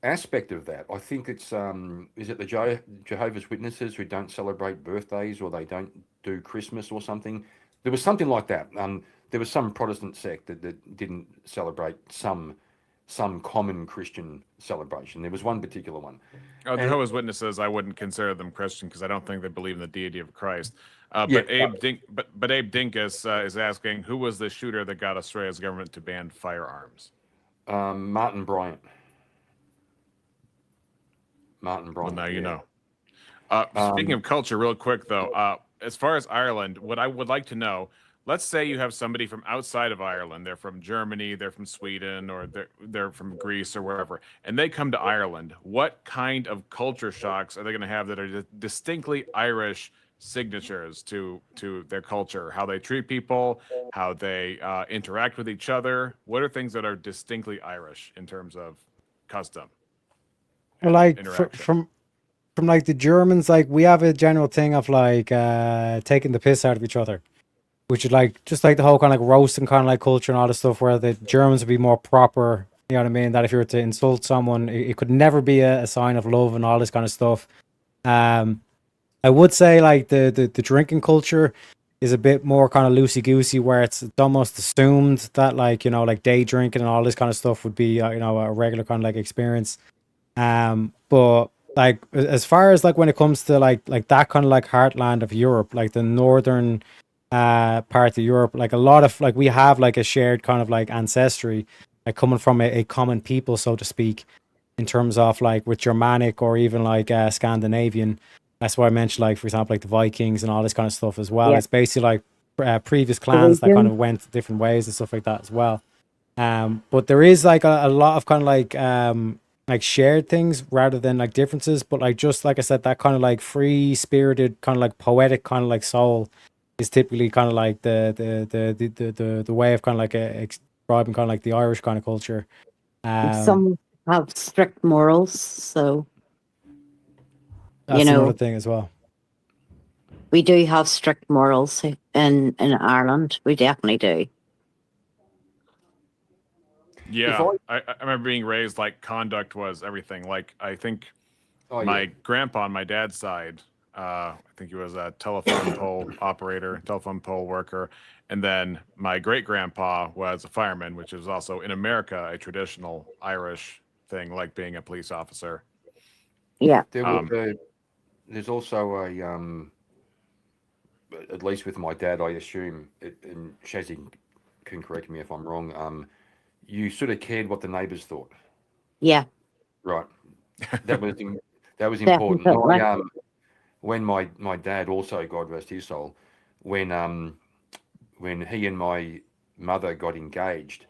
aspect of that. I think it's is it the Jehovah's Witnesses who don't celebrate birthdays, or they don't do Christmas or something? There was something like that. There was some Protestant sect that didn't celebrate some common Christian celebration. There was one particular one. Oh, Jehovah's Witnesses, I wouldn't consider them Christian because I don't think they believe in the deity of Christ. Yeah, But Abe Dinkus is asking, who was the shooter that got Australia's government to ban firearms? Martin Bryant. Well, now you know. Speaking of culture, real quick though, as far as Ireland, what I would like to know, let's say you have somebody from outside of Ireland, they're from Germany, they're from Sweden, or they're from Greece or wherever, and they come to Ireland. What kind of culture shocks are they going to have that are distinctly Irish signatures to their culture? How they treat people, how they interact with each other. What are things that are distinctly Irish in terms of custom? Well, like from like the Germans, like we have a general thing of like taking the piss out of each other, which is like just like the whole kind of like roasting kind of like culture and all this stuff, where the Germans would be more proper. You know what I mean? That if you were to insult someone, it could never be a sign of love and all this kind of stuff. I would say like the drinking culture is a bit more kind of loosey goosey, where it's almost assumed that like, you know, like day drinking and all this kind of stuff would be you know, a regular kind of like experience. But like as far as like when it comes to like that kind of like heartland of Europe, like the northern part of Europe, like a lot of like we have like a shared kind of like ancestry, like coming from a common people, so to speak, in terms of like with Germanic or even like Scandinavian. That's why I mentioned like, for example, like the Vikings and all this kind of stuff as well. Yeah. It's basically like previous clans that kind of went different ways and stuff like that as well. But there is like a lot of kind of like shared things rather than like differences. But like just like I said, that kind of like free spirited kind of like poetic kind of like soul is typically kind of like the way of kind of like describing kind of like the Irish kind of culture. Some have strict morals, so that's you know, another thing as well. We do have strict morals in Ireland. We definitely do. Yeah, I remember being raised like conduct was everything. Like I think my grandpa on my dad's side, I think he was a telephone pole operator, telephone pole worker, and then my great grandpa was a fireman, which is also in America a traditional Irish thing, like being a police officer. Yeah, there's also a at least with my dad, I assume, and Shazzy can correct me if I'm wrong. You sort of cared what the neighbours thought. Yeah. Right. That was important. When my dad also, God rest his soul, when he and my mother got engaged,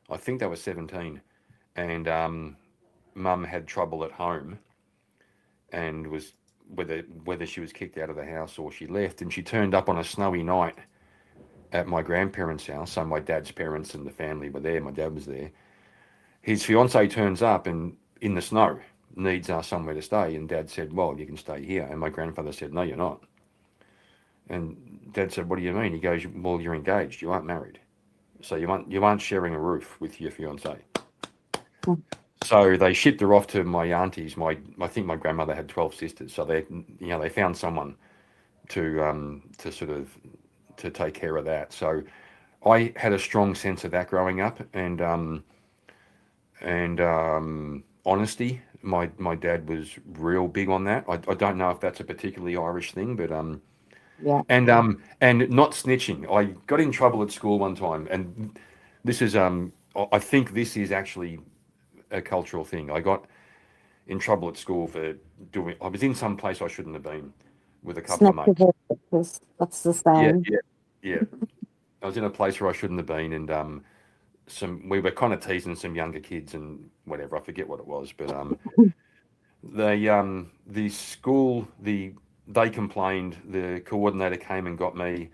I think they were 17, and Mum had trouble at home, and was whether she was kicked out of the house or she left, and she turned up on a snowy night at my grandparents' house. So my dad's parents and the family were there. My dad was there. His fiance turns up and in the snow needs somewhere to stay, and Dad said, "Well, you can stay here." And my grandfather said, "No, you're not." And Dad said, "What do you mean?" He goes, "Well, you're engaged. You aren't married, so you aren't sharing a roof with your fiance." So they shipped her off to my aunties. I think my grandmother had 12 sisters, so they found someone to sort of to take care of that. So I had a strong sense of that growing up, and honesty. My dad was real big on that. I don't know if that's a particularly Irish thing, but yeah. And not snitching. I got in trouble at school one time, and this is I think this is actually a cultural thing. I got in trouble at school for I was in some place I shouldn't have been with a couple of mates. That's the same. Yeah. I was in a place where I shouldn't have been, and we were kind of teasing some younger kids and whatever. I forget what it was, but the school, the they complained. The coordinator came and got me,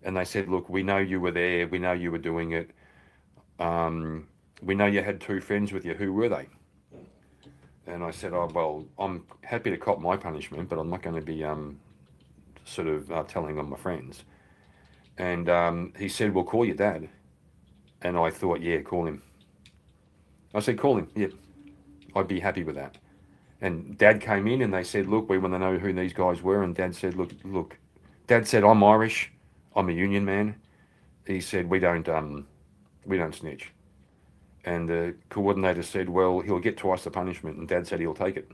and they said, "Look, we know you were there. We know you were doing it. We know you had 2 friends with you. Who were they?" And I said, "Oh, well, I'm happy to cop my punishment, but I'm not going to be telling on my friends." And he said, "Well, call your dad." And I thought, "Yeah, call him." I said, "Call him. Yeah, I'd be happy with that." And Dad came in and they said, "Look, we want to know who these guys were." And Dad said, "Look." Dad said, "I'm Irish. I'm a union man." He said, "We don't snitch." And the coordinator said, "Well, he'll get twice the punishment." And Dad said he'll take it.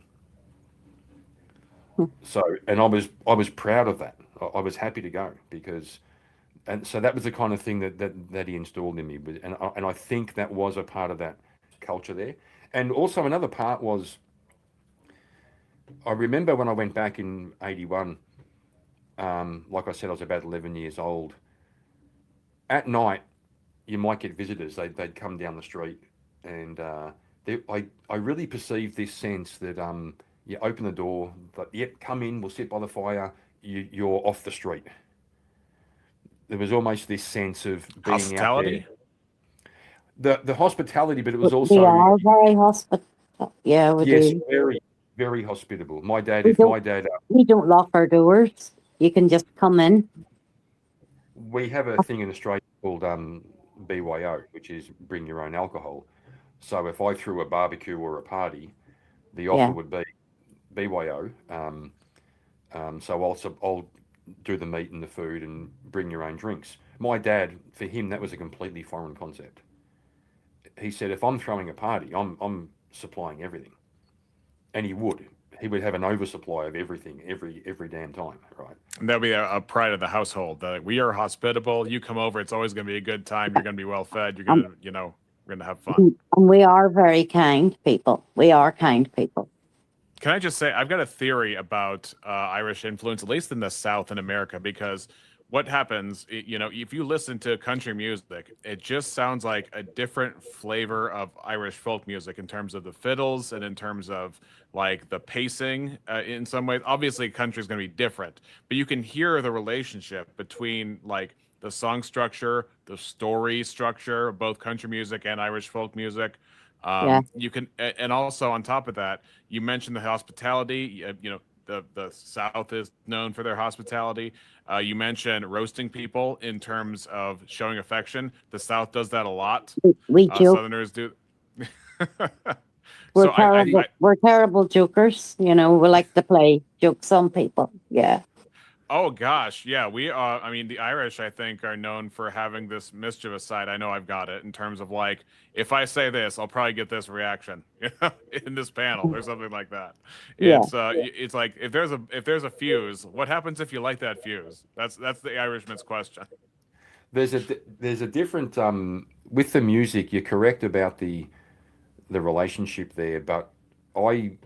So, and I was proud of that. I was happy to go because, and so that was the kind of thing that he installed in me. And I think that was a part of that culture there. And also another part was, I remember when I went back in 81, like I said, I was about 11 years old. At night, you might get visitors. They'd come down the street, and I really perceived this sense that you open the door, but yep, come in, we'll sit by the fire. You're off the street. There was almost this sense of being hospitality. out there. The hospitality, but it was also we are very hospitable. Yeah, we do. Very, very hospitable. My dad, we don't lock our doors. You can just come in. We have a thing in Australia called BYO, which is bring your own alcohol. So if I threw a barbecue or a party, the offer would be BYO. So I'll do the meat and the food and bring your own drinks. My dad, for him, that was a completely foreign concept. He said, if I'm throwing a party, I'm supplying everything. And he would have an oversupply of everything every damn time, right? And that'll be a pride of the household that we are hospitable. You come over, it's always going to be a good time. You're going to be well fed. You're going to, we're going to have fun. And we are very kind people. We are kind people. Can I just say, I've got a theory about Irish influence, at least in the South in America, because what happens, if you listen to country music, it just sounds like a different flavor of Irish folk music in terms of the fiddles and in terms of like the pacing in some ways. Obviously, country is going to be different, but you can hear the relationship between like the song structure, the story structure of both country music and Irish folk music. You can, and also on top of that, you mentioned the hospitality. The South is known for their hospitality. You mentioned roasting people in terms of showing affection. The South does that a lot. We do. Southerners do. We're terrible. We're terrible jokers. We like to play jokes on people. Yeah. Oh gosh, yeah. We are. I mean, the Irish, I think, are known for having this mischievous side. I know I've got it in terms of like, if I say this, I'll probably get this reaction in this panel or something like that. Yeah. It's like if there's a fuse, what happens if you light that fuse? That's the Irishman's question. There's a different with the music. You're correct about the relationship there, but I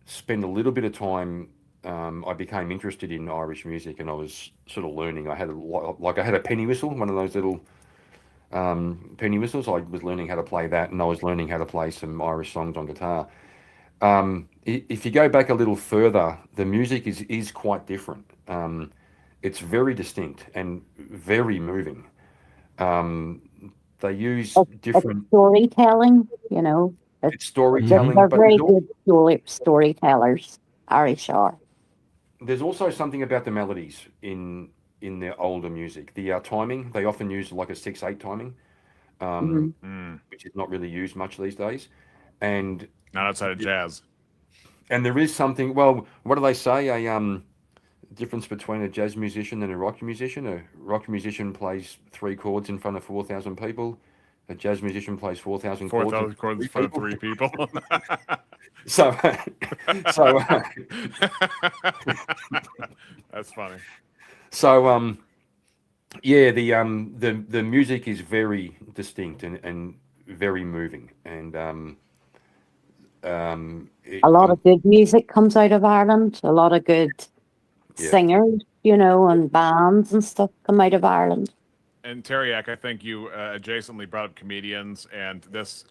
spend a little bit of time. I became interested in Irish music, and I was sort of learning. I had a penny whistle, one of those little penny whistles. I was learning how to play that, and I was learning how to play some Irish songs on guitar. If you go back a little further, the music is quite different. It's very distinct and very moving. They use different storytelling. It's storytelling. They're very good storytellers. Irish are. There's also something about the melodies in the older music. The timing, they often use like a 6/8 timing, which is not really used much these days. And not outside of jazz. And there is something, well, what do they say? A difference between a jazz musician and a rock musician. A rock musician plays 3 chords in front of 4,000 people. A jazz musician plays 4,000 chords in front of 3 people. So that's funny. So yeah, the music is very distinct and very moving, and a lot of good music comes out of Ireland. A lot of good singers, and bands and stuff come out of Ireland. And Teriak, I think you adjacently brought up comedians, and this,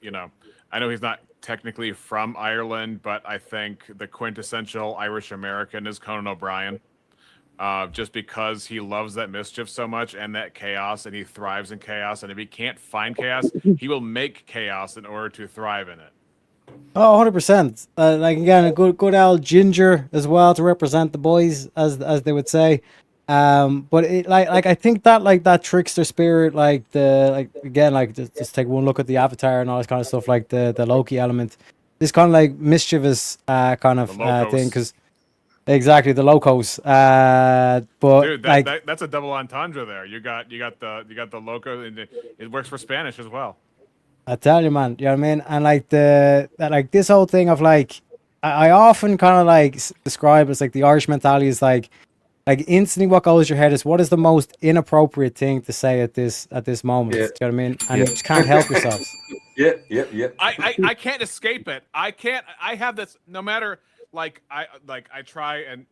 I know he's not technically from Ireland, but I think the quintessential Irish American is Conan O'Brien. Just because he loves that mischief so much and that chaos, and he thrives in chaos. And if he can't find chaos, he will make chaos in order to thrive in it. Oh, 100%. Like again, a good old ginger as well to represent the boys, as they would say. But it like I think that like that trickster spirit, like the like again, like just take one look at the Avatar and all this kind of stuff, like the Loki element, this kind of like mischievous kind of thing, because exactly the locos. But Dude, that's a double entendre there. You got the loco, and it works for Spanish as well. I tell you, man, you know what I mean? And like like this whole thing of like, I often kind of like describe it as like the Irish mentality is like instantly what goes your head is what is the most inappropriate thing to say at this moment. Do you know what I mean? And you just can't help yourselves. Yeah. I can't escape it. I have this no matter I try and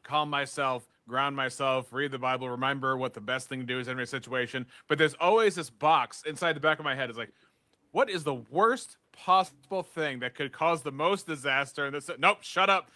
calm myself, ground myself, read the Bible, remember what the best thing to do is in every situation. But there's always this box inside the back of my head. It's like, what is the worst possible thing that could cause the most disaster? And nope, shut up.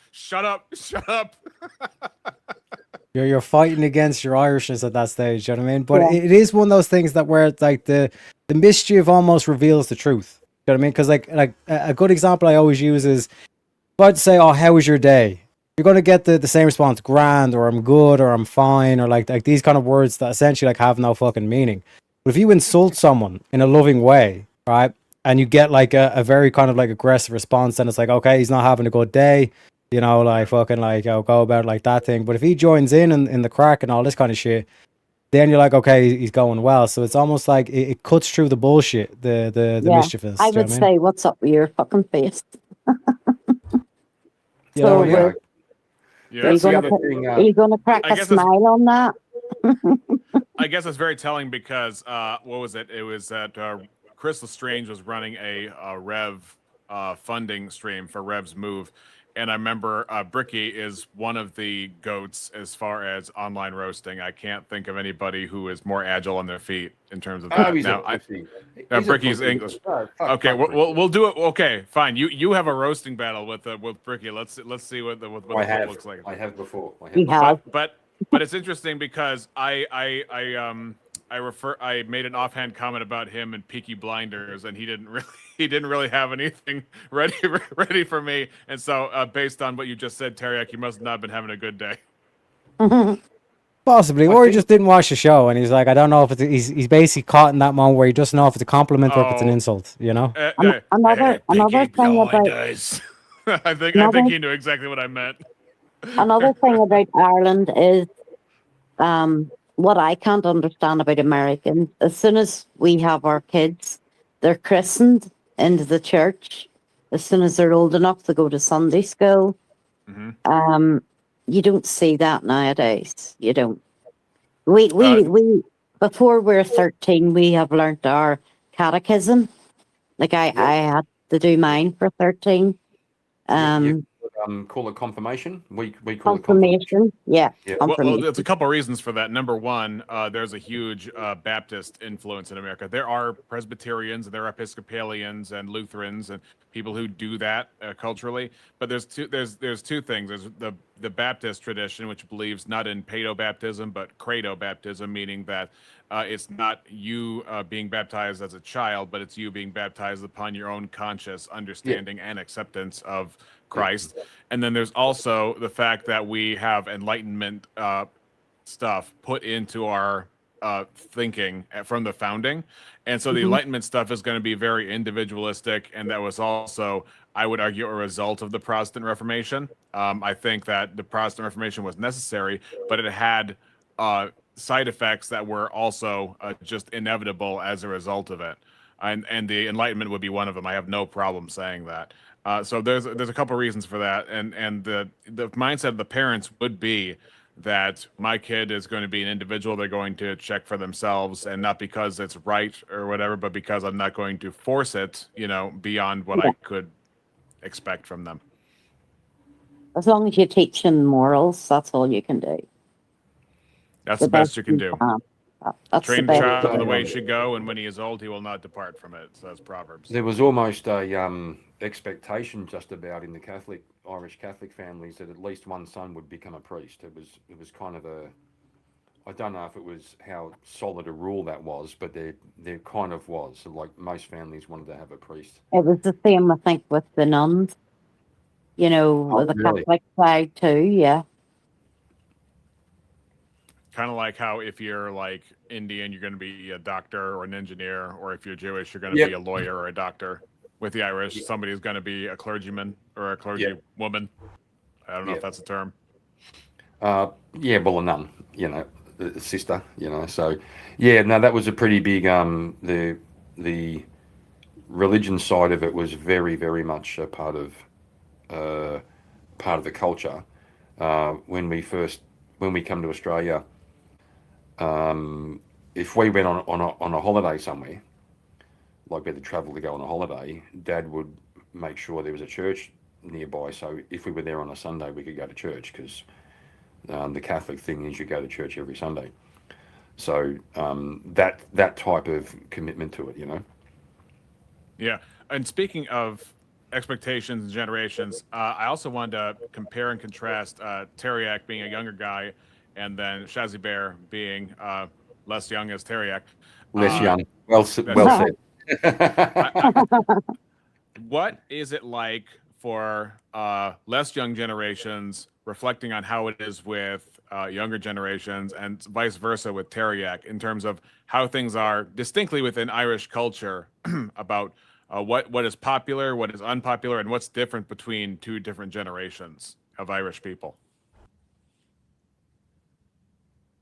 You're fighting against your Irishness at that stage, you know what I mean? But it is one of those things that where it's like the mischief almost reveals the truth. You know what I mean? Because like a good example I always use is if I'd say, "Oh, how was your day?" You're gonna get the same response, "Grand," or "I'm good," or "I'm fine," or like these kind of words that essentially like have no fucking meaning. But if you insult someone in a loving way, right, and you get like a very kind of like aggressive response, then it's like, okay, he's not having a good day. Like fucking like go about it like that thing. But if he joins in the crack and all this kind of shit, then you're like, okay, he's going well. So it's almost like it cuts through the bullshit, the mischievous. I would say, what's up with your fucking face? So yeah. Are you gonna crack a smile on that? I guess it's very telling because what was it? It was that Chris Lestrange was running a Rev funding stream for Rev's Move. And I remember Bricky is one of the goats as far as online roasting. I can't think of anybody who is more agile on their feet in terms of that. Now Bricky's English. Okay, we'll do it. Okay, fine. You have a roasting battle with Bricky. Let's see what it looks like. I have before. But it's interesting because I made an offhand comment about him and Peaky Blinders, and he didn't really have anything ready for me. And so, based on what you just said, Teriak, you must not have been having a good day. Possibly, or he just didn't watch the show, and he's like, I don't know if it's he's basically caught in that moment where he doesn't know if it's a compliment or if it's an insult. Another thing about I think he knew exactly what I meant. Another thing about Ireland is what I can't understand about Americans. As soon as we have our kids, they're christened into the church. As soon as they're old enough to go to Sunday school. Mm-hmm. You don't see that nowadays. You don't. We before we're 13, we have learnt our catechism. Like I had to do mine for 13. Call it confirmation. We call it confirmation. Yeah. Well, there's a couple of reasons for that. Number one, there's a huge Baptist influence in America. There are Presbyterians, there are Episcopalians and Lutherans and people who do that culturally. But there's two things. There's the Baptist tradition, which believes not in paedo-baptism, but credo-baptism, meaning that it's not you being baptized as a child, but it's you being baptized upon your own conscious understanding and acceptance of Christ. And then there's also the fact that we have Enlightenment stuff put into our thinking from the founding. And so the Enlightenment stuff is going to be very individualistic. And that was also, I would argue, a result of the Protestant Reformation. I think that the Protestant Reformation was necessary, but it had side effects that were also just inevitable as a result of it. And the Enlightenment would be one of them. I have no problem saying that. So there's a couple of reasons for that, and the mindset of the parents would be that my kid is going to be an individual. They're going to check for themselves, and not because it's right or whatever, but because I'm not going to force it, beyond what I could expect from them. As long as you teach them morals, that's all you can do. That's the best you can do. That's Train the the best. child in the way he should go, and when he is old, he will not depart from it. So that's Proverbs. There was almost a expectation just about in the Irish Catholic families that at least one son would become a priest. It was kind of I don't know if it was how solid a rule that was, but there kind of was. So like most families wanted to have a priest. It was the same, I think, with the nuns. You know, with the really? Catholic side too. Yeah. Kind of like how if you're like Indian, you're going to be a doctor or an engineer, or if you're Jewish, you're going to be a lawyer or a doctor. With the Irish, somebody's going to be a clergyman or a clergy woman. I don't know if that's a term. Yeah, well, a nun, you know, a sister, you know. So, yeah, no, that was a pretty big. The religion side of it was very, very much a part of the culture. When we come to Australia, if we went on a holiday somewhere, like we had to travel to go on a holiday, Dad would make sure there was a church nearby. So if we were there on a Sunday, we could go to church because the Catholic thing is you go to church every Sunday. So that type of commitment to it, you know. Yeah, and speaking of expectations and generations, I also wanted to compare and contrast Teriak being a younger guy, and then Shazzy Bear being less young as Teriak. Less young. Well said. What is it like for less young generations reflecting on how it is with younger generations, and vice versa with Teriak, in terms of how things are distinctly within Irish culture about what is popular, what is unpopular, and what's different between two different generations of Irish people?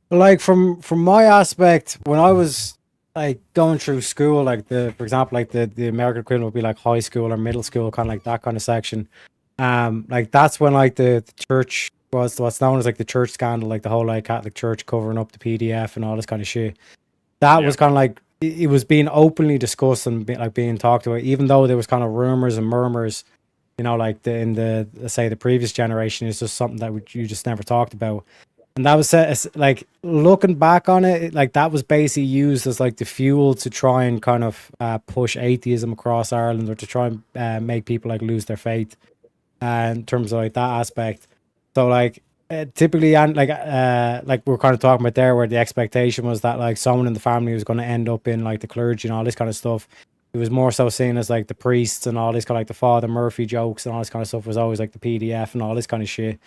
Like from my aspect, when I was like going through school, like for example, like the American equivalent would be like high school or middle school, kind of like that kind of section. Like that's when like the church was what's known as like the church scandal, like the whole like Catholic Church covering up the PDF and all this kind of shit. That was kind of like it was being openly discussed and being talked about, even though there was kind of rumors and murmurs, you know, like in the say the previous generation is just something that you just never talked about. And that was like looking back on it, like that was basically used as like the fuel to try and kind of push atheism across Ireland, or to try and make people like lose their faith in terms of like that aspect. So like typically, and like we're kind of talking about there, where the expectation was that like someone in the family was going to end up in like the clergy and all this kind of stuff. It was more so seen as like the priests and all this kind of like the Father Murphy jokes and all this kind of stuff was always like the PDF and all this kind of shit.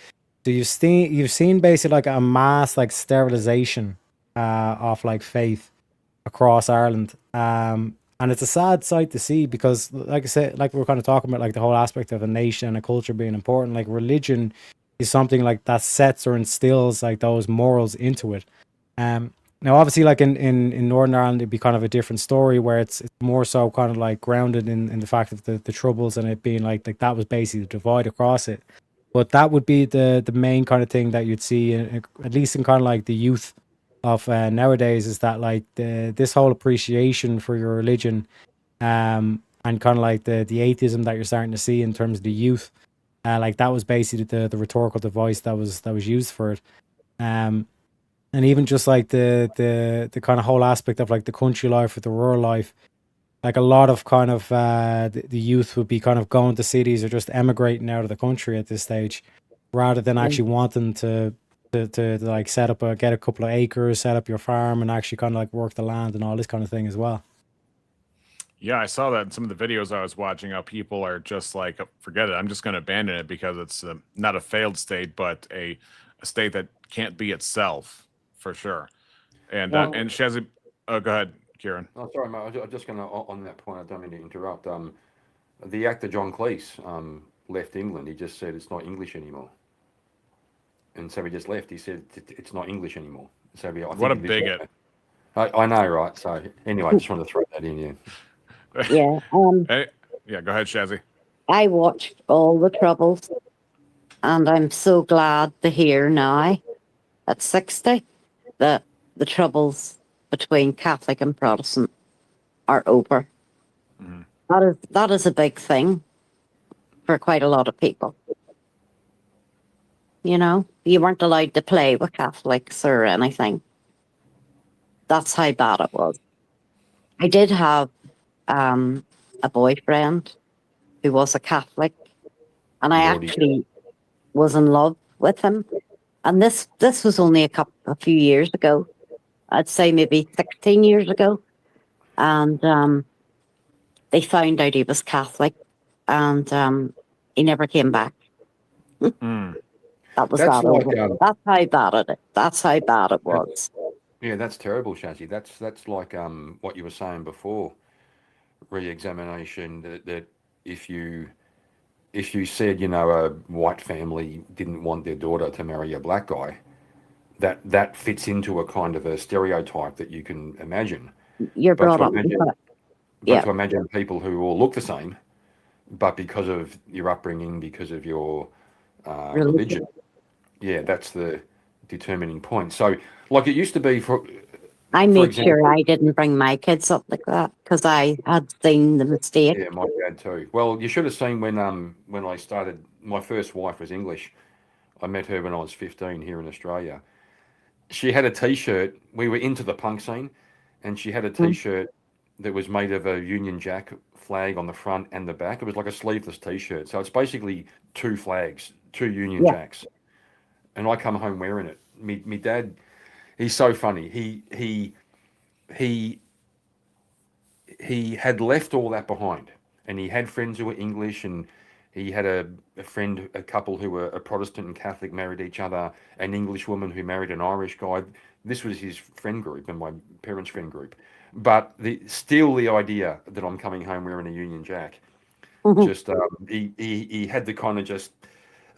So you've seen basically like a mass like sterilization of like faith across Ireland. And it's a sad sight to see, because like I said, like we're kind of talking about like the whole aspect of a nation and a culture being important, like religion is something like that sets or instills like those morals into it. Now obviously like in Northern Ireland it'd be kind of a different story, where it's more so kind of like grounded in the fact of the Troubles, and it being like that was basically the divide across it. But that would be the main kind of thing that you'd see, at least in kind of like the youth of nowadays, is that like this whole appreciation for your religion, and kind of like the atheism that you're starting to see in terms of the youth, like that was basically the rhetorical device that was used for it, and even just like the kind of whole aspect of like the country life or the rural life. Like a lot of kind of the youth would be kind of going to cities or just emigrating out of the country at this stage, rather than actually wanting to like get a couple of acres, set up your farm, and actually kind of like work the land and all this kind of thing as well. Yeah, I saw that in some of the videos I was watching, how people are just like, forget it, I'm just going to abandon it because it's not a failed state, but a state that can't be itself, for sure. And Shazzy, go ahead, Kieran. Oh, sorry, mate. I was just going to, on that point, I don't mean to interrupt. The actor John Cleese left England. He just said it's not English anymore. And so he just left. He said it's not English anymore. So what a bigot. I know, right? So anyway, I just wanted to throw that in. Yeah. Yeah, go ahead, Shazzy. I watched all the Troubles, and I'm so glad to hear now, at 60, that the Troubles between Catholic and Protestant are over. Mm-hmm. That is a big thing for quite a lot of people. You know, you weren't allowed to play with Catholics or anything. That's how bad it was. I did have a boyfriend who was a Catholic, and I Lordy. actually was in love with him. And this was only a few years ago. I'd say maybe 16 years ago. And they found out he was Catholic, and he never came back. That was That's that like, over. That's how bad it. That's how bad it was. Yeah, that's terrible, Shazzy. That's like what you were saying before, re-examination. That if you said, you know, a white family didn't want their daughter to marry a black guy, that fits into a kind of a stereotype that you can imagine. You're But brought to up. imagine, Yeah. to imagine people who all look the same, but because of your upbringing, because of your religion, yeah, that's the determining point. So, like it used to be I for made example, sure I didn't bring my kids up like that because I had seen the mistake. yeah, my dad too. Well, you should have seen when I started. My first wife was English. I met her when I was 15 here in Australia. She had a T-shirt. We were into the punk scene, and she had a T-shirt that was made of a Union Jack flag on the front and the back. It was like a sleeveless T-shirt. So it's basically two flags, two Union Jacks. And I come home wearing it. Me dad, he's so funny. He had left all that behind, and he had friends who were English, and he had a couple who were a Protestant and Catholic married each other, an English woman who married an Irish guy. This was his friend group and my parents' friend group. But still the idea that I'm coming home wearing a Union Jack, just he had the kind of just.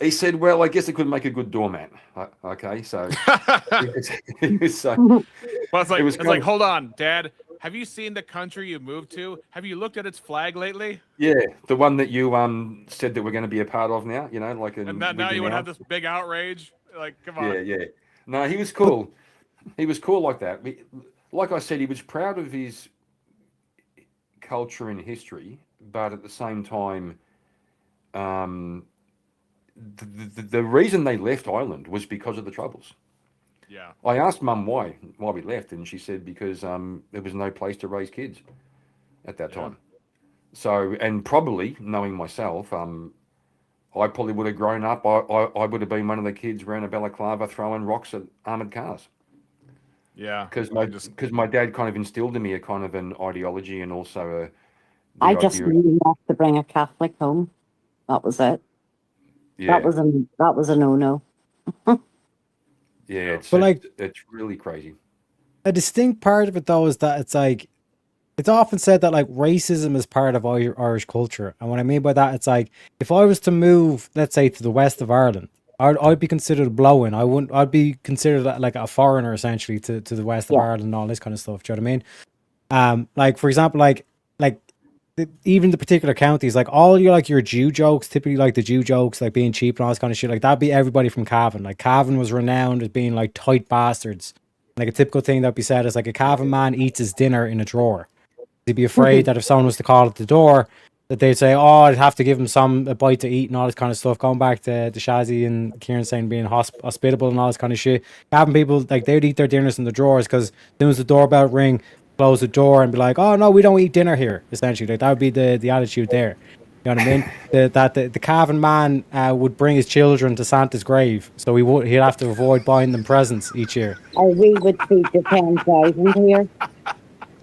He said, "Well, I guess it could make a good doormat." Okay, so it's like, hold on, Dad. Have you seen the country you moved to? Have you looked at its flag lately? Yeah, the one that you said that we're going to be a part of now. You know, like and now you would have this big outrage. Like, come on. Yeah. No, he was cool. He was cool like that. Like I said, he was proud of his culture and history, but at the same time, the reason they left Ireland was because of the Troubles. Yeah. I asked Mum why we left, and she said because there was no place to raise kids at that time. So, and probably knowing myself, I probably would have grown up. I would have been one of the kids wearing a balaclava throwing rocks at armored cars. Yeah. Because my dad kind of instilled in me a kind of an ideology and also I just knew not to bring a Catholic home. That was it. Yeah. That was a no-no. Yeah, it's really crazy. A distinct part of it though is that it's like it's often said that like racism is part of Irish culture, and what I mean by that, it's like if I was to move, let's say, to the west of Ireland, I'd be considered a blow-in. I'd be considered like a foreigner essentially to the west of Ireland and all this kind of stuff. Do you know what I mean? Like for example, like even the particular counties, like all your Jew jokes, typically like the Jew jokes, like being cheap and all this kind of shit, like that'd be everybody from Cavan. Like Cavan was renowned as being like tight bastards. Like a typical thing that'd be said is like a Cavan man eats his dinner in a drawer. He'd be afraid that if someone was to call at the door, that they'd say, "Oh, I'd have to give him a bite to eat" and all this kind of stuff. Going back to Shazzy and Kieran saying being hospitable and all this kind of shit. Cavan people, like they'd eat their dinners in the drawers because as soon as the doorbell ring, close the door and be like, "Oh no, we don't eat dinner here." Essentially, like that would be the attitude there. You know what I mean? The Cavan man would bring his children to Santa's grave, so he'd have to avoid buying them presents each year. Or we would feed the 10,000 here.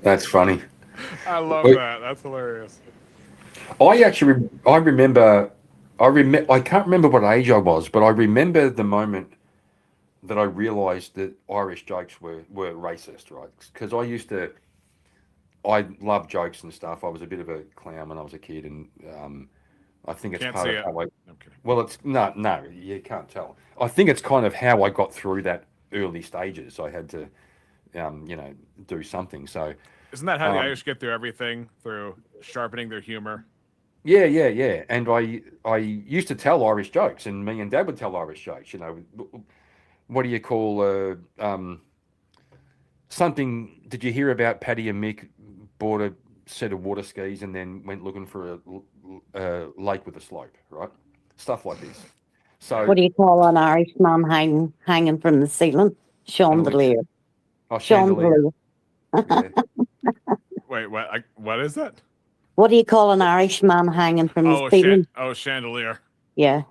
That's funny. I love that. That's hilarious. I remember. I can't remember what age I was, but I remember the moment that I realised that Irish jokes were racist, right? Because I love jokes and stuff. I was a bit of a clown when I was a kid, and I think it's part of how I. Well, it's no, you can't tell. I think it's kind of how I got through that early stages. I had to, do something. So. Isn't that how the Irish get through everything? Through sharpening their humor? Yeah. And I used to tell Irish jokes, and me and Dad would tell Irish jokes. You know, what do you call something? Did you hear about Paddy and Mick bought a set of water skis and then went looking for a lake with a slope, right? Stuff like this. So what do you call an Irish man hanging from the ceiling? Chandelier. Oh, chandelier. Yeah. Wait, what is that? What do you call an Irishman hanging from his ceiling? Chandelier. Yeah.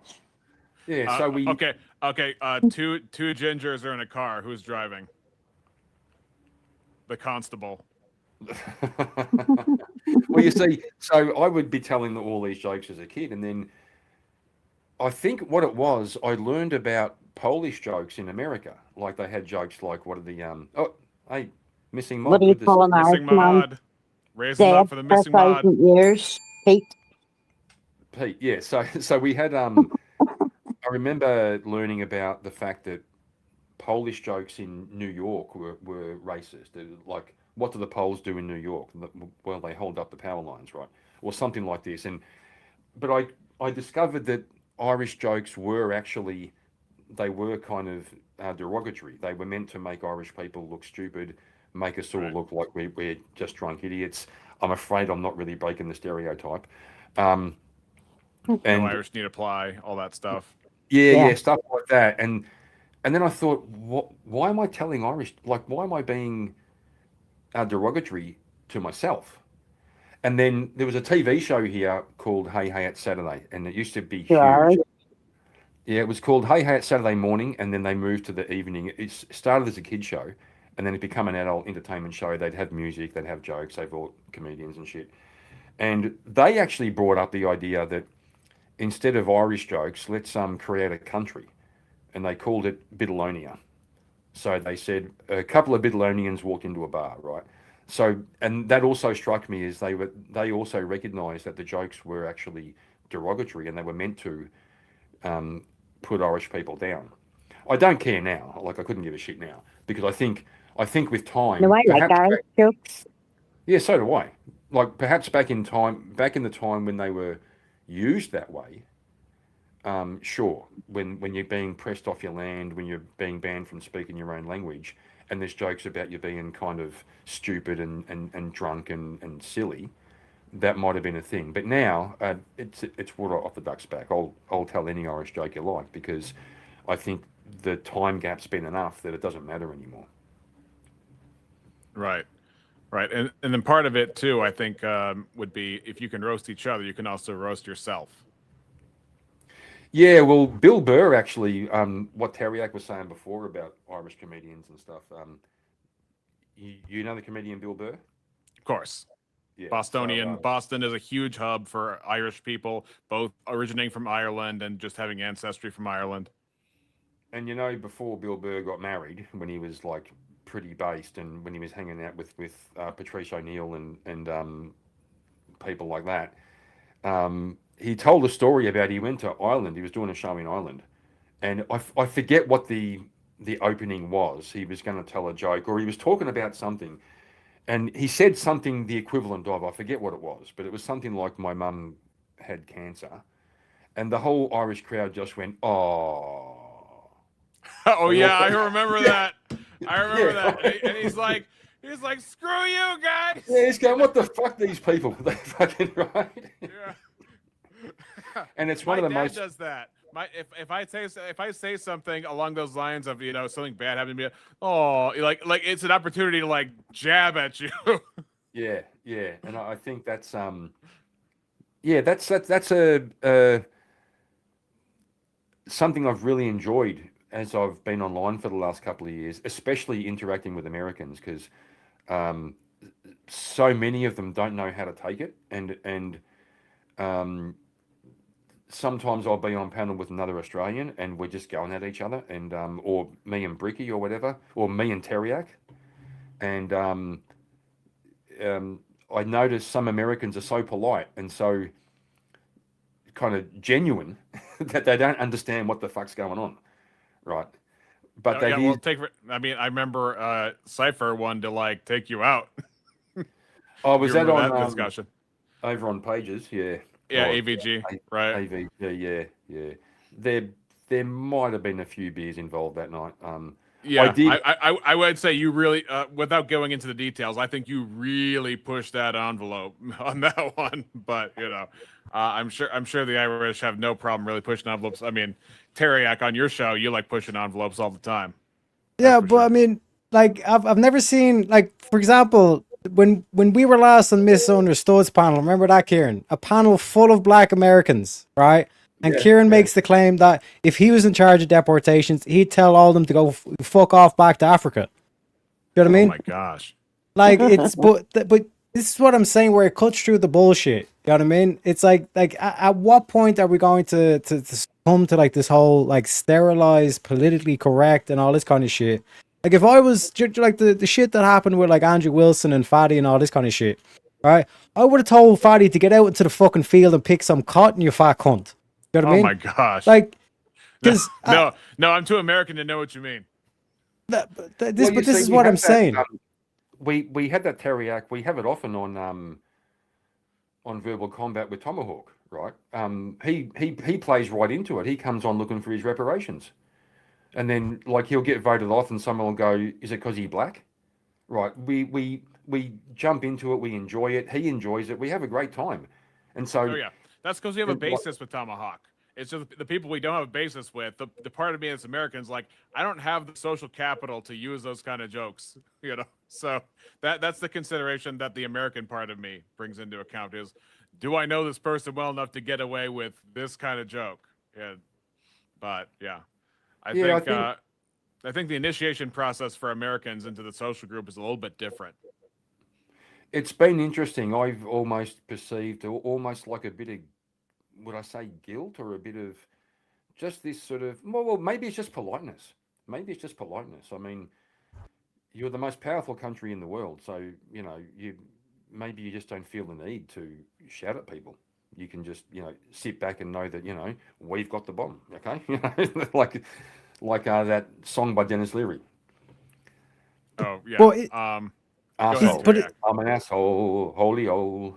Yeah. So we. Okay. Two gingers are in a car. Who's driving? The constable. Well, you see, so I would be telling all these jokes as a kid, and then I think what it was, I learned about Polish jokes in America. Like they had jokes like, what are the hey, missing mod. What do you call an Missing Irishman? mod. Raising up for the missing mod. 1,000 years, Pete. Pete, yeah. So we had I remember learning about the fact that Polish jokes in New York were racist. Like, what do the Poles do in New York? Well, they hold up the power lines, right? Or something like this. But I discovered that Irish jokes were actually, they were kind of derogatory. They were meant to make Irish people look stupid, make us all look like we're just drunk idiots. I'm afraid I'm not really breaking the stereotype. And no Irish need apply, all that stuff. Yeah, stuff like that. And then I thought, why am I telling Irish? Like, why am I being derogatory to myself? And then there was a TV show here called Hey Hey It's Saturday, and it used to be huge. Yeah, it was called Hey Hey It's Saturday Morning, and then they moved to the evening. It started as a kid show, and then it became an adult entertainment show. They'd have music, they'd have jokes, they brought comedians and shit. And they actually brought up the idea that instead of Irish jokes, let's create a country. And they called it Biddleonia. So they said a couple of Biddleonians walked into a bar, right? So, and that also struck me as they also recognised that the jokes were actually derogatory and they were meant to put Irish people down. I don't care now. Like, I couldn't give a shit now because I think with time. No, I like Irish jokes. Yeah, so do I. Like, perhaps back in the time when they were used that way. Sure, when you're being pressed off your land, when you're being banned from speaking your own language, and there's jokes about you being kind of stupid and drunk and silly, that might have been a thing. But now it's water off the duck's back. I'll tell any Irish joke you like because I think the time gap's been enough that it doesn't matter anymore. Right. And then part of it too, I think, would be if you can roast each other, you can also roast yourself. Yeah, well, Bill Burr actually, what Teriak was saying before about Irish comedians and stuff. You know the comedian Bill Burr? Of course. Yeah, Bostonian. Boston is a huge hub for Irish people, both originating from Ireland and just having ancestry from Ireland. And before Bill Burr got married, when he was like pretty based, and when he was hanging out with Patrice O'Neill and people like that, he told a story about he went to Ireland. He was doing a show in Ireland, and I forget what the opening was. He was going to tell a joke, or he was talking about something, and he said something the equivalent of, I forget what it was, but it was something like, my mum had cancer, and the whole Irish crowd just went, oh. Oh yeah, I remember that. I remember that. And he's like, screw you guys. Yeah, he's going, what the fuck, these people? They fucking right. Yeah. And it's one of the most. My dad does that. If I say something along those lines of something bad happened to me, like it's an opportunity to like jab at you. Yeah, and I think that's that's a something I've really enjoyed as I've been online for the last couple of years, especially interacting with Americans, because so many of them don't know how to take it, and sometimes I'll be on panel with another Australian and we're just going at each other, and or me and Bricky or whatever, or me and Teriak, and I notice some Americans are so polite and so kind of genuine that they don't understand what the fuck's going on, right? But I remember Cypher wanted to like take you out. Oh, was that on that discussion over on Pages? Yeah. Yeah, AVG, right? AVG, yeah. There might have been a few beers involved that night. Yeah, I would say you really, without going into the details, I think you really pushed that envelope on that one. But I'm sure the Irish have no problem really pushing envelopes. I mean, Teriak, on your show, you like pushing envelopes all the time. Yeah, but sure. I mean, like I've never seen, like, for example, when we were last on Misunderstood's panel, remember that, Kieran? A panel full of Black Americans, right? And Yeah, Kieran yeah. makes the claim that if he was in charge of deportations, he'd tell all of them to go fuck off back to Africa. You know what I Oh mean? my gosh. Like, it's but this is what I'm saying, where it cuts through the bullshit. You know what I mean? It's like at what point are we going to come to like this whole like sterilized, politically correct, and all this kind of shit? Like, if I was like the shit that happened with like Andrew Wilson and Fatty and all this kind of shit, right? I would have told Fatty to get out into the fucking field and pick some cotton, you fat cunt. You know what I Oh mean? my gosh. Like, because no, I'm too American to know what you mean. this is what I'm saying. We had that Teriak. We have it often on Verbal Combat with Tomahawk, right? He plays right into it. He comes on looking for his reparations, and then like he'll get voted off, and someone will go, "Is it because he's black?" Right? We jump into it. We enjoy it. He enjoys it. We have a great time, and so. Oh yeah, that's because we have a basis with Tomahawk. It's just the people we don't have a basis with. The part of me that's Americans, like, I don't have the social capital to use those kind of jokes, you know. So that's the consideration that the American part of me brings into account is, do I know this person well enough to get away with this kind of joke? Yeah, but yeah, I think the initiation process for Americans into the social group is a little bit different. It's been interesting. I've almost perceived almost like a bit of, would I say, guilt, or a bit of just this sort of, well, maybe it's just politeness. Maybe it's just politeness. I mean, you're the most powerful country in the world, so you know maybe you just don't feel the need to shout at people. You can just sit back and know that we've got the bomb. Okay, like that song by Dennis Leary. Oh yeah. Well, asshole. But I'm an asshole. Holy old.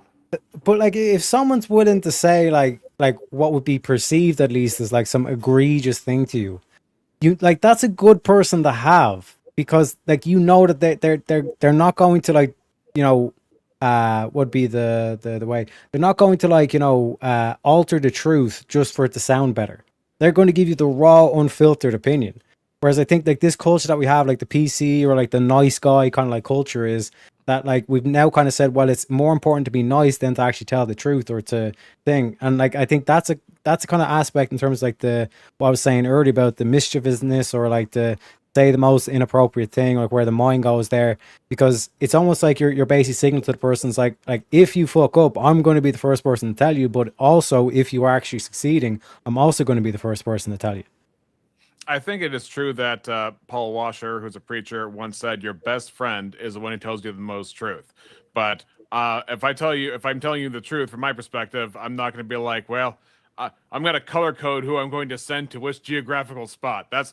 But like, if someone's willing to say like what would be perceived at least as like some egregious thing to you like, that's a good person to have, because like that they're not going to like would be the way, they're not going to like alter the truth just for it to sound better. They're going to give you the raw, unfiltered opinion. Whereas I think like this culture that we have, like the PC or like the nice guy kind of like culture, is that like we've now kind of said, well, it's more important to be nice than to actually tell the truth or to thing. And like, I think that's a kind of aspect in terms of like what I was saying earlier about the mischievousness, or like the say the most inappropriate thing, like where the mind goes there, because it's almost like you're basically signaling to the person's like if you fuck up, I'm going to be the first person to tell you, but also if you are actually succeeding, I'm also going to be the first person to tell you. I think it is true that Paul Washer, who's a preacher, once said, "Your best friend is the one who tells you the most truth." But if I'm telling you the truth from my perspective, I'm not going to be like, "Well, I'm going to color code who I'm going to send to which geographical spot." That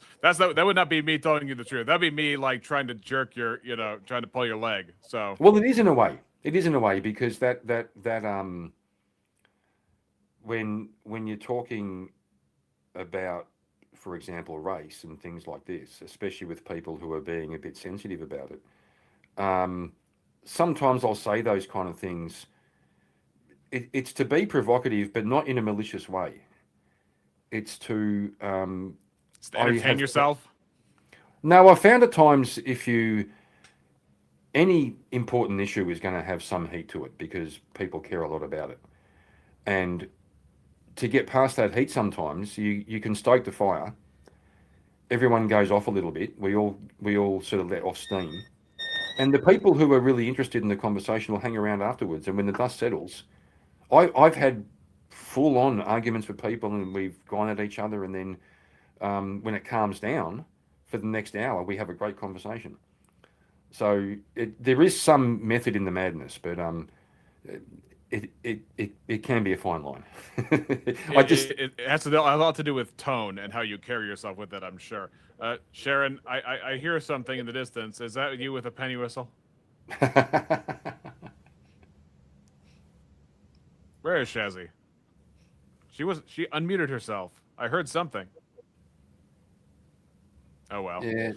would not be me telling you the truth. That'd be me like trying to jerk your, trying to pull your leg. So well, it is in a way. It is in a way, because that when you're talking about, for example, race and things like this, especially with people who are being a bit sensitive about it, sometimes I'll say those kind of things. It's to be provocative, but not in a malicious way. It's to entertain yourself. No, I found at times any important issue is going to have some heat to it, because people care a lot about it, and to get past that heat, sometimes you can stoke the fire. Everyone goes off a little bit. We all sort of let off steam, and the people who are really interested in the conversation will hang around afterwards. And when the dust settles, I've had full-on arguments with people, and we've gone at each other, and then when it calms down for the next hour, we have a great conversation. So there is some method in the madness, but it can be a fine line. It has a lot to do with tone and how you carry yourself with it, I'm sure. Sharon, I hear something in the distance. Is that you with a penny whistle? Where is Shazzy? She unmuted herself. I heard something. Oh well. Yeah.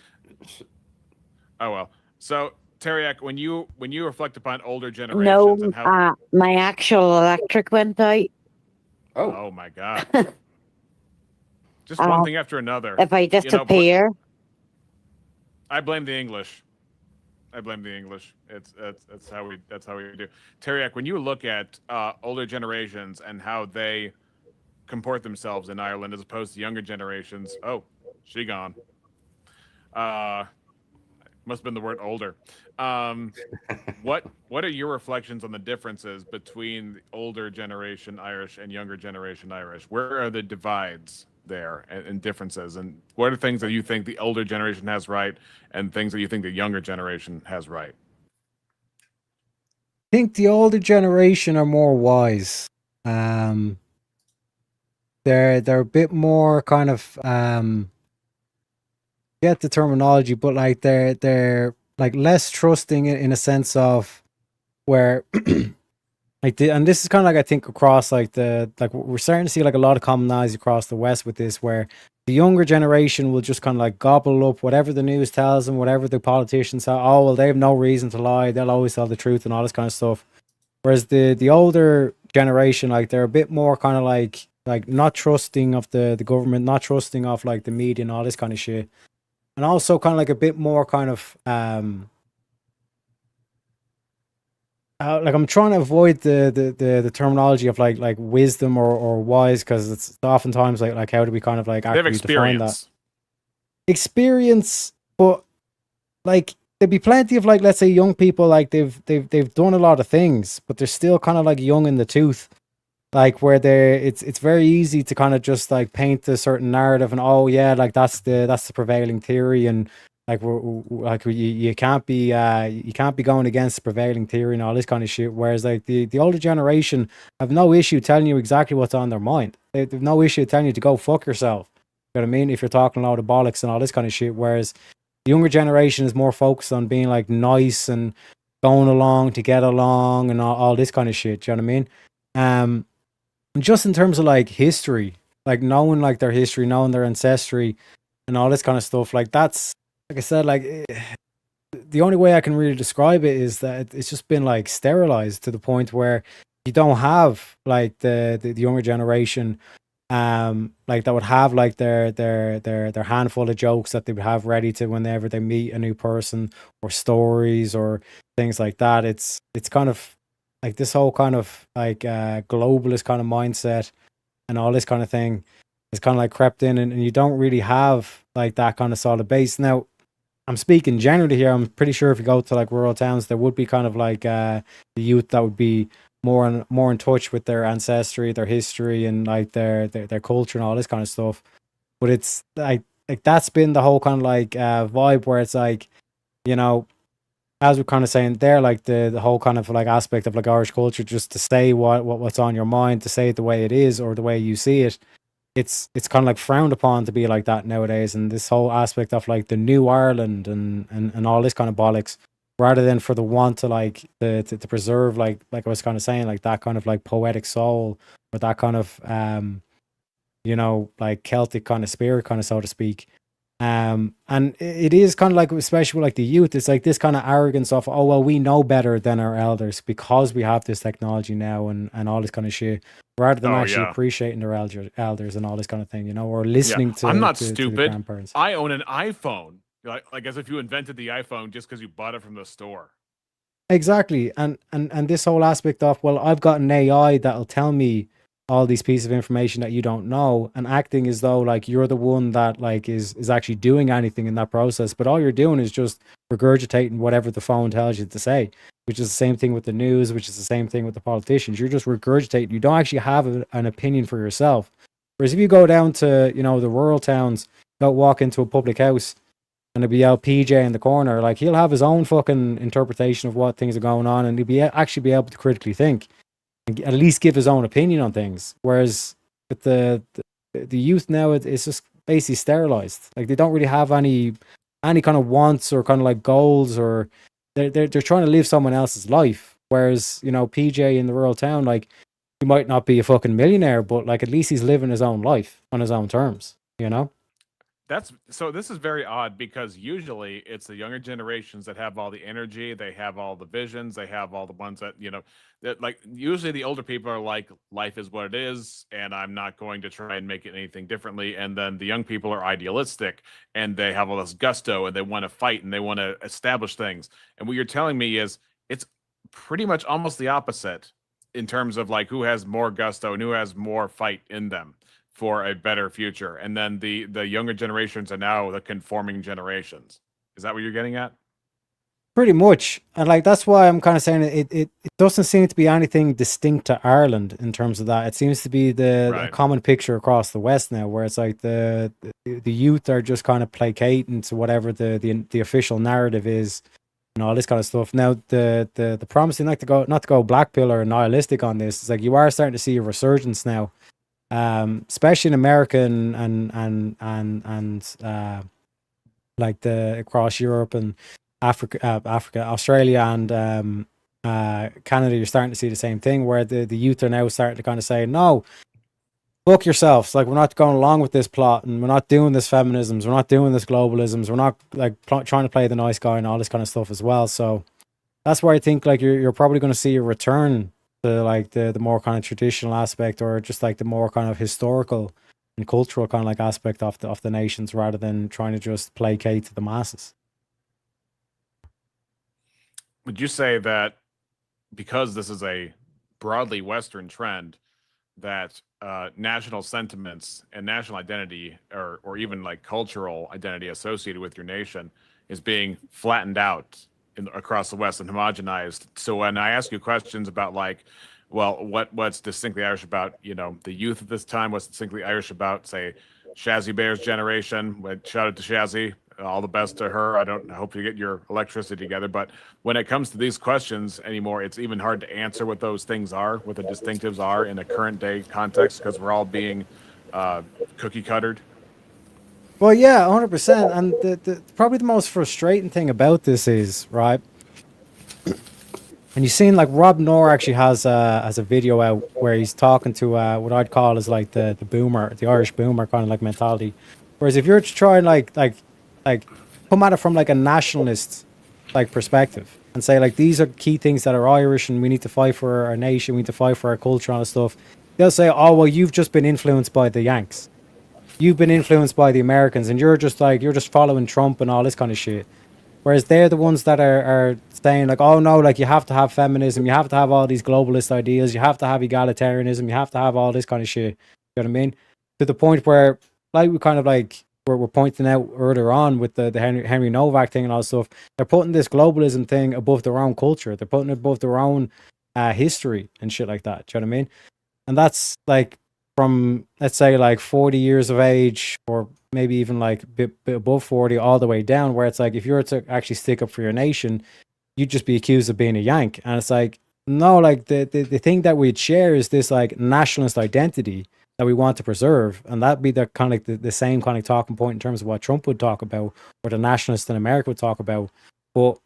Oh well. So Teriak, when you reflect upon older generations and how my actual electric went out. Oh my God. Just one thing after another. If I disappear. I blame the English. I blame the English. That's how we do. Teriak, when you look at older generations and how they comport themselves in Ireland as opposed to younger generations, oh, she gone. Must have been the word older. What are your reflections on the differences between the older generation Irish and younger generation Irish? Where are the divides there and differences? And what are things that you think the older generation has right and things that you think the younger generation has right? I think the older generation are more wise. They're a bit more kind of get the terminology, but like they're like less trusting in a sense of where and this is kind of like I think across like we're starting to see like a lot of commonalities across the West with this, where the younger generation will just kind of like gobble up whatever the news tells them, whatever the politicians say. Oh well, they have no reason to lie. They'll always tell the truth and all this kind of stuff. Whereas the older generation, like they're a bit more kind of like not trusting of the government, not trusting of like the media and all this kind of shit, and also kind of like a bit more kind of like I'm trying to avoid the terminology of like wisdom or wise, because it's oftentimes like how do we kind of like They have actually define that experience. experience, but like there'd be plenty of like, let's say, young people, like they've done a lot of things, but they're still kind of like young in the tooth, like where it's very easy to kind of just like paint a certain narrative and oh yeah, like that's the prevailing theory, and like you can't be going against the prevailing theory and all this kind of shit. Whereas like the older generation have no issue telling you exactly what's on their mind. They've no issue telling you to go fuck yourself. You know what I mean? If you're talking a lot of bollocks and all this kind of shit. Whereas the younger generation is more focused on being like nice and going along to get along and all this kind of shit. Do you know what I mean? And just in terms of like history, like knowing like their history, knowing their ancestry and all this kind of stuff, like that's, like I said, like the only way I can really describe it is that it's just been like sterilized to the point where you don't have like the younger generation like that would have like their handful of jokes that they would have ready to whenever they meet a new person, or stories or things like that. It's kind of like this whole kind of like globalist kind of mindset and all this kind of thing is kind of like crept in, and you don't really have like that kind of solid base. Now I'm speaking generally here. I'm pretty sure if you go to like rural towns, there would be kind of like the youth that would be more in touch with their ancestry, their history, and like their culture and all this kind of stuff. But it's like that's been the whole kind of like vibe where it's like, you know, as we're kind of saying there, like the whole kind of like aspect of like Irish culture, just to say what's on your mind, to say it the way it is or the way you see it. It's kind of like frowned upon to be like that nowadays, and this whole aspect of like the new Ireland and all this kind of bollocks, rather than for the want to like to preserve like I was kind of saying, like that kind of like poetic soul, or that kind of you know, like Celtic kind of spirit, kind of, so to speak. And it is kind of like, especially with like the youth, it's like this kind of arrogance of, oh well, we know better than our elders because we have this technology now and all this kind of shit, rather than actually appreciating their elders and all this kind of thing, you know, or listening to. I'm not to stupid. the grandparents. I own an iPhone, like as if you invented the iPhone just because you bought it from the store. Exactly, and this whole aspect of, well, I've got an AI that'll tell me all these pieces of information that you don't know, and acting as though like you're the one that like is actually doing anything in that process, but all you're doing is just regurgitating whatever the phone tells you to say, which is the same thing with the news, which is the same thing with the politicians. You're just regurgitating. You don't actually have an opinion for yourself. Whereas if you go down to, you know, the rural towns, go walk into a public house, and it'll be out PJ in the corner, like he'll have his own fucking interpretation of what things are going on, and he'll be actually be able to critically think and at least give his own opinion on things. Whereas with the youth now, it's just basically sterilized. Like they don't really have any kind of wants or kind of like goals, or they're trying to live someone else's life. Whereas, you know, PJ in the rural town, like he might not be a fucking millionaire, but like at least he's living his own life on his own terms, you know? This is very odd because usually it's the younger generations that have all the energy, they have all the visions, they have all the ones that, that like usually the older people are like, life is what it is, and I'm not going to try and make it anything differently. And then the young people are idealistic and they have all this gusto and they want to fight and they want to establish things. And what you're telling me is it's pretty much almost the opposite in terms of like who has more gusto and who has more fight in them for a better future. And then the younger generations are now the conforming generations. Is that what you're getting at? Pretty much. And like that's why I'm kind of saying it doesn't seem to be anything distinct to Ireland in terms of that. It seems to be the common picture across the West now, where it's like the youth are just kind of placating to whatever the official narrative is and all this kind of stuff. Now the promising not to go black pill or nihilistic on this, is like you are starting to see a resurgence now. Especially in America and like across Europe and Africa, Australia and Canada, you're starting to see the same thing where the youth are now starting to kind of say, no, fuck yourselves. Like, we're not going along with this plot and we're not doing this feminisms. We're not doing this globalisms. We're not like trying to play the nice guy and all this kind of stuff as well. So that's where I think like you're probably going to see a return to like the more kind of traditional aspect, or just like the more kind of historical and cultural kind of like aspect of the nations, rather than trying to just placate to the masses. Would you say that because this is a broadly Western trend, that national sentiments and national identity, or even like cultural identity associated with your nation, is being flattened out across the West and homogenized? So when I ask you questions about like, well, what's distinctly Irish about, the youth at this time, what's distinctly Irish about, say, Shazzy Bear's generation, shout out to Shazzy, all the best to her. I hope you get your electricity together. But when it comes to these questions anymore, it's even hard to answer what those things are, what the distinctives are in a current day context, because we're all being cookie cuttered. Well, yeah, 100%. And the probably the most frustrating thing about this is, right, and you've seen like Rob Noor actually has a video out where he's talking to what I'd call is like the boomer, the Irish boomer kind of like mentality. Whereas if you're to try and like come at it from like a nationalist like perspective and say like these are key things that are Irish and we need to fight for our nation, we need to fight for our culture and all this stuff, they'll say, oh well, you've just been influenced by the Yanks. You've been influenced by the Americans and you're just following Trump and all this kind of shit. Whereas they're the ones that are saying like, oh no, like you have to have feminism, you have to have all these globalist ideas, you have to have egalitarianism, you have to have all this kind of shit. You know what I mean? To the point where, like we kind of like we're pointing out earlier on with the Henry Novak thing and all this stuff, they're putting this globalism thing above their own culture. They're putting it above their own history and shit like that. Do you know what I mean? And that's like from, let's say, like 40 years of age, or maybe even like a bit above 40 all the way down, where it's like if you were to actually stick up for your nation, you'd just be accused of being a Yank. And it's like, no, like the thing that we'd share is this like nationalist identity that we want to preserve. And that'd be the kind of like the same kind of talking point in terms of what Trump would talk about, or the nationalists in America would talk about. But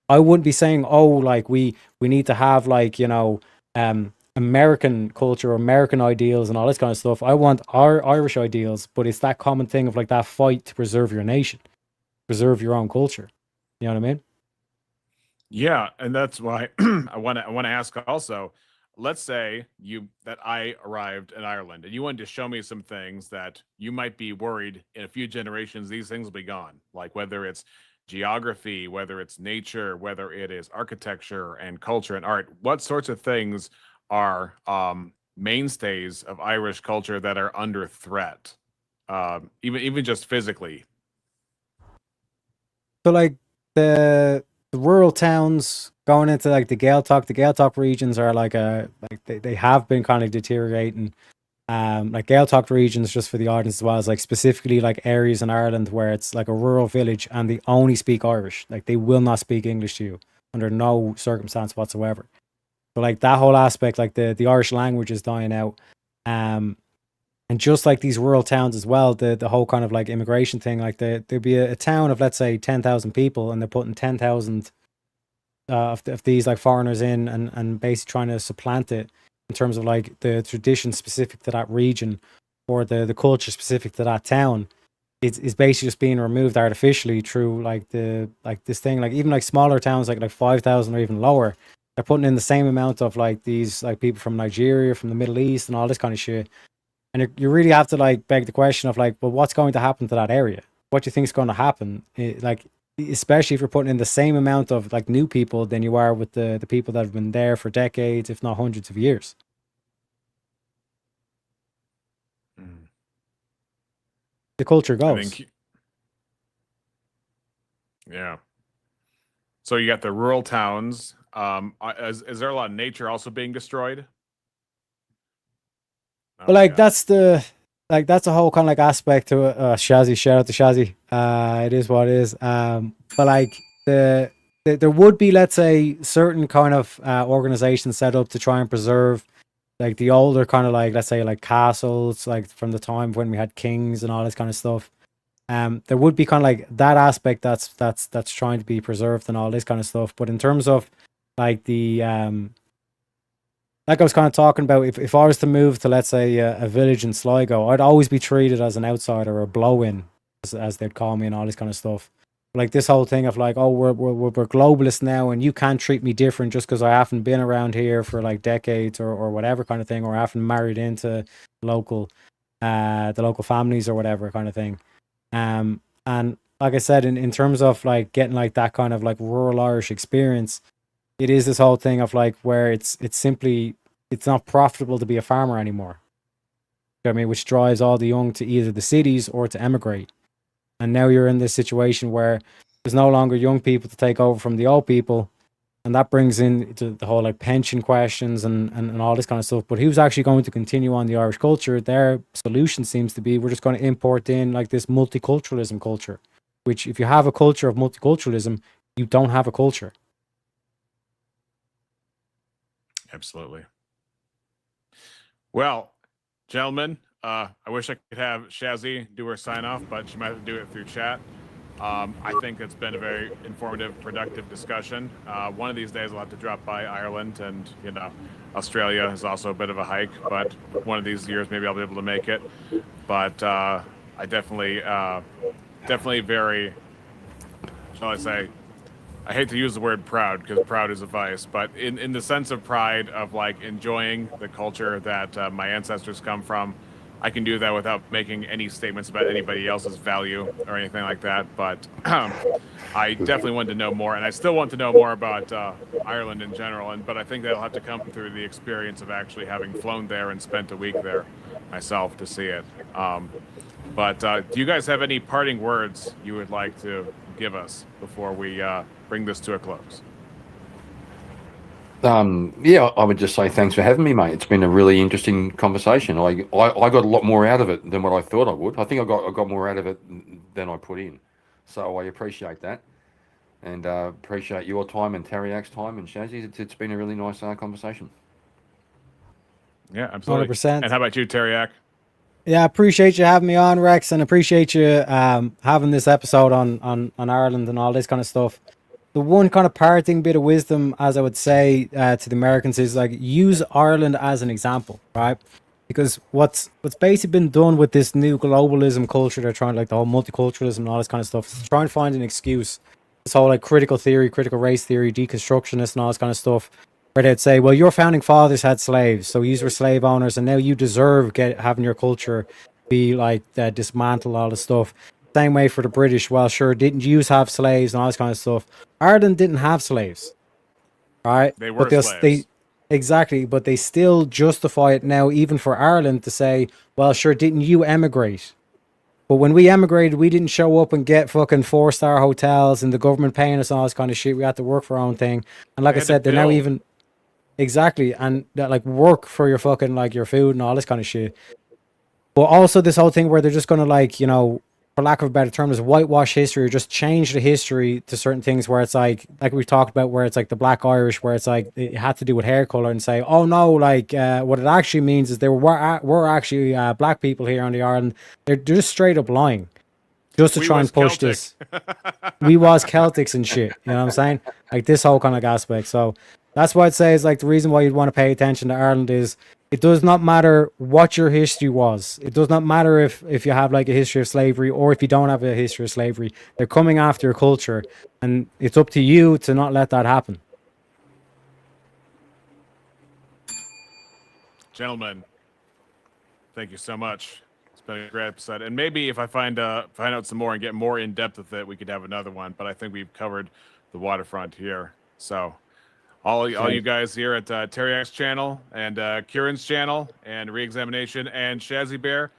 I wouldn't be saying, oh, like we need to have like, American culture, American ideals and all this kind of stuff. I want our Irish ideals, but it's that common thing of like that fight to preserve your nation, preserve your own culture. You know what I mean? Yeah, and that's why I want to ask also. Let's say that I arrived in Ireland and you wanted to show me some things that you might be worried in a few generations these things will be gone, like whether it's geography, whether it's nature, whether it is architecture and culture and art. What sorts of things are mainstays of Irish culture that are under threat, even just physically? So like the rural towns going into like the Gaeltacht regions are like they have been kind of deteriorating. Like Gaeltacht regions, just for the audience as well, is like specifically like areas in Ireland where it's like a rural village and they only speak Irish. Like they will not speak English to you under no circumstance whatsoever. So like that whole aspect, like the Irish language is dying out. And just like these rural towns as well, the whole kind of like immigration thing, like there'd be a town of, let's say, 10,000 people and they're putting 10,000 of these like foreigners in and basically trying to supplant it in terms of like the tradition specific to that region or the culture specific to that town, it's basically just being removed artificially through like this thing. Like even like smaller towns like 5,000 or even lower, they're putting in the same amount of like these like people from Nigeria, from the Middle East, and all this kind of shit. And you really have to like beg the question of like, well, what's going to happen to that area? What do you think is going to happen? Like, especially if you're putting in the same amount of like new people than you are with the people that have been there for decades, if not hundreds of years. The culture goes. Yeah. So you got the rural towns. Is there a lot of nature also being destroyed? But like that's a whole kind of like aspect to it. Shazzy, shout out to Shazzy. It is what it is. But like there would be, let's say, certain kind of organizations set up to try and preserve like the older kind of like, let's say, like castles, like from the time when we had kings and all this kind of stuff. There would be kind of like that aspect that's trying to be preserved and all this kind of stuff. But in terms of like the like I was kind of talking about, if I was to move to, let's say, a village in Sligo, I'd always be treated as an outsider or a blow-in, as they'd call me, and all this kind of stuff. Like this whole thing of like, oh, we're globalists now, and you can't treat me different just because I haven't been around here for like decades or whatever kind of thing, or I haven't married into the local families or whatever kind of thing. And like I said, in terms of like getting like that kind of like rural Irish experience, it is this whole thing of like where it's not profitable to be a farmer anymore. You know what I mean? Which drives all the young to either the cities or to emigrate. And now you're in this situation where there's no longer young people to take over from the old people. And that brings in to the whole like pension questions and all this kind of stuff. But who's actually going to continue on the Irish culture? Their solution seems to be, we're just going to import in like this multiculturalism culture, which if you have a culture of multiculturalism, you don't have a culture. Absolutely. Well, gentlemen, I wish I could have Shazzy do her sign off, but she might have to do it through chat. I think it's been a very informative, productive discussion. One of these days I'll have to drop by Ireland, and Australia is also a bit of a hike, but one of these years maybe I'll be able to make it. But I definitely very, shall I say, I hate to use the word proud because proud is a vice, but in the sense of pride of like enjoying the culture that my ancestors come from, I can do that without making any statements about anybody else's value or anything like that. But I definitely wanted to know more, and I still want to know more about Ireland in general. But I think that'll have to come through the experience of actually having flown there and spent a week there myself to see it. But do you guys have any parting words you would like to give us before we bring this to a close? Yeah, I would just say thanks for having me, mate. It's been a really interesting conversation. I got a lot more out of it than what I thought I would. I think I got more out of it than I put in. So I appreciate that, and appreciate your time and Tariak's time and Shazzy. It's been a really nice conversation. Yeah, absolutely. 100%. And how about you, Tariak? Yeah, I appreciate you having me on, Rex, and appreciate you having this episode on Ireland and all this kind of stuff. The one kind of parting bit of wisdom, as I would say to the Americans, is like use Ireland as an example, right? Because what's basically been done with this new globalism culture, they're trying like the whole multiculturalism and all this kind of stuff, is trying to find an excuse. This whole like critical theory, critical race theory, deconstructionist and all this kind of stuff, where they'd say, well, your founding fathers had slaves, so you were slave owners, and now you deserve having your culture be like dismantle all this stuff. Same way for the British. Well, sure, didn't you have slaves and all this kind of stuff? Ireland didn't have slaves, right? They were slaves. Exactly, but they still justify it now, even for Ireland, to say, well, sure, didn't you emigrate? But when we emigrated, we didn't show up and get fucking 4-star hotels and the government paying us all this kind of shit. We had to work for our own thing. And like I said, they're now even... Exactly, and that like work for your fucking like your food and all this kind of shit. But also this whole thing where they're just gonna like, for lack of a better term, is whitewash history or just change the history to certain things where it's like we talked about, where it's like the Black Irish, where it's like it had to do with hair color, and say, oh no, like what it actually means is there were actually black people here on the island. They're just straight up lying, just to try and push this. We was Celtics and shit. You know what I'm saying? Like this whole kind of aspect. So that's why I'd say is like the reason why you'd want to pay attention to Ireland is it does not matter what your history was. It does not matter if you have like a history of slavery or if you don't have a history of slavery. They're coming after your culture, and it's up to you to not let that happen. Gentlemen, thank you so much. It's been a great episode, and maybe if I find out some more and get more in depth with it, we could have another one. But I think we've covered the waterfront here. So, all you guys here at Teriak's channel and Kieran's channel and Reexamination and Shazzy Bear,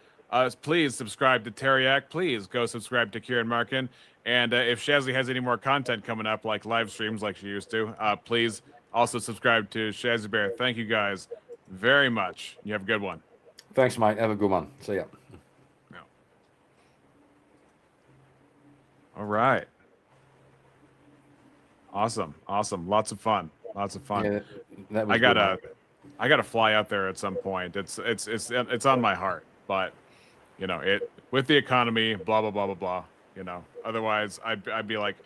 please subscribe to Teriak. Please go subscribe to Kieran Markin. And if Shazzy has any more content coming up, like live streams like she used to, please also subscribe to Shazzy Bear. Thank you guys very much. You have a good one. Thanks, mate. Have a good one. See ya. Yeah. All right. Awesome. Lots of fun. Yeah, that was I gotta fly out there at some point. It's on my heart, but you know, it with the economy, blah blah blah blah blah. You know, otherwise I'd be like,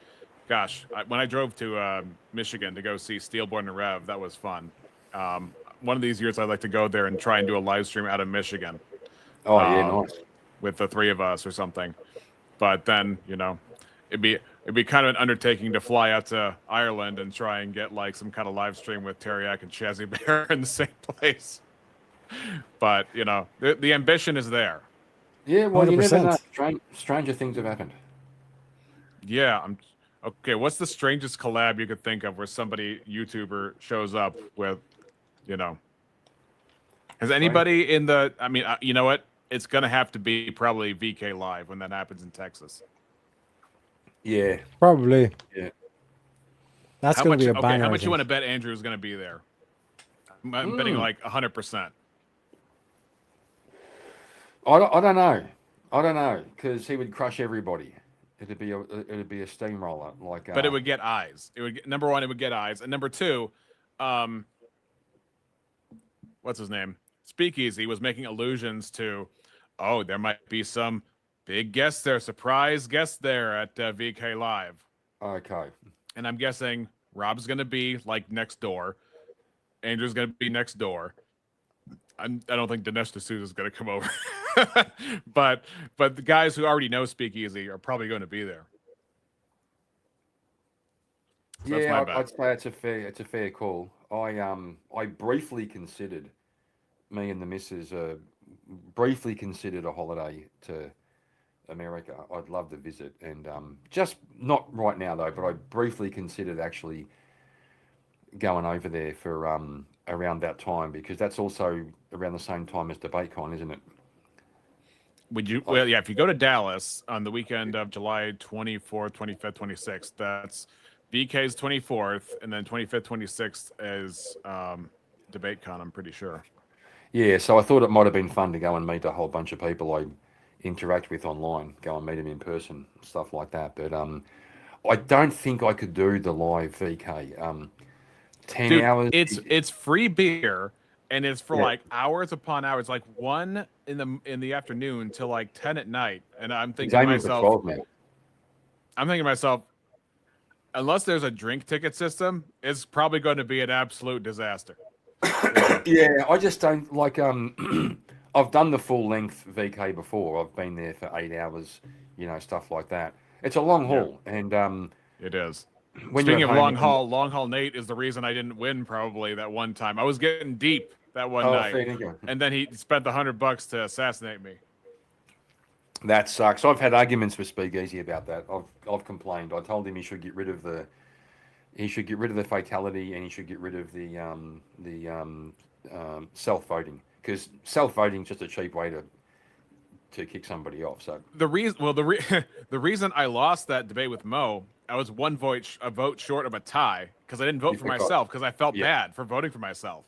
gosh, when I drove to Michigan to go see Steelborn and Rev, that was fun. One of these years I'd like to go there and try and do a live stream out of Michigan. Oh yeah, nice. With the three of us or something. But then, you know, it'd be kind of an undertaking to fly out to Ireland and try and get like some kind of live stream with Teriak and Shazzy Bear in the same place. But you know, the ambition is there. Yeah, well, 100%. you never know. Stranger things have happened. Yeah, okay. What's the strangest collab you could think of where somebody YouTuber shows up with, you know? Has anybody in the? I mean, you know what? It's gonna have to be probably VK Live when that happens in Texas. Yeah, Probably. yeah. That's going to be a banger. How I much you think. want to bet Andrew is going to be there? I'm betting like 100%. I don't know because he would crush everybody. It'd be a steamroller like. But it would get eyes. It would get, number one, it would get eyes, and number two, what's his name? Speakeasy was making allusions to, oh, there might be some big guest there, surprise guest there at VK Live. Okay. And I'm guessing Rob's going to be like next door. Andrew's going to be next door. I don't think Dinesh D'Souza is going to come over. but the guys who already know Speakeasy are probably going to be there. So yeah, I'd say it's a fair call. I briefly considered, me and the missus briefly considered a holiday to America. I'd love to visit, and just not right now though, but I briefly considered actually going over there for around that time, because that's also around the same time as DebateCon, isn't it? Would you? Well, yeah. If you go to Dallas on the weekend of July 24th, 25th, 26th, that's BK's 24th, and then 25th, 26th is DebateCon. I'm pretty sure. Yeah, so I thought it might have been fun to go and meet a whole bunch of people I interact with online, go and meet them in person, stuff like that. But I don't think I could do the live VK. 10 hours. It's free beer, and it's for like hours upon hours, like 1 in the afternoon till like 10 at night. And I'm thinking to myself, unless there's a drink ticket system, it's probably going to be an absolute disaster. Yeah, I just don't like. I've done the full length VK before. I've been there for 8 hours, you know, stuff like that. It's a long haul, and it is. When Speaking of long haul Nate is the reason I didn't win probably that one time. I was getting deep that one night, and then he spent the $100 to assassinate me. That sucks. I've had arguments with Speakeasy about that. I've complained. I told him he should get rid of the fatality, and he should get rid of the self-voting, because self-voting is just a cheap way to kick somebody off. So the reason I lost that debate with Mo, I was a vote short of a tie because I didn't vote for myself because I felt bad for voting for myself.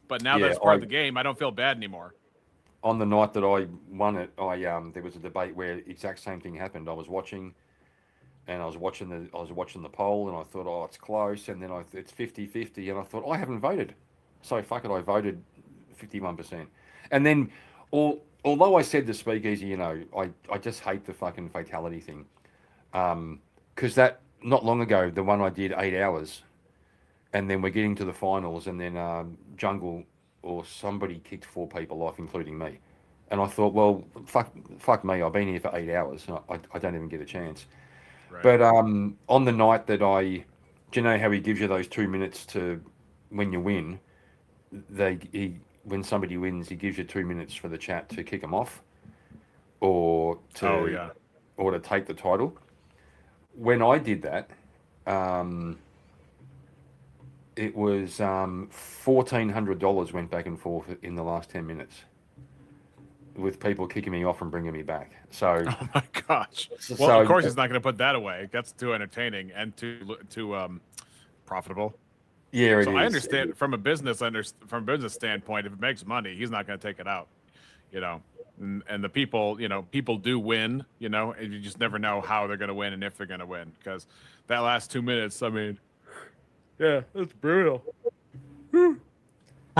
But now that it's part of the game, I don't feel bad anymore. On the night that I won it, there was a debate where exact same thing happened. I was watching, and I was watching the poll, and I thought, oh, it's close, and then it's 50-50, and I thought, I haven't voted, so fuck it, I voted 51%. And then, although I said to Speakeasy, you know, I just hate the fucking fatality thing, because that, not long ago, the one I did 8 hours, and then we're getting to the finals, and then Jungle or somebody kicked 4 people off, including me. And I thought, well, fuck me. I've been here for 8 hours. And I don't even get a chance. Right. But on the night that do you know how he gives you those 2 minutes to when you win? When somebody wins, he gives you 2 minutes for the chat to kick them off, or to take the title. When I did that, it was $1,400 went back and forth in the last 10 minutes, with people kicking me off and bringing me back. So, oh my gosh! Well, of course he's not going to put that away. That's too entertaining and too profitable. Yeah, so I understand from a business standpoint. If it makes money, he's not going to take it out. You know, and the people, people do win. You know, and you just never know how they're going to win and if they're going to win, because that last 2 minutes. I mean, yeah, it's brutal. And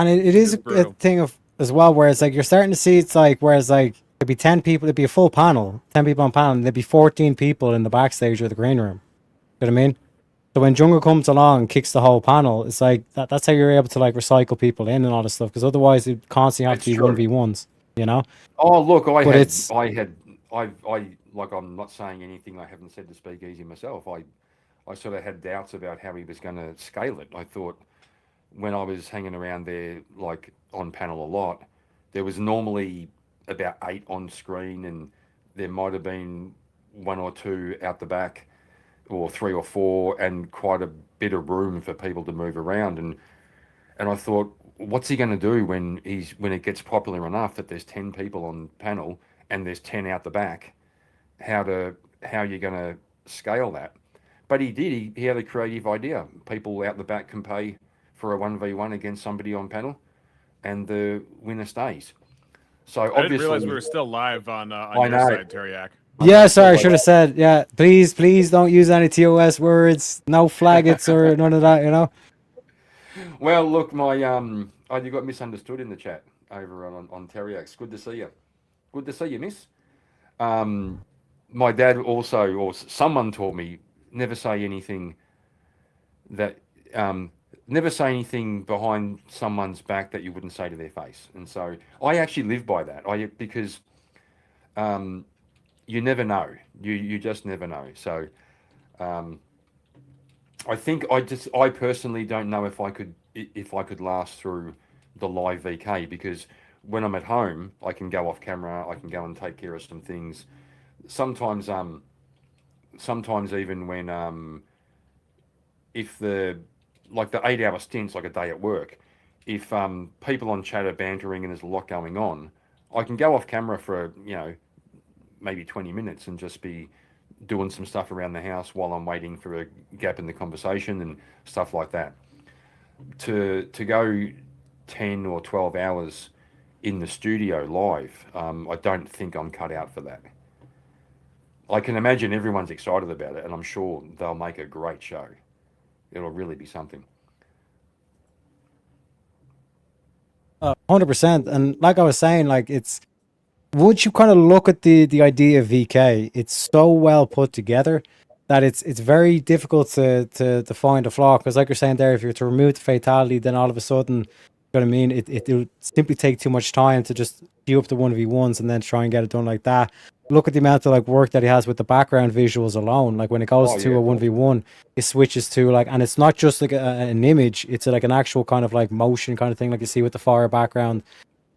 it is a thing of as well, where it's like you're starting to see it's like, whereas like it'd be 10 people, it'd be a full panel, 10 people on panel, and there'd be 14 people in the backstage or the green room. You know what I mean? So when Jungle comes along and kicks the whole panel, it's like that's how you're able to like recycle people in and all this stuff, because otherwise it constantly have to be 1v1s, you know? Oh look, I'm not saying anything I haven't said to Speakeasy myself. I sort of had doubts about how he was going to scale it. I thought when I was hanging around there, like on panel a lot, there was normally about 8 on screen, and there might have been 1 or 2 out the back, or 3 or 4, and quite a bit of room for people to move around. And I thought, what's he going to do when it gets popular enough that there's 10 people on panel and there's 10 out the back? How are you going to scale that? But he did. He had a creative idea. People out the back can pay for a 1v1 against somebody on panel, and the winner stays. So I didn't realize we were still live on your side, Teriak. Yeah, sorry, I should have said. Yeah, please don't use any TOS words, no flaggets or none of that. You know. Well, look, you got misunderstood in the chat over on Teriak's. Good to see you. Good to see you, miss. My dad also, or someone taught me, never say anything behind someone's back that you wouldn't say to their face. And so I actually live by that. Because you never know. You just never know. So I think I personally don't know if I could last through the live VK, because when I'm at home, I can go off camera, I can go and take care of some things. Sometimes even when if the 8-hour stints, like a day at work, if people on chat are bantering and there's a lot going on, I can go off camera for maybe 20 minutes and just be doing some stuff around the house while I'm waiting for a gap in the conversation and stuff like that. To go 10 or 12 hours in the studio live, I don't think I'm cut out for that. I can imagine everyone's excited about it, and I'm sure they'll make a great show. It'll really be something. 100%. And like I was saying, like it's, once you kind of look at the idea of VK, it's so well put together that it's very difficult to find a flaw. Because like you're saying there, if you're to remove the fatality, then all of a sudden, you know what I mean, it'll simply take too much time to just queue up the 1v1s and then try and get it done like that. Look at the amount of like work that he has with the background visuals alone. Like when it goes to a 1v1, it switches to like, and it's not just like an image, it's like an actual kind of like motion kind of thing, like you see with the fire background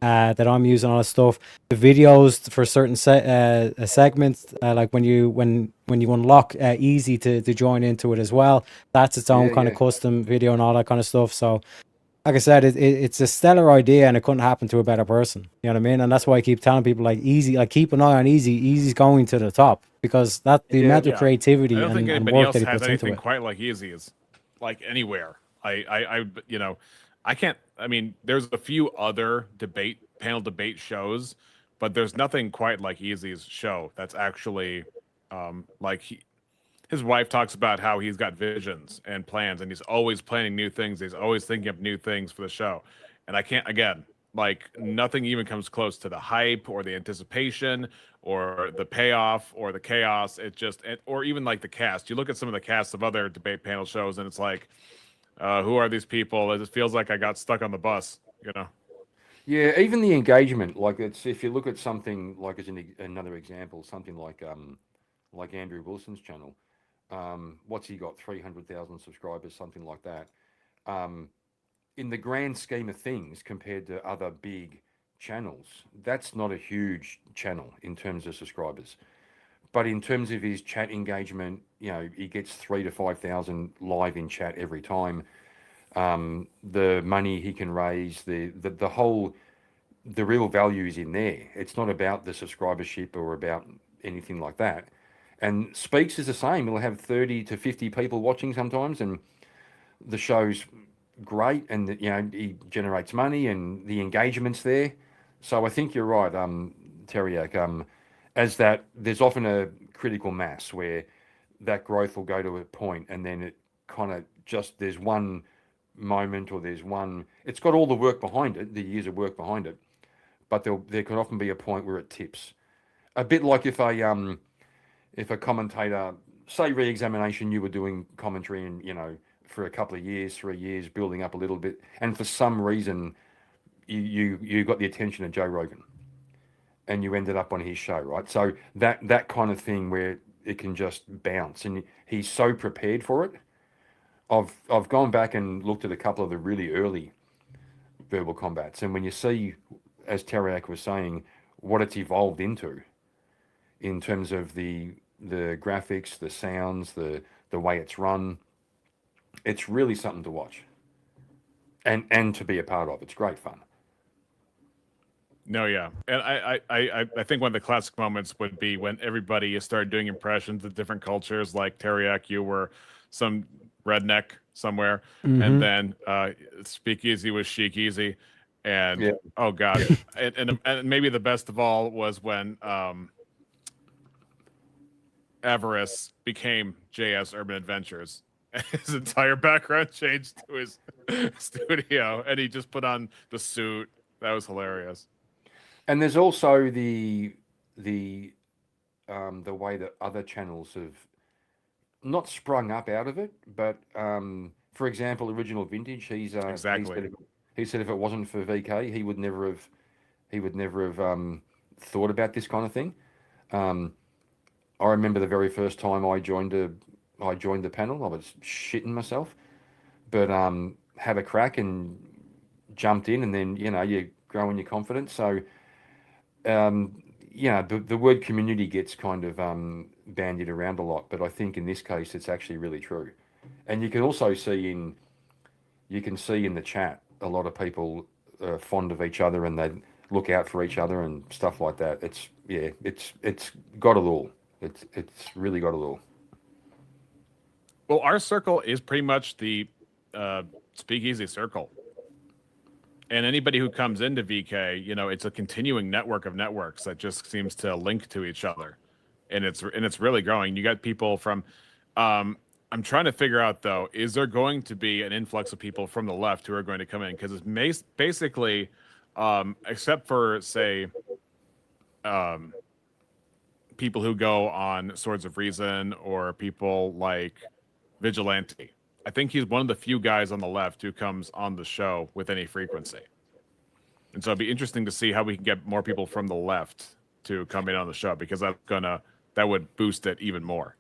that I'm using, all this stuff. The videos for certain segments, like when you unlock easy to join into it as well, that's its own kind of custom video and all that kind of stuff. So like I said, it's a stellar idea, and it couldn't happen to a better person. You know what I mean? And that's why I keep telling people, like, Easy, like, keep an eye on Easy. Easy's going to the top, because that the amount of creativity and work that he puts into it. Quite like Easy's, like anywhere. I can't. I mean, there's a few other panel debate shows, but there's nothing quite like Easy's show. That's actually his wife talks about how he's got visions and plans, and he's always planning new things. He's always thinking of new things for the show. And I can't, again, like nothing even comes close to the hype or the anticipation or the payoff or the chaos. Or even like the cast. You look at some of the casts of other debate panel shows, and it's like, who are these people? It just feels like I got stuck on the bus, you know? Yeah, even the engagement, like it's if you look at something like as another example, something like Andrew Wilson's channel, what's he got? 300,000 subscribers, something like that. Um, in the grand scheme of things, compared to other big channels, that's not a huge channel in terms of subscribers. But in terms of his chat engagement, he gets 3 to 5,000 live in chat every time. The money he can raise, the whole, the real value is in there. It's not about the subscribership or about anything like that. And Speaks is the same. He'll have 30 to 50 people watching sometimes, and the show's great, and he generates money, and the engagement's there. So I think you're right, Teriak. As that, there's often a critical mass where that growth will go to a point, and then it kind of just there's one moment or there's one. It's got all the work behind it, the years of work behind it, but there can often be a point where it tips. A bit like if a commentator, say re-examination, you were doing commentary and for a couple of years, 3 years, building up a little bit, and for some reason you got the attention of Joe Rogan, and you ended up on his show, right? So that kind of thing where it can just bounce, and he's so prepared for it. I've gone back and looked at a couple of the really early verbal combats, and when you see, as Teriak was saying, what it's evolved into in terms of the graphics, the sounds, the way it's run, it's really something to watch and to be a part of. It's great fun. No, yeah, and I think one of the classic moments would be when everybody started doing impressions of different cultures, like Teriak, you were some redneck somewhere, and then Speakeasy was Chic Easy, and oh god, and maybe the best of all was when Avarice became JS Urban Adventures. His entire background changed to his studio, and he just put on the suit. That was hilarious. And there's also the way that other channels have not sprung up out of it, but for example, Original Vintage. Exactly. He said if it wasn't for VK, he would never have thought about this kind of thing. I remember the very first time I joined the panel. I was shitting myself, but had a crack and jumped in, and then you grow in your confidence. So the word community gets kind of bandied around a lot, but I think in this case it's actually really true. And you can also see in the chat a lot of people are fond of each other, and they look out for each other and stuff like that. It's got it all. It's really got it all. Well, our circle is pretty much the Speakeasy circle. And anybody who comes into VK, it's a continuing network of networks that just seems to link to each other, and it's really growing. You got people from, I'm trying to figure out though, is there going to be an influx of people from the left who are going to come in? Because it's basically, except for say, people who go on Swords of Reason or people like Vigilante. I think he's one of the few guys on the left who comes on the show with any frequency. And so it'd be interesting to see how we can get more people from the left to come in on the show, because that would boost it even more.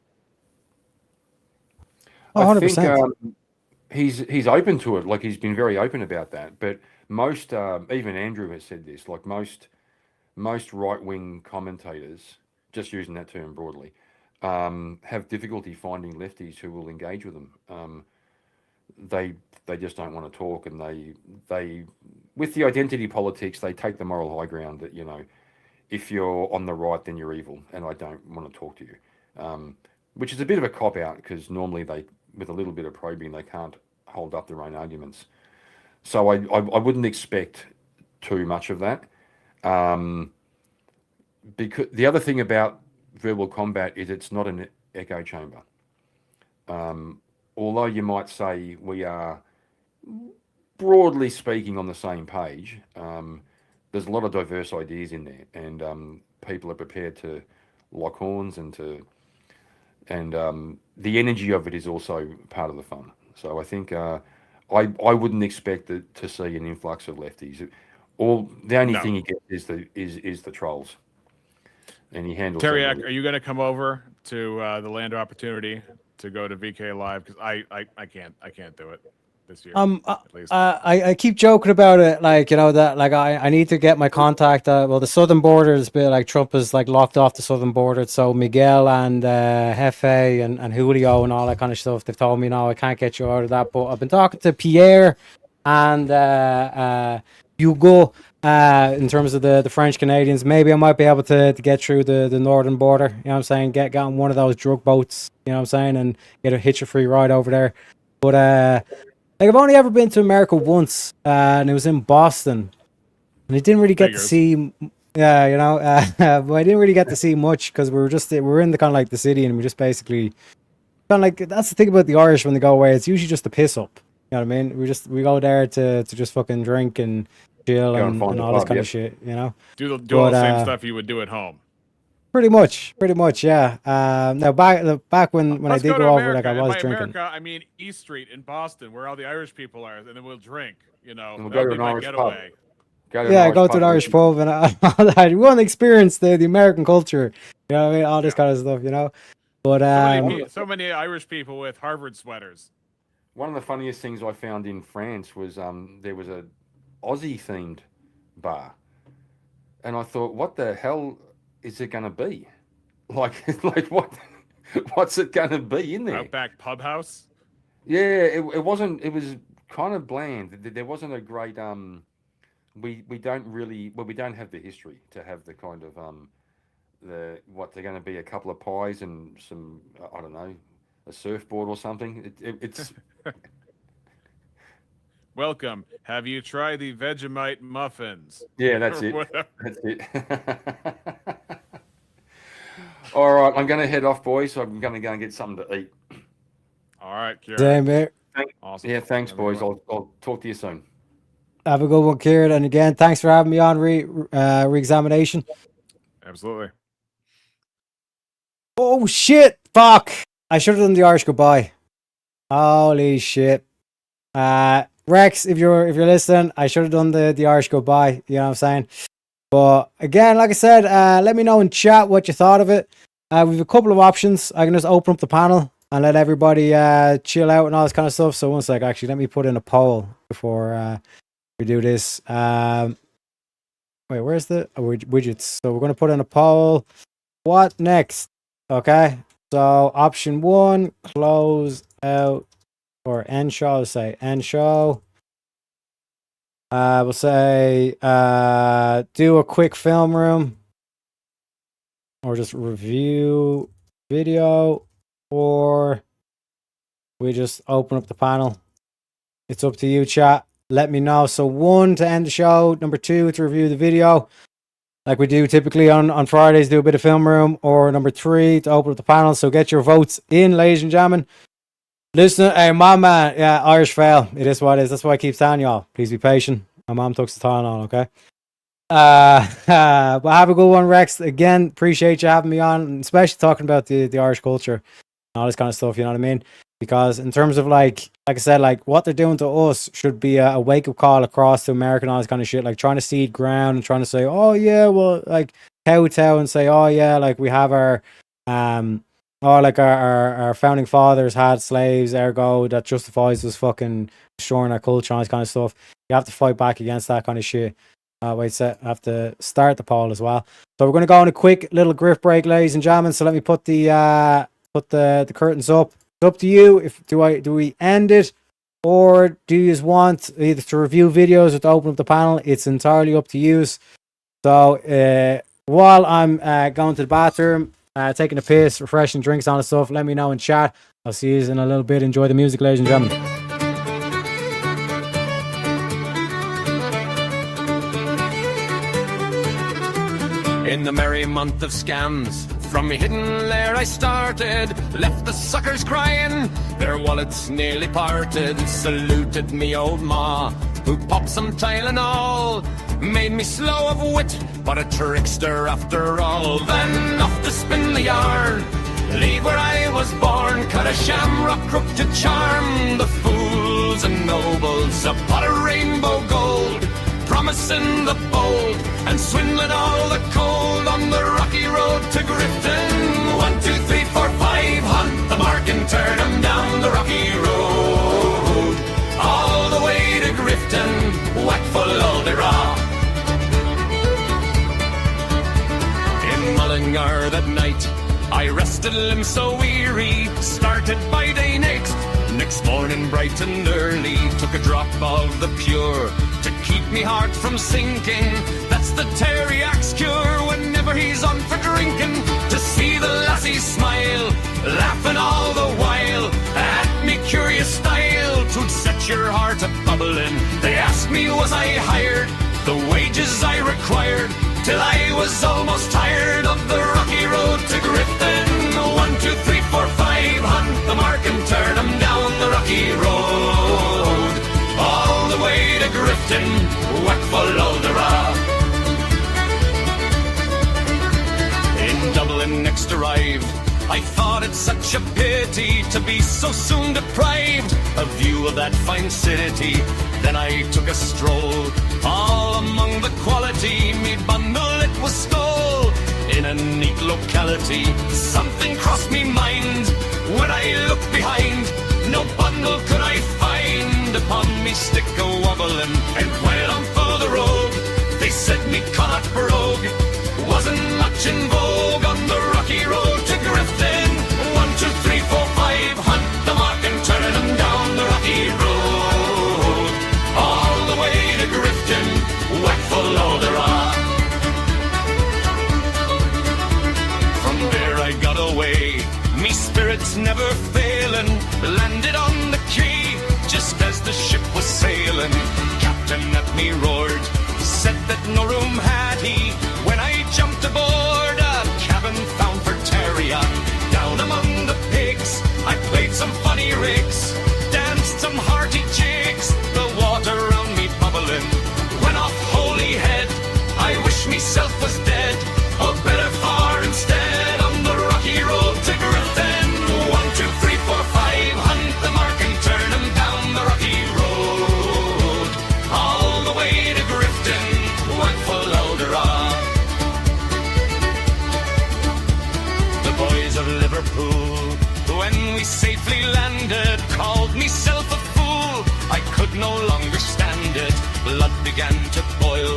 I think he's open to it. Like, he's been very open about that. But most, even Andrew has said this, like most right-wing commentators, just using that term broadly, have difficulty finding lefties who will engage with them. They just don't want to talk, and they with the identity politics, they take the moral high ground that if you're on the right, then you're evil, and I don't want to talk to you, which is a bit of a cop out, because normally with a little bit of probing, they can't hold up their own arguments. So I wouldn't expect too much of that. Because the other thing about verbal combat is it's not an echo chamber. Although you might say we are, broadly speaking, on the same page, there's a lot of diverse ideas in there, and people are prepared to lock horns and the energy of it is also part of the fun. So I think I wouldn't expect to see an influx of lefties. The only No. thing he gets is the trolls, and he handles. Teriak, are you going to come over to the Land of Opportunity to go to VK Live? Because I can't do it this year. At least. I keep joking about it, like, you know, that like I need to get my contact. Well, the southern border is a bit like Trump has like locked off the southern border, so Miguel and Hefe and Julio and all that kind of stuff. They've told me no, I can't get you out of that. But I've been talking to Pierre and Hugo in terms of the French Canadians. Maybe I might be able to get through the northern border. You know what I'm saying? Get on one of those drug boats. You know what I'm saying? And get a hitch-free ride over there. But like, I've only ever been to America once, and it was in Boston, and I didn't really get to see, yeah, you know, but I didn't really get to see much because we were in the kind of like the city, and we just basically kind of like, that's the thing about the Irish when they go away, it's usually just a piss up. You know what I mean? We go there to just fucking drink and chill and all this kind of shit, you know. Do all the same stuff you would do at home. Pretty much, yeah. Now back when I did go over, like I was drinking. America, I mean East Street in Boston, where all the Irish people are, and then we'll drink. You know, and we'll go to an Irish pub. Go to an Irish pub and all that. We want to experience the American culture. You know what I mean? All this kind of stuff, you know. But so many Irish people with Harvard sweaters. One of the funniest things I found in France was there was a Aussie themed bar, and I thought, what the hell is it going to be? Like what's it going to be in there? Outback Pub House? Yeah, it wasn't. It was kind of bland. There wasn't a great. We don't have the history to have the kind of what they're going to be, a couple of pies and some, I don't know, a surfboard or something. It's. Welcome. Have you tried the Vegemite muffins? Yeah, that's it. That's it. All right, I'm going to head off, boys. So I'm going to go and get something to eat. All right, Kieran. Damn it. Awesome. Yeah, thanks, boys. I'll talk to you soon. Have a good one, Kieran. And again, thanks for having me on re-examination. Absolutely. Oh, shit. Fuck. I should have done the Irish goodbye. Holy shit. Rex, if you're listening, I should have done the Irish goodbye. You know what I'm saying? But again, like I said, let me know in chat what you thought of it. We have a couple of options. I can just open up the panel and let everybody chill out and all this kind of stuff. So one sec, actually, let me put in a poll before we do this. Wait, where's the widgets? So we're going to put in a poll. What next? Okay. So option 1, close out or end show. Let's say end show. We'll say do a quick film room, or just review video, or we just open up the panel. It's up to you, chat. Let me know. So 1 to end the show, number 2 to review the video, like we do typically on Fridays, do a bit of film room, or number 3 to open up the panel. So get your votes in, ladies and gentlemen. Listen, hey, my man, yeah, Irish fail. It is what it is. That's why I keep telling y'all. Please be patient. My mom took the Tylenol, okay? But have a good one, Rex. Again, appreciate you having me on, especially talking about the Irish culture and all this kind of stuff, you know what I mean? Because in terms of like I said, like what they're doing to us should be a wake-up call across to America and all this kind of shit, like trying to seed ground and trying to say, oh yeah, well, like kowtow and say, oh yeah, like we have our like our founding fathers had slaves, ergo that justifies us fucking destroying our culture and all this kind of stuff. You have to fight back against that kind of shit. Wait, I have to start the poll as well. So we're going to go on a quick little griff break, ladies and gentlemen. So let me put the curtains up. It's up to you. Do we end it, or do you just want either to review videos or to open up the panel? It's entirely up to you. So while I'm going to the bathroom, taking a piss, refreshing drinks on and stuff, let me know in chat. I'll see you in a little bit. Enjoy the music, ladies and gentlemen. In the merry month of scams, from a hidden lair I started, left the suckers crying, their wallets nearly parted, saluted me old ma, who popped some Tylenol, made me slow of wit, but a trickster after all. Then off to spin the yarn, leave where I was born, cut a shamrock crook to charm the fools and nobles, a pot of rainbow gold, promising the bold and swindling all the cold on the rocky road to Grifton. 1, 2, 3, 4, 5, hunt the mark and turn 'em down the rocky road. All the way to Grifton, whack full all the raw. In Mullingar that night, I rested limbs so weary, started by day next. Next morning bright and early, took a drop of the pure to keep me heart from sinking. That's the Terriac's cure whenever he's on for drinking. To see the lassies smile, laughing all the while at me curious style, 'twould set your heart a bubbling. They asked me was I hired, the wages I required, till I was almost tired of the rocky road to Grifton. 1, 2, 3, 4, 5, hunt the mark and turn 'em down the rocky road. All the way to Grifton, whack full of the raw. In Dublin next arrived, I thought it such a pity to be so soon deprived of view of that fine city. Then I took a stroll all among the quality. Me bundle it was stole in a neat locality. Something crossed me mind when I looked behind. No bundle could I find upon me stick a wobbling, and when I'm for the road, they said me Connacht brogue wasn't much in vogue on the rocky road to Grifton. 1, 2, 3, 4, 5, hunt the mark and turn 'em down the rocky road. All the way to Grifton, whack full of the raw. From there I got away, me spirits never failing, landed on the quay just as the ship was sailing. Captain at me roared, said that no room had he. When I jumped aboard, a cabin found for Terrier. Down among the pigs, I played some funny rigs, danced some hearty jigs, the water round me bubbling. When off Holy Head, I wish myself was dead, or better far instead, on the rocky road to Grifton. 1, 2, 3, 4, 5, hunt the mark and turn 'em down the rocky road. All the way to Grifton, whack full of the raw. The boys of Liverpool, when we safely landed, called myself a fool. I could no longer stand it, blood began to boil,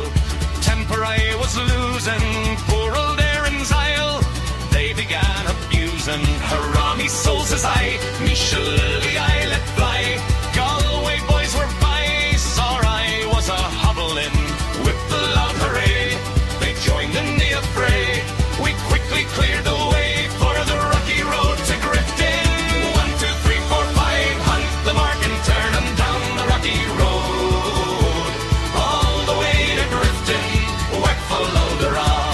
temper I was losing, poor old Aaron's Isle they began abusing. Hurrah me souls as me shillelagh I let fly. Galway boys were by, saw I was a hobbling, with the loud hooray, they joined in the affray. We quickly cleared the way for the rocky road to Grifton. 1, 2, 3, 4, 5, hunt the mark and turn 'em down the rocky road. All the way to Grifton, whack full of the raw.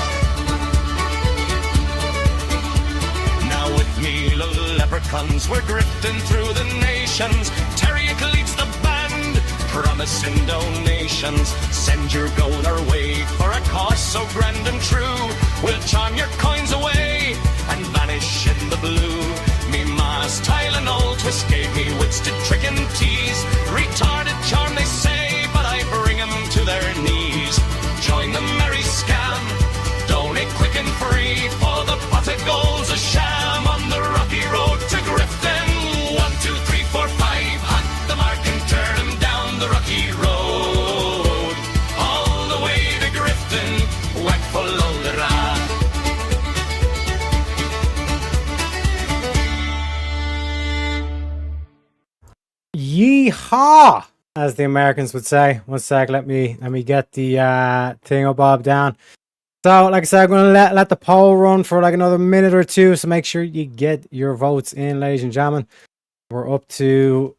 Now with me the leprechauns were grifting through the nations. Terriac leads the band, promising donations. Send your gold our way for a cause so grand and true. We'll charm your coins away and vanish in the blue. Me ma's Tylenol twist gave me wits to trick and tease. Retarded charm they say, but I bring 'em to their knees. Join the merry scam, donate quick and free, for the pot of gold's a sham on the rocky road to Grifton. 1, 2, 3, 4, 5, hunt the mark and turn 'em down the rocky road. All the way to Grifton, whack full of the raw. Yeehaw, as the Americans would say. One sec, let me get the thingobob down. So, like I said, I'm gonna let the poll run for like another minute or two. So make sure you get your votes in, ladies and gentlemen. We're up to,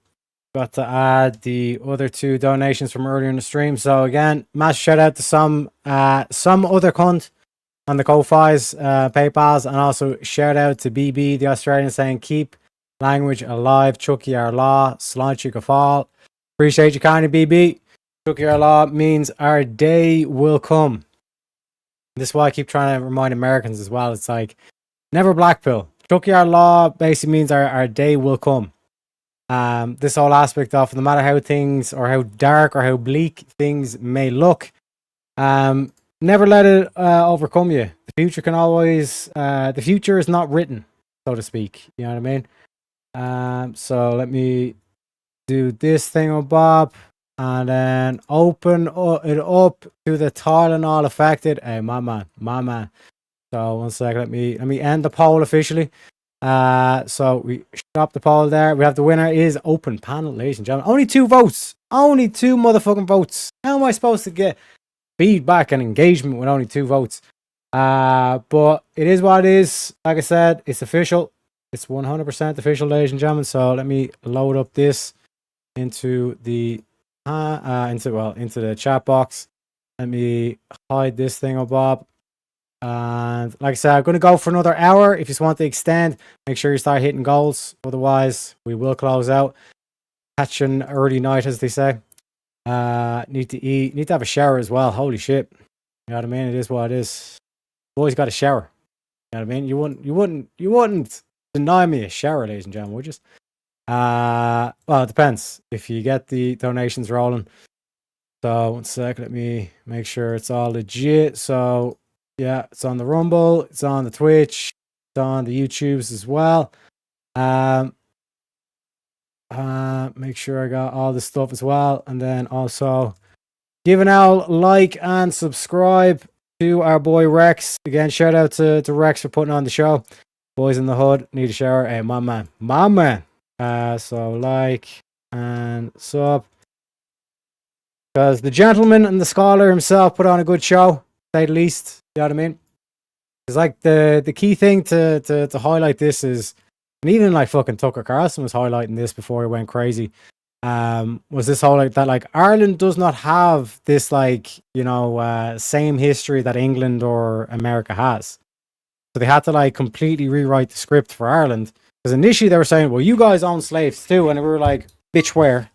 got to add the other 2 donations from earlier in the stream. So again, massive shout out to some other cunt on the Ko-Fi's, PayPal's, and also shout out to BB, the Australian, saying keep language alive, Chucky our law, Sláinte go fall. Appreciate you kindly, BB. Chucky our law means our day will come. This is why I keep trying to remind Americans as well. It's like, never blackpill. Chucky our law basically means our day will come. This whole aspect of, no matter how things, or how dark or how bleak things may look, Never let it overcome you. The future can always the future is not written, so to speak. You know what I mean? So let me do this thing on Bob and then open it up to the Tylenol affected. Hey, my man. So 1 second, let me end the poll officially. So we stop the poll there. We have the winner is open panel, ladies and gentlemen. Only 2 votes. Only 2 motherfucking votes. How am I supposed to get feedback and engagement with only 2 votes? But it is what it is. Like I said, it's official. It's 100% official, ladies and gentlemen. So let me load up this into the into the chat box. Let me hide this thing up, Bob. And like I said, I'm going to go for another hour. If you just want to extend, make sure you start hitting goals. Otherwise, we will close out. Catch an early night, as they say. Need to eat. Need to have a shower as well. Holy shit. You know what I mean? It is what it is. Boys got a shower. You know what I mean? You wouldn't deny me a shower, ladies and gentlemen, would you? Well, it depends. If you get the donations rolling. So 1 sec, let me make sure it's all legit. So yeah, it's on the Rumble, it's on the Twitch, it's on the YouTubes as well. Make sure I got all this stuff as well, and then also give an like and subscribe to our boy Rex. Again, shout out to Rex for putting on the show. Boys in the hood need a shower. Hey, my man. So like and sub, because the gentleman and the scholar himself put on a good show, to say the least. You know what I mean? It's like the key thing to highlight this is, and even like fucking Tucker Carlson was highlighting this before he went crazy. Was this whole like that, like Ireland does not have this like, you know, same history that England or America has. So they had to like completely rewrite the script for Ireland, because initially they were saying, well, you guys own slaves too, and we were like, bitch, where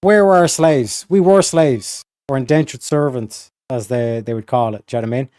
were our slaves? We were slaves, or indentured servants, as they would call it. Do you know what I mean?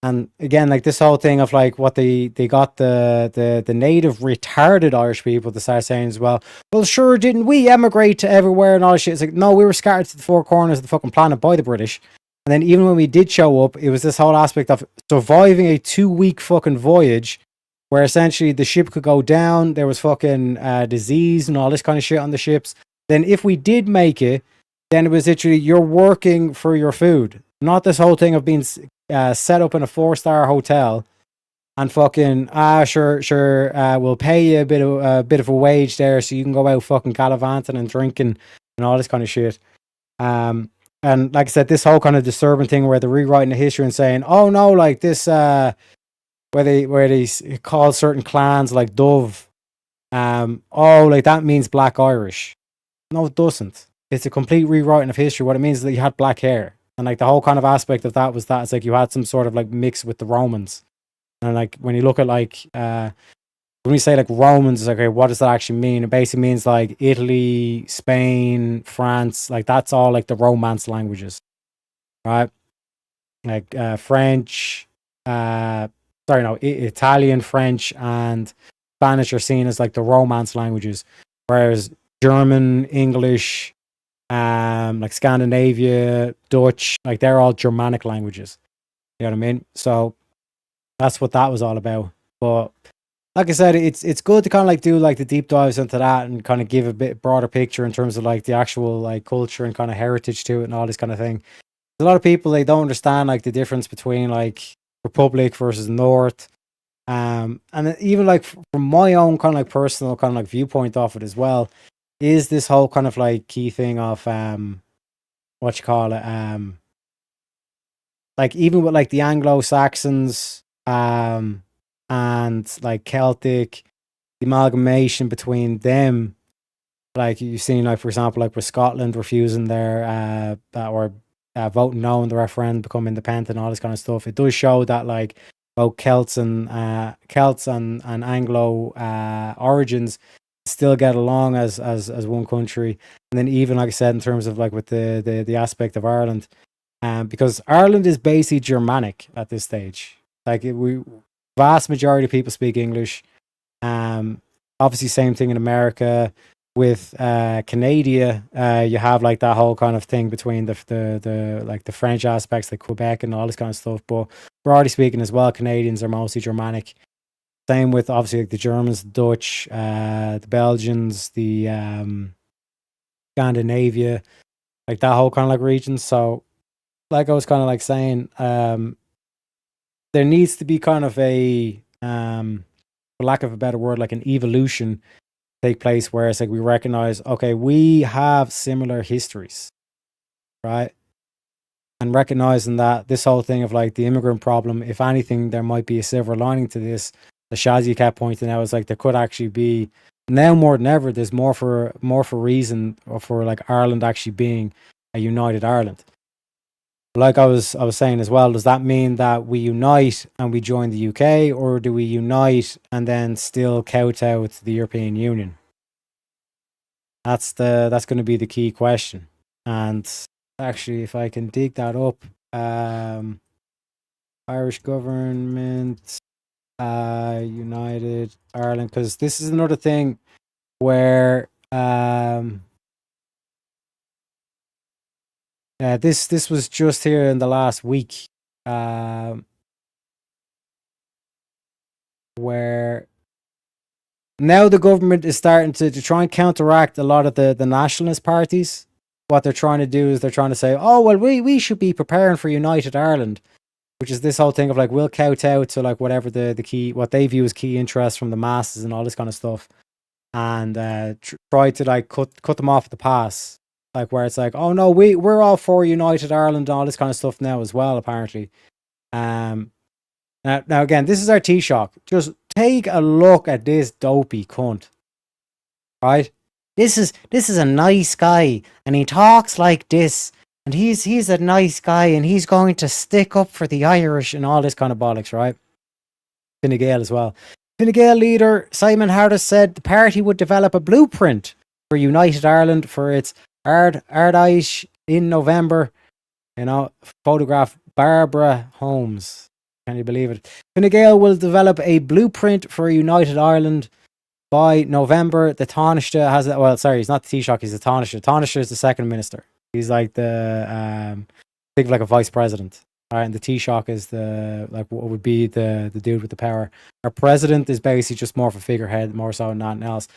And again, like this whole thing of like what they got the native retarded Irish people to start saying as well, well, sure, didn't we emigrate to everywhere and all this shit? It's like, no, we were scattered to the 4 corners of the fucking planet by the British. And then even when we did show up, it was this whole aspect of surviving a 2-week fucking voyage where essentially the ship could go down, there was fucking disease and all this kind of shit on the ships. Then if we did make it, then it was literally you're working for your food. Not this whole thing of being set up in a 4-star hotel and fucking sure we'll pay you a bit of a wage there so you can go out fucking gallivanting and drinking and all this kind of shit. And like I said, this whole kind of disturbing thing where they're rewriting the history and saying, oh no, like this where they call certain clans like Dove, oh, like that means Black Irish. No, it doesn't. It's a complete rewriting of history. What it means is that you had black hair. And like the whole kind of aspect of that was that it's like you had some sort of like mix with the Romans. And like when you look at like when we say like Romans, it's like, okay, what does that actually mean? It basically means like Italy, Spain, France, like that's all like the Romance languages. Right? Like French, Italian, French, and Spanish are seen as like the Romance languages. Whereas German, English, like Scandinavia, Dutch, like they're all Germanic languages. You know what I mean? So that's what that was all about. But like I said, it's good to kind of like do like the deep dives into that and kind of give a bit broader picture in terms of like the actual like culture and kind of heritage to it and all this kind of thing. A lot of people, they don't understand like the difference between like Republic versus North. And even like from my own kind of like personal kind of like viewpoint off it as well, is this whole kind of like key thing of like even with like the Anglo-Saxons and like Celtic, the amalgamation between them, like you've seen like for example like with Scotland refusing their voting no in the referendum, become independent and all this kind of stuff. It does show that like both Celts and Anglo origins still get along as one country. And then even like I said in terms of like with the aspect of Ireland, because Ireland is basically Germanic at this stage. Like vast majority of people speak English. Obviously same thing in America. with Canada, you have like that whole kind of thing between the like the French aspects, like Quebec and all this kind of stuff. But broadly speaking, as well, Canadians are mostly Germanic. Same with obviously like the Germans, the Dutch, the Belgians, the Scandinavia, like that whole kind of like region. So, like I was kind of like saying, there needs to be kind of a, for lack of a better word, like an evolution take place where it's like we recognize, okay, we have similar histories, right? And recognizing that this whole thing of like the immigrant problem, if anything, there might be a silver lining to this. The Shazzy kept pointing out is like there could actually be now more than ever. There's more for reason or for like Ireland actually being a united Ireland. Like I was saying as well, does that mean that we unite and we join the UK, or do we unite and then still kowtow to the European Union? That's going to be the key question. And actually, if I can dig that up, Irish government, United Ireland, because this is another thing where this was just here in the last week, where now the government is starting to try and counteract a lot of the nationalist parties. What they're trying to do is they're trying to say, oh, well, we should be preparing for United Ireland, which is this whole thing of like, we'll kowtow to like whatever the key, what they view as key interests from the masses and all this kind of stuff. And try to like cut them off at the pass. Like where it's like, oh no, we're all for United Ireland and all this kind of stuff now as well, apparently. Now again, this is our Taoiseach. Just take a look at this dopey cunt. Right? This is a nice guy, and he talks like this, and he's a nice guy, and he's going to stick up for the Irish and all this kind of bollocks, right? Fine Gael as well. Fine Gael leader Simon Harris said the party would develop a blueprint for United Ireland for its Ardèche in November. You know, photograph Barbara Holmes. Can you believe it? Fine Gael will develop a blueprint for United Ireland by November. The Taoiseach has it. Well, sorry, he's not the Taoiseach, he's the Taoiseach. Taoiseach is the second minister. He's like the think of like a vice president. All right, and the Taoiseach is the like what would be the dude with the power. Our president is basically just more of a figurehead, more so than nothing else.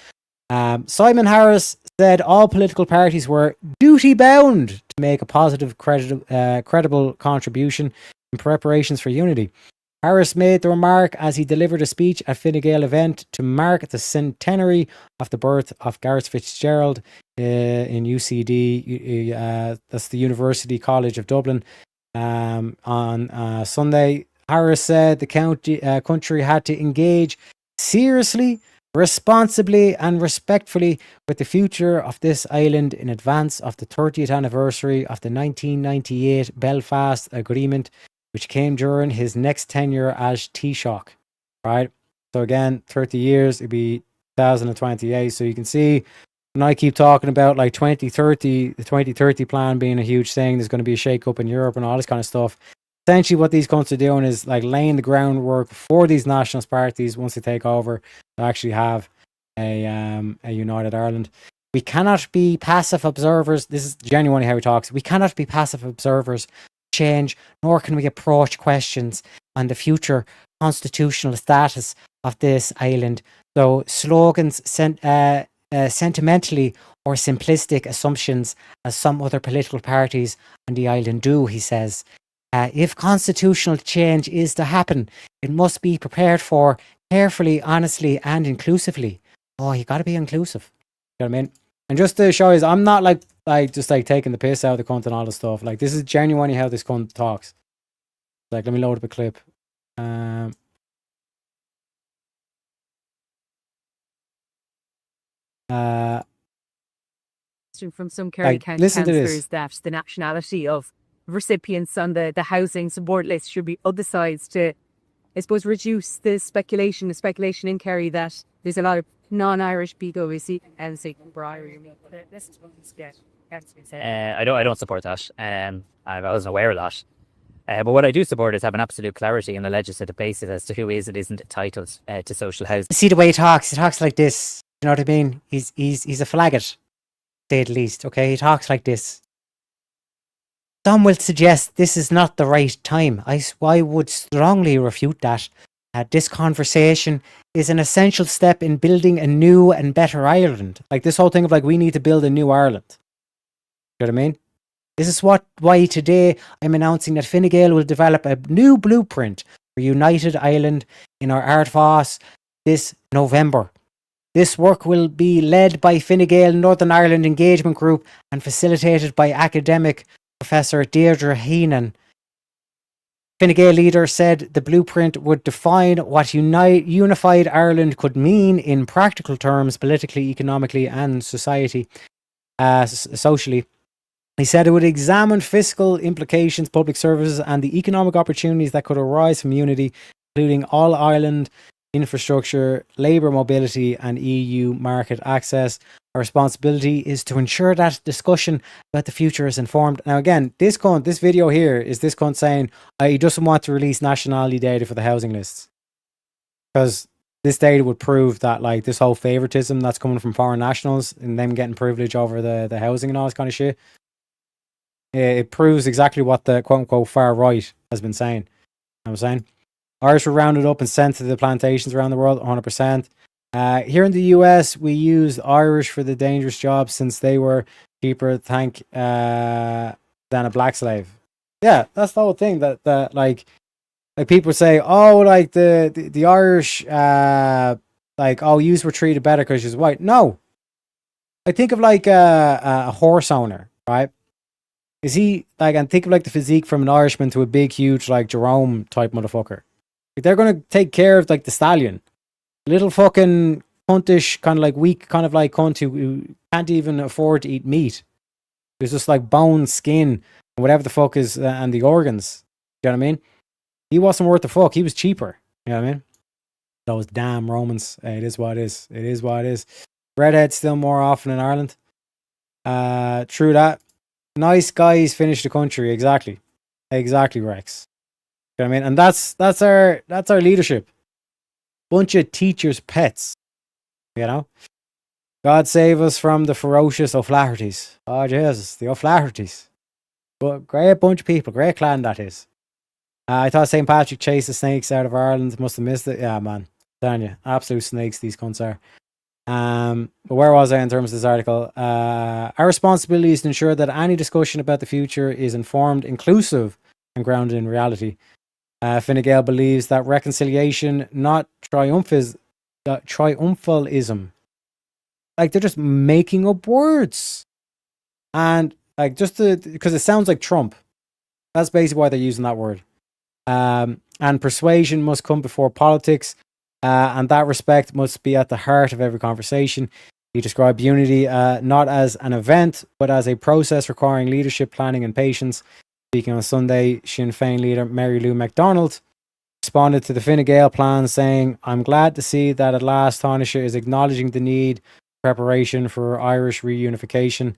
Simon Harris said all political parties were duty bound to make a positive, credible contribution in preparations for unity. Harris made the remark as he delivered a speech at Fine Gael event to mark the centenary of the birth of Gareth Fitzgerald in UCD, that's the University College of Dublin, on Sunday. Harris said the country had to engage seriously, responsibly and respectfully with the future of this island in advance of the 30th anniversary of the 1998 Belfast Agreement, which came during his next tenure as Taoiseach. Right? So again, 30 years, it'd be 2028. So you can see when I keep talking about like 2030, the 2030 plan being a huge thing, there's going to be a shake-up in Europe and all this kind of stuff. Essentially what these cunts are doing is like laying the groundwork for these nationalist parties once they take over to actually have a united Ireland. We cannot be passive observers. This is genuinely how he talks. We cannot be passive observers change, nor can we approach questions on the future constitutional status of this island. So slogans sentimentally or simplistic assumptions as some other political parties on the island do, he says. If constitutional change is to happen, it must be prepared for carefully, honestly, and inclusively. Oh, you got to be inclusive. You know what I mean? And just to show you, I'm not like just like taking the piss out of the cunt and all this stuff. Like this is genuinely how this cunt talks. Like, let me load up a clip. From some Kerry County councillors that the nationality of recipients on the housing support list should be other sides to, I suppose, reduce the speculation in Kerry that there's a lot of non-Irish people receiving housing. I don't support that. I wasn't aware of that. But what I do support is having absolute clarity on the legislative basis as to who is and isn't entitled to social housing. See the way he talks like this. You know what I mean? He's a faggot, to say the least. Okay, he talks like this. Some will suggest this is not the right time. I would strongly refute that. This conversation is an essential step in building a new and better Ireland. Like this whole thing of like we need to build a new Ireland. You know what I mean? This is why today I'm announcing that Fine Gael will develop a new blueprint for United Ireland in our Art Foss this November. This work will be led by Fine Gael Northern Ireland Engagement Group and facilitated by academic Professor Deirdre Heenan. Fine Gael leader said the blueprint would define what unified Ireland could mean in practical terms, politically, economically, and socially. He said it would examine fiscal implications, public services, and the economic opportunities that could arise from unity, including all Ireland infrastructure, labour mobility, and EU market access. Our responsibility is to ensure that discussion about the future is informed. Now, again, this video here is this cunt saying he doesn't want to release nationality data for the housing lists because this data would prove that like this whole favoritism that's coming from foreign nationals and them getting privilege over the housing and all this kind of shit. It proves exactly what the quote unquote far right has been saying. You know what I'm saying? Irish were rounded up and sent to the plantations around the world, 100%. Here in the US, we used Irish for the dangerous jobs since they were cheaper, than a black slave. Yeah, that's the whole thing. That like people say, oh, like the Irish, like oh, yous were treated better because you're white. No, I think of like a horse owner, right? Is he like, and think of like the physique from an Irishman to a big, huge like Jerome type motherfucker. Like, they're gonna take care of like the stallion. Little fucking cuntish, kind of like weak, kind of like cunt who can't even afford to eat meat. Who's just like bone, skin, and whatever the fuck is, and the organs. You know what I mean? He wasn't worth the fuck. He was cheaper. You know what I mean? Those damn Romans. It is what it is. It is what it is. Redheads still more often in Ireland. True that. Nice guys finish the country. Exactly, Rex. You know what I mean? And that's our leadership. Bunch of teachers' pets. You know? God save us from the ferocious O'Flahertys. Oh, Jesus, the O'Flahertys. But great bunch of people, great clan that is. I thought St. Patrick chased the snakes out of Ireland. Must have missed it. Yeah, man. Telling you, absolute snakes these cunts are. But where was I in terms of this article? Our responsibility is to ensure that any discussion about the future is informed, inclusive, and grounded in reality. Fine Gael believes that reconciliation, not triumphalism. Like they're just making up words, and like just because it sounds like Trump. That's basically why they're using that word. And persuasion must come before politics, and that respect must be at the heart of every conversation. He described unity not as an event, but as a process requiring leadership, planning, and patience. Speaking on Sunday, Sinn Féin leader Mary Lou MacDonald responded to the Fine Gael plan, saying, "I'm glad to see that at last Taoiseach is acknowledging the need for preparation for Irish reunification.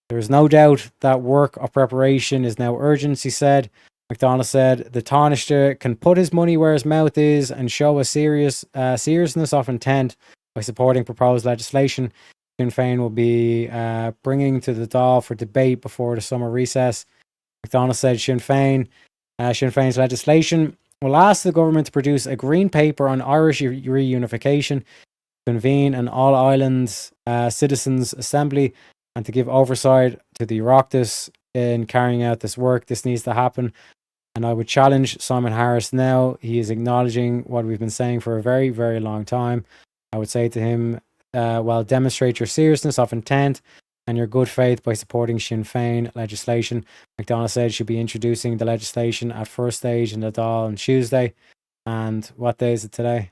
There is no doubt that work of preparation is now urgent," he said. MacDonald said, "The Taoiseach can put his money where his mouth is and show a seriousness of intent by supporting proposed legislation Sinn Féin will be bringing to the Dáil for debate before the summer recess." MacDonald said Sinn Féin's legislation will ask the government to produce a green paper on Irish reunification, convene an all-Ireland citizens' assembly, and to give oversight to the Oireachtas in carrying out this work. This needs to happen. And I would challenge Simon Harris now. He is acknowledging what we've been saying for a very, very long time. I would say to him, well, demonstrate your seriousness of intent and your good faith by supporting Sinn Féin legislation. MacDonald said she'll be introducing the legislation at first stage in the Dáil on Tuesday. And what day is it today?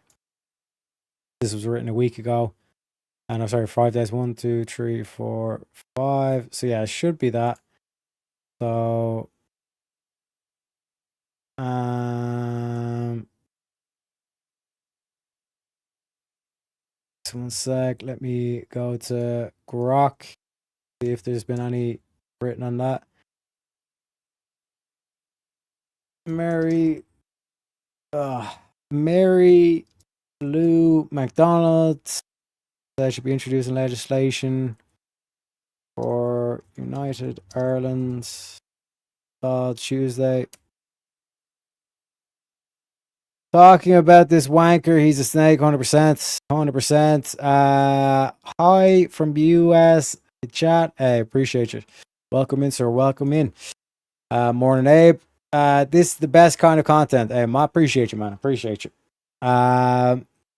This was written a week ago. And I'm sorry, 5 days. 1, 2, 3, 4, 5. So yeah, it should be that. So just one sec. Let me go to Grok. See if there's been any written on that. Mary Lou MacDonald They should be introducing legislation for United Ireland Tuesday. Talking about this wanker, he's a snake, 100%. 100%. Hi from US chat. Hey, appreciate you. Welcome in, sir. Welcome in. Morning, Abe. This is the best kind of content. Hey, I appreciate you, man. Appreciate you.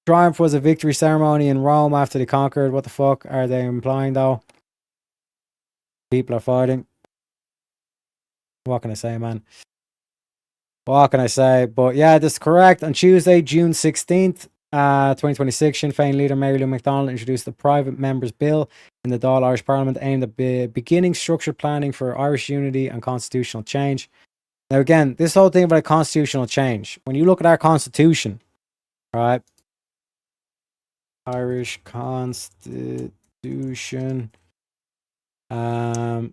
Triumph was a victory ceremony in Rome after they conquered. What the fuck are they implying, though? People are fighting. What can I say, man? What can I say? But yeah, this is correct. On Tuesday, June 16th, 2026, Sinn Féin leader Mary Lou McDonald introduced the private members' bill in the Dáil Irish Parliament aimed at beginning structured planning for Irish unity and constitutional change. Now, again, this whole thing about constitutional change, when you look at our constitution, right? Irish Constitution. Okay.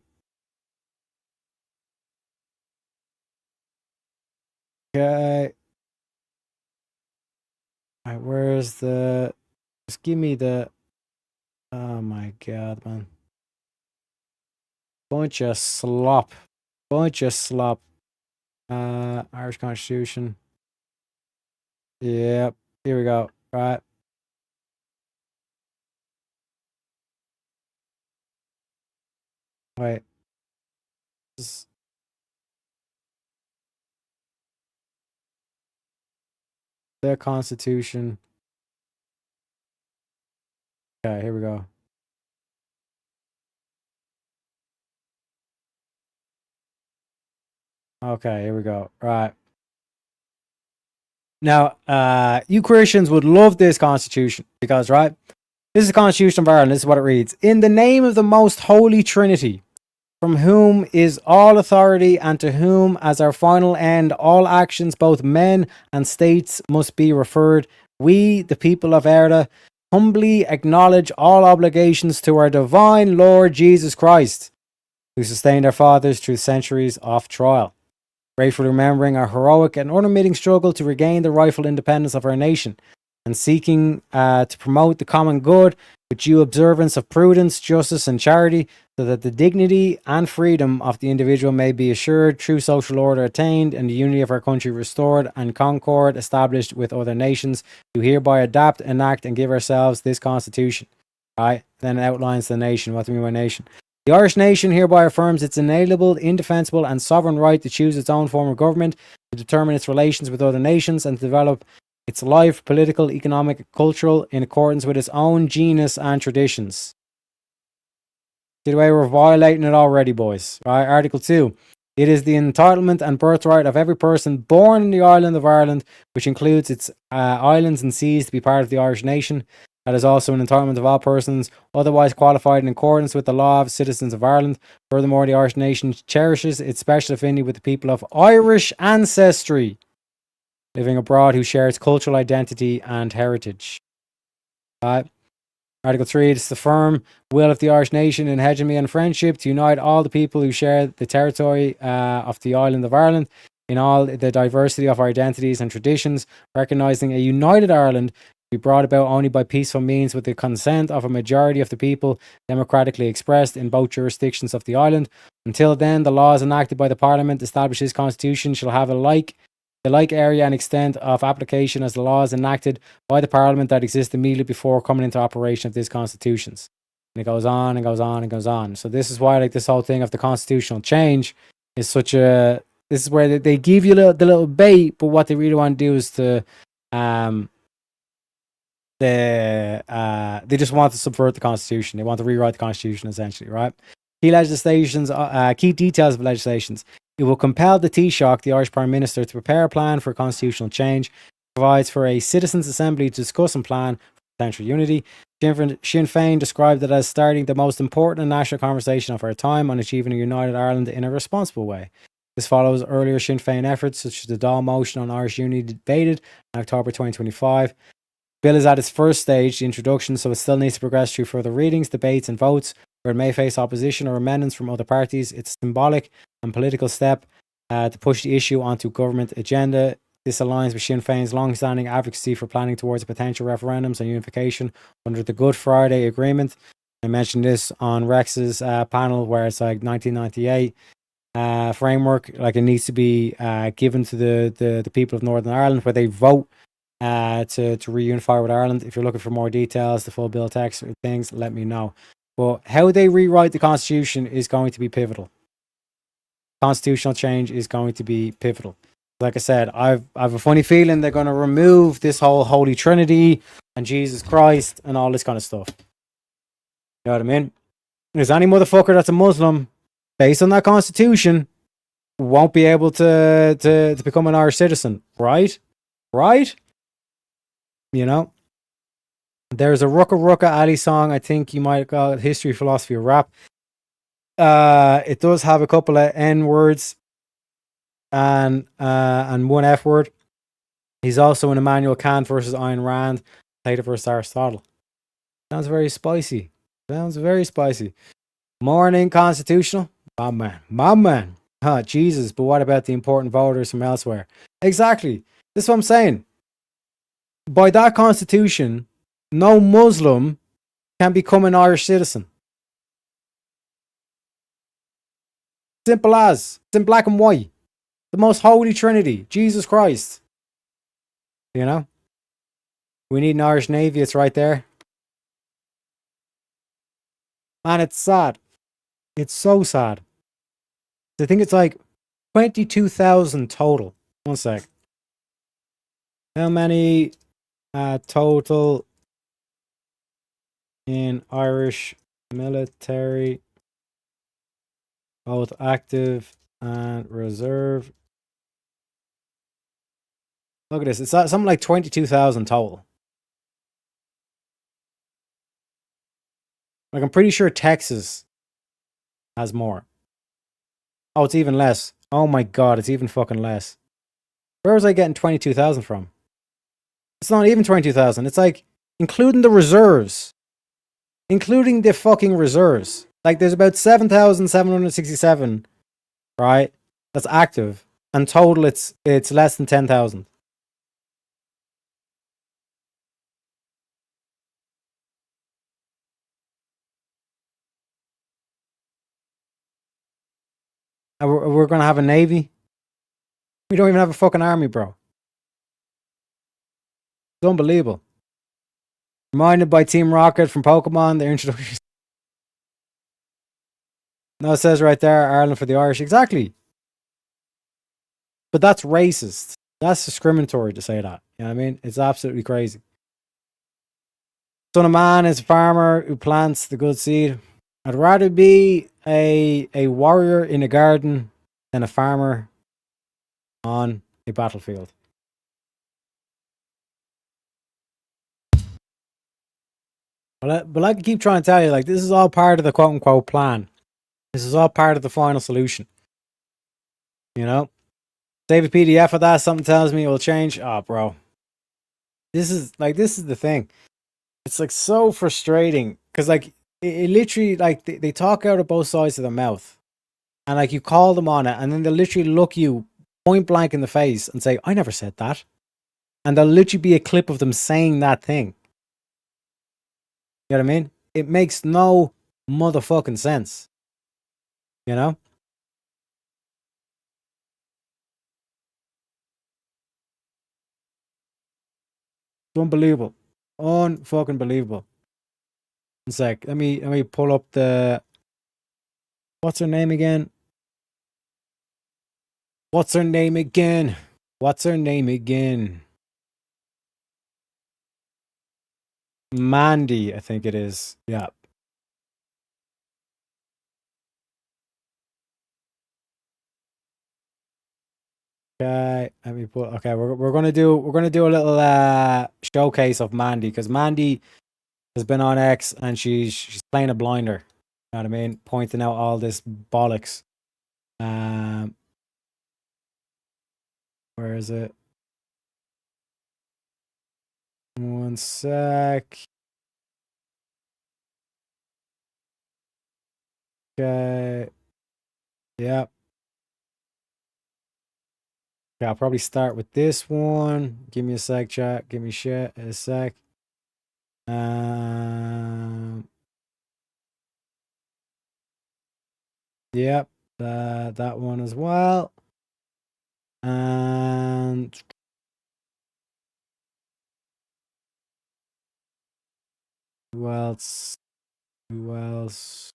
Alright, where's the... Just give me the... Oh my god, man. Bunch of slop. Bunch of slop. Irish Constitution. Yep. Here we go. Right. Wait. The Constitution. Okay, here we go. Okay, here we go. Right. Now, you Christians would love this Constitution because, right, this is the Constitution of Ireland. This is what it reads. In the name of the most holy Trinity, from whom is all authority and to whom, as our final end, all actions, both men and states, must be referred, we, the people of Eire, humbly acknowledge all obligations to our divine Lord Jesus Christ, who sustained our fathers through centuries of trial. Gratefully remembering our heroic and unremitting struggle to regain the rightful independence of our nation, and seeking to promote the common good with due observance of prudence, justice, and charity, so that the dignity and freedom of the individual may be assured, true social order attained, and the unity of our country restored, and concord established with other nations, to hereby adapt, enact, and give ourselves this Constitution. Right? Then it outlines the nation. What do we mean by nation? The Irish nation hereby affirms its inalienable, indefensible, and sovereign right to choose its own form of government, to determine its relations with other nations, and to develop its life, political, economic, cultural, in accordance with its own genius and traditions. See the way we're violating it already, boys. Right? Article 2. It is the entitlement and birthright of every person born in the island of Ireland, which includes its islands and seas, to be part of the Irish nation. That is also an entitlement of all persons otherwise qualified in accordance with the law of citizens of Ireland. Furthermore, the Irish nation cherishes its special affinity with the people of Irish ancestry living abroad who share its cultural identity and heritage. Article 3, it's the firm will of the Irish nation in hegemony and friendship to unite all the people who share the territory of the island of Ireland in all the diversity of our identities and traditions, recognising a united Ireland be brought about only by peaceful means with the consent of a majority of the people democratically expressed in both jurisdictions of the island. Until then, the laws enacted by the Parliament established this Constitution shall have the like area and extent of application as the laws enacted by the Parliament that exist immediately before coming into operation of this Constitutions. And it goes on and goes on and goes on. So this is why this whole thing of the constitutional change is such a... This is where they give you the little bait, but what they really want to do is to... They just want to subvert the Constitution. They want to rewrite the Constitution, essentially, right? Key legislations, key details of legislations. It will compel the Taoiseach, the Irish Prime Minister, to prepare a plan for constitutional change. Provides for a citizens' assembly to discuss and plan for potential unity. Sinn Féin described it as starting the most important national conversation of our time on achieving a united Ireland in a responsible way. This follows earlier Sinn Féin efforts, such as the Dáil motion on Irish unity debated in October 2025. Bill is at its first stage, the introduction, so it still needs to progress through further readings, debates, and votes, where it may face opposition or amendments from other parties. It's a symbolic and political step to push the issue onto government agenda. This aligns with Sinn Féin's long-standing advocacy for planning towards potential referendums on unification under the Good Friday Agreement. I mentioned this on Rex's panel where it's like 1998 framework, like it needs to be given to the people of Northern Ireland where they vote to reunify with Ireland. If you're looking for more details, the full bill text or things, let me know. But how they rewrite the Constitution is going to be pivotal. Constitutional change is going to be pivotal. Like I said, I've a funny feeling they're going to remove this whole Holy Trinity and Jesus Christ and all this kind of stuff. You know what I mean? There's any motherfucker that's a Muslim based on that Constitution won't be able to become an Irish citizen, right? Right? You know? There's a Rucka Ali song, I think you might call it History, Philosophy, or Rap. It does have a couple of N words and one F word. He's also in Immanuel Kant versus Ayn Rand, Plato versus Aristotle. Sounds very spicy. Morning Constitutional. My man. Huh, Jesus, but what about the important voters from elsewhere? Exactly. This is what I'm saying. By that Constitution, no Muslim can become an Irish citizen. Simple as. It's in black and white. The most holy Trinity. Jesus Christ. You know? We need an Irish Navy. It's right there. And it's sad. It's so sad. I think it's like 22,000 total. One sec. How many total in Irish military, both active and reserve? Look at this. It's something like 22,000 total. Like, I'm pretty sure Texas has more. Oh, it's even less. Oh my god, it's even fucking less. Where was I getting 22,000 from? It's not even 22,000. It's like, including the reserves. Including the fucking reserves. Like, there's about 7,767, right? That's active. And total, it's less than 10,000. And we're going to have a navy? We don't even have a fucking army, bro. It's unbelievable. Reminded by Team Rocket from Pokemon, their introduction. No, it says right there, Ireland for the Irish. Exactly. But that's racist. That's discriminatory to say that. You know what I mean? It's absolutely crazy. Son of Man is a farmer who plants the good seed. I'd rather be a warrior in a garden than a farmer on a battlefield. But I can keep trying to tell you, like, this is all part of the quote-unquote plan. This is all part of the final solution. You know? Save a PDF of that, something tells me it will change. Oh, bro. This is the thing. It's, like, so frustrating. Because, like, it literally, like, they talk out of both sides of their mouth. And, like, you call them on it, and then they'll literally look you point blank in the face and say, I never said that. And there'll literally be a clip of them saying that thing. You know what I mean? It makes no motherfucking sense. You know? It's unbelievable. Unfucking believable. It's like, let me pull up the... What's her name again? What's her name again? Mandy, I think it is. Yeah. Okay, let me put. Okay, we're gonna do a little showcase of Mandy because Mandy has been on X and she's playing a blinder. You know what I mean? Pointing out all this bollocks. Where is it? One sec. Okay. Yep. Okay, I'll probably start with this one. Give me a sec, chat. Give me a sec. Yep, that one as well. And who else? Who else?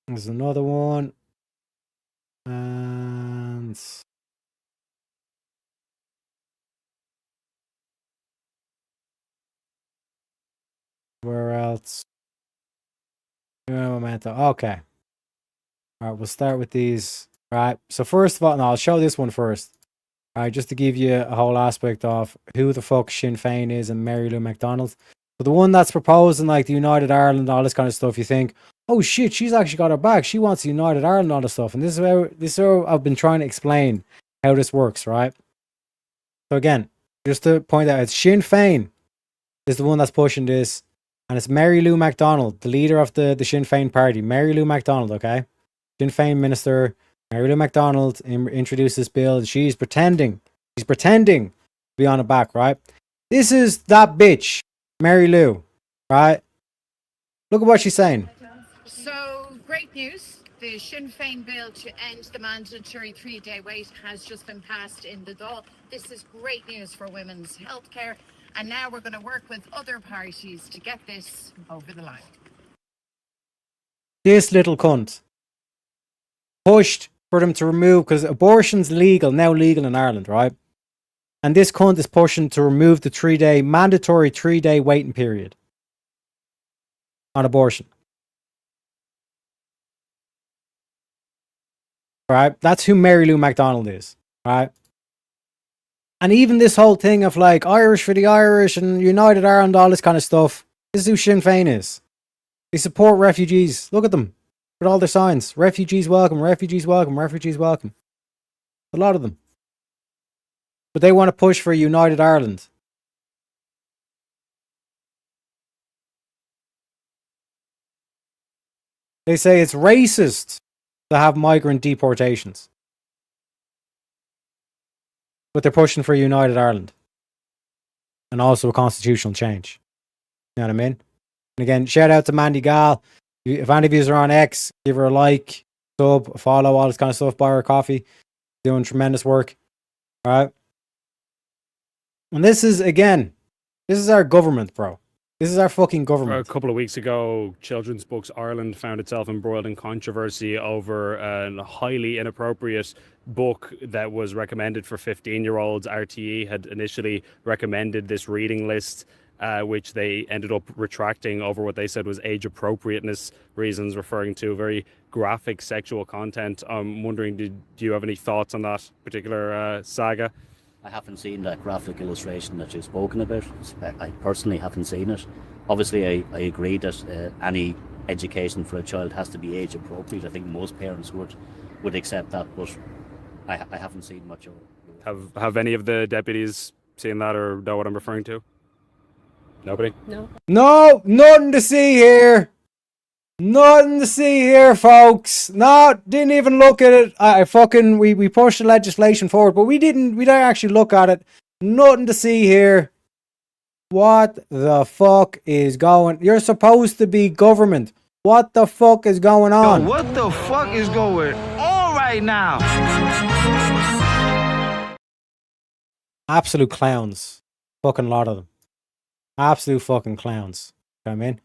There's another one. And where else? Memento. Okay. All right, we'll start with these. All right. So first of all, no, I'll show this one first. All right, just to give you a whole aspect of who the fuck Sinn Féin is and Mary Lou McDonald. But the one that's proposing like the United Ireland, all this kind of stuff, you think, oh shit, she's actually got her back. She wants the United Ireland, all this stuff. And this is how I've been trying to explain how this works, right? So again, just to point out, it's Sinn Féin is the one that's pushing this. And it's Mary Lou McDonald, the leader of the Sinn Féin party. Mary Lou McDonald, okay? Sinn Féin minister, Mary Lou McDonald introduced this bill. And she's pretending to be on the back, right? This is that bitch, Mary Lou, right? Look at what she's saying. So, great news. The Sinn Féin bill to end the mandatory 3-day wait has just been passed in the Dáil. This is great news for women's healthcare. And now we're going to work with other parties to get this over the line. This little cunt pushed for them to remove, because abortion's now legal in Ireland, right? And this cunt is pushing to remove the mandatory 3-day waiting period on abortion. Right? That's who Mary Lou McDonald is, right? And even this whole thing of like Irish for the Irish and United Ireland, all this kind of stuff, this is who Sinn Féin is. They support refugees. Look at them with all their signs. Refugees welcome, refugees welcome, refugees welcome. A lot of them. But they want to push for a United Ireland. They say it's racist to have migrant deportations. But they're pushing for a United Ireland. And also a constitutional change. You know what I mean? And again, shout out to Mandy Gall. If any of you are on X, give her a like, sub, a follow, all this kind of stuff. Buy her coffee. Doing tremendous work. Alright? And this is our government, bro. This is our fucking government. A couple of weeks ago, Children's Books Ireland found itself embroiled in controversy over a highly inappropriate book that was recommended for 15-year-olds. RTE had initially recommended this reading list, which they ended up retracting over what they said was age appropriateness reasons, referring to very graphic sexual content. I'm wondering, do you have any thoughts on that particular saga? I haven't seen that graphic illustration that you've spoken about. I personally haven't seen it. Obviously, I agree that any education for a child has to be age appropriate. I think most parents would accept that, but I haven't seen much of it. Have any of the deputies seen that or know what I'm referring to? Nobody? No, nothing to see here. Nothing to see here, folks. No, didn't even look at it. We pushed the legislation forward, but we didn't actually look at it. Nothing to see here. What the fuck is going? You're supposed to be government. What the fuck is going on? Yo, what the fuck is going on right now? Absolute clowns. Fucking lot of them. Absolute fucking clowns. You know what I mean?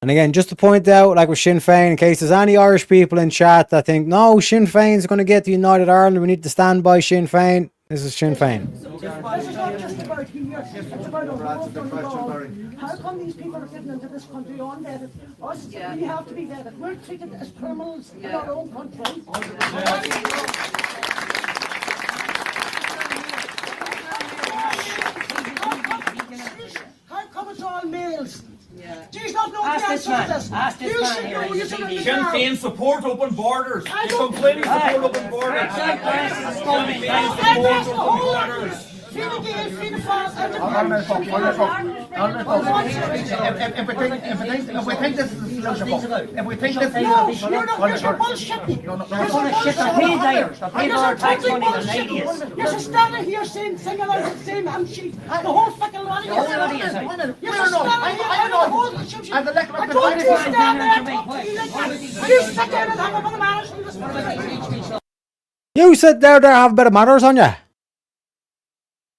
And again, just to point out, like with Sinn Féin, in case there's any Irish people in chat that think, no, Sinn Féin's going to get the United Ireland, we need to stand by Sinn Féin. This is Sinn Féin. How come these people are getting into this country unvetted? Us, we have to be vetted. We're treated as criminals in our own country. How come it's all males? Jeez, not no Ask this man here. Sinn Féin support open borders. You completely support open borders. Sinn Féin support open borders. If we think this is the solution, if we think this is the you're bullshitting. You're full of shit. They're paid liars. They're paid our tax money. They're idiots. You're just standing here saying, singing out the same ham sheet. The whole fucking lot of you. The whole lot of you. You're I just know. standing here I and know. the whole consumption. I've elected I told you to stand there and talk to me like that. You sit there and have a bit of manners and listen. You sit there and have a bit of manners on you.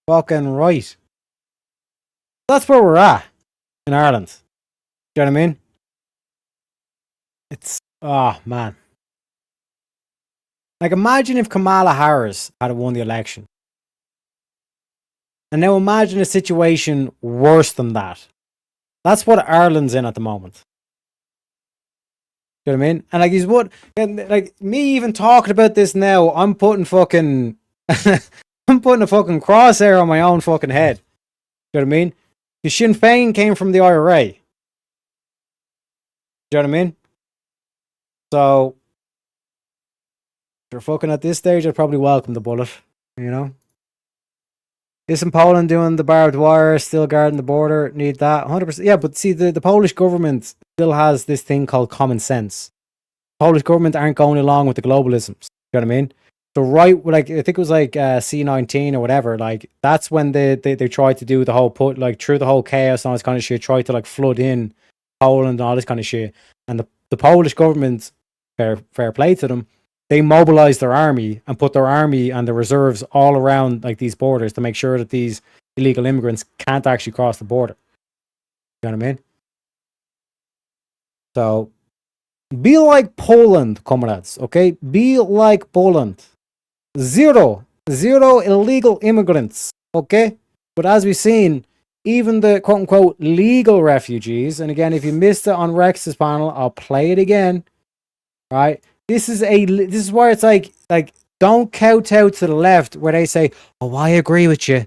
Fucking right. That's where we're at in Ireland. Do you know what I mean? It's, oh man. Like, imagine if Kamala Harris had won the election. And now imagine a situation worse than that. That's what Ireland's in at the moment. Do you know what I mean? And like, he's what, and like me even talking about this now, I'm putting fucking, I'm putting a fucking crosshair on my own fucking head. Do you know what I mean? Because Sinn Féin came from the IRA. Do you know what I mean? So, if you're fucking at this stage, I'd probably welcome the bullet, you know? Isn't Poland doing the barbed wire, still guarding the border? Need that? 100%. Yeah, but see, the Polish government still has this thing called common sense. Polish government aren't going along with the globalisms. You know what I mean? So right, like, I think it was like C19 or whatever, like, that's when they tried to do the whole through the whole chaos and all this kind of shit, tried to like flood in Poland and all this kind of shit. And the Polish government, fair play to them, they mobilized their army and put their army and the reserves all around like these borders to make sure that these illegal immigrants can't actually cross the border. You know what I mean? So be like Poland, comrades, okay? Be like Poland. Zero illegal immigrants, okay? But as we've seen, even the quote-unquote legal refugees, and again, if you missed it on Rex's panel, I'll play it again, right? This is where it's like don't kowtow to the left where they say, oh, I agree with you.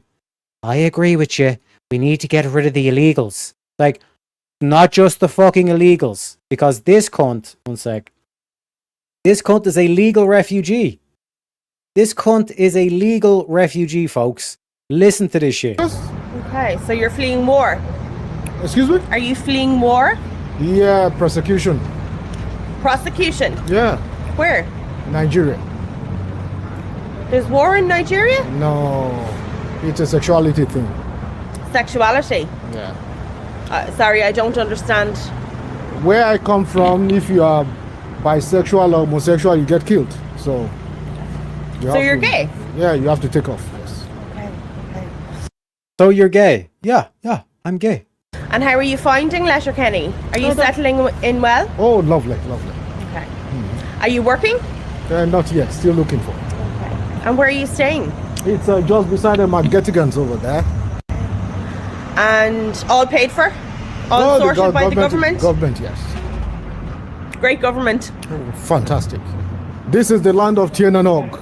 We need to get rid of the illegals. Like, not just the fucking illegals. Because this cunt, one sec. This cunt is a legal refugee. This cunt is a legal refugee, folks. Listen to this shit. Okay, so you're fleeing war. Excuse me? Are you fleeing war? Yeah, prosecution. Prosecution? Yeah. Where? Nigeria. There's war in Nigeria? No, it's a sexuality thing. Sexuality? Yeah. Sorry, I don't understand. Where I come from, if you are bisexual or homosexual, you get killed. So you're gay? Yeah, you have to take off. Yes. Okay. So you're gay? Yeah, I'm gay. And how are you finding Letterkenny? Are you settling in well? Oh, lovely. Okay. Are you working? Not yet, still looking for. Okay. And where are you staying? It's just beside the McGettigans over there. And all paid for? All sorted by the government? Government, yes. Great government. Oh, fantastic. This is the land of Tien and Og.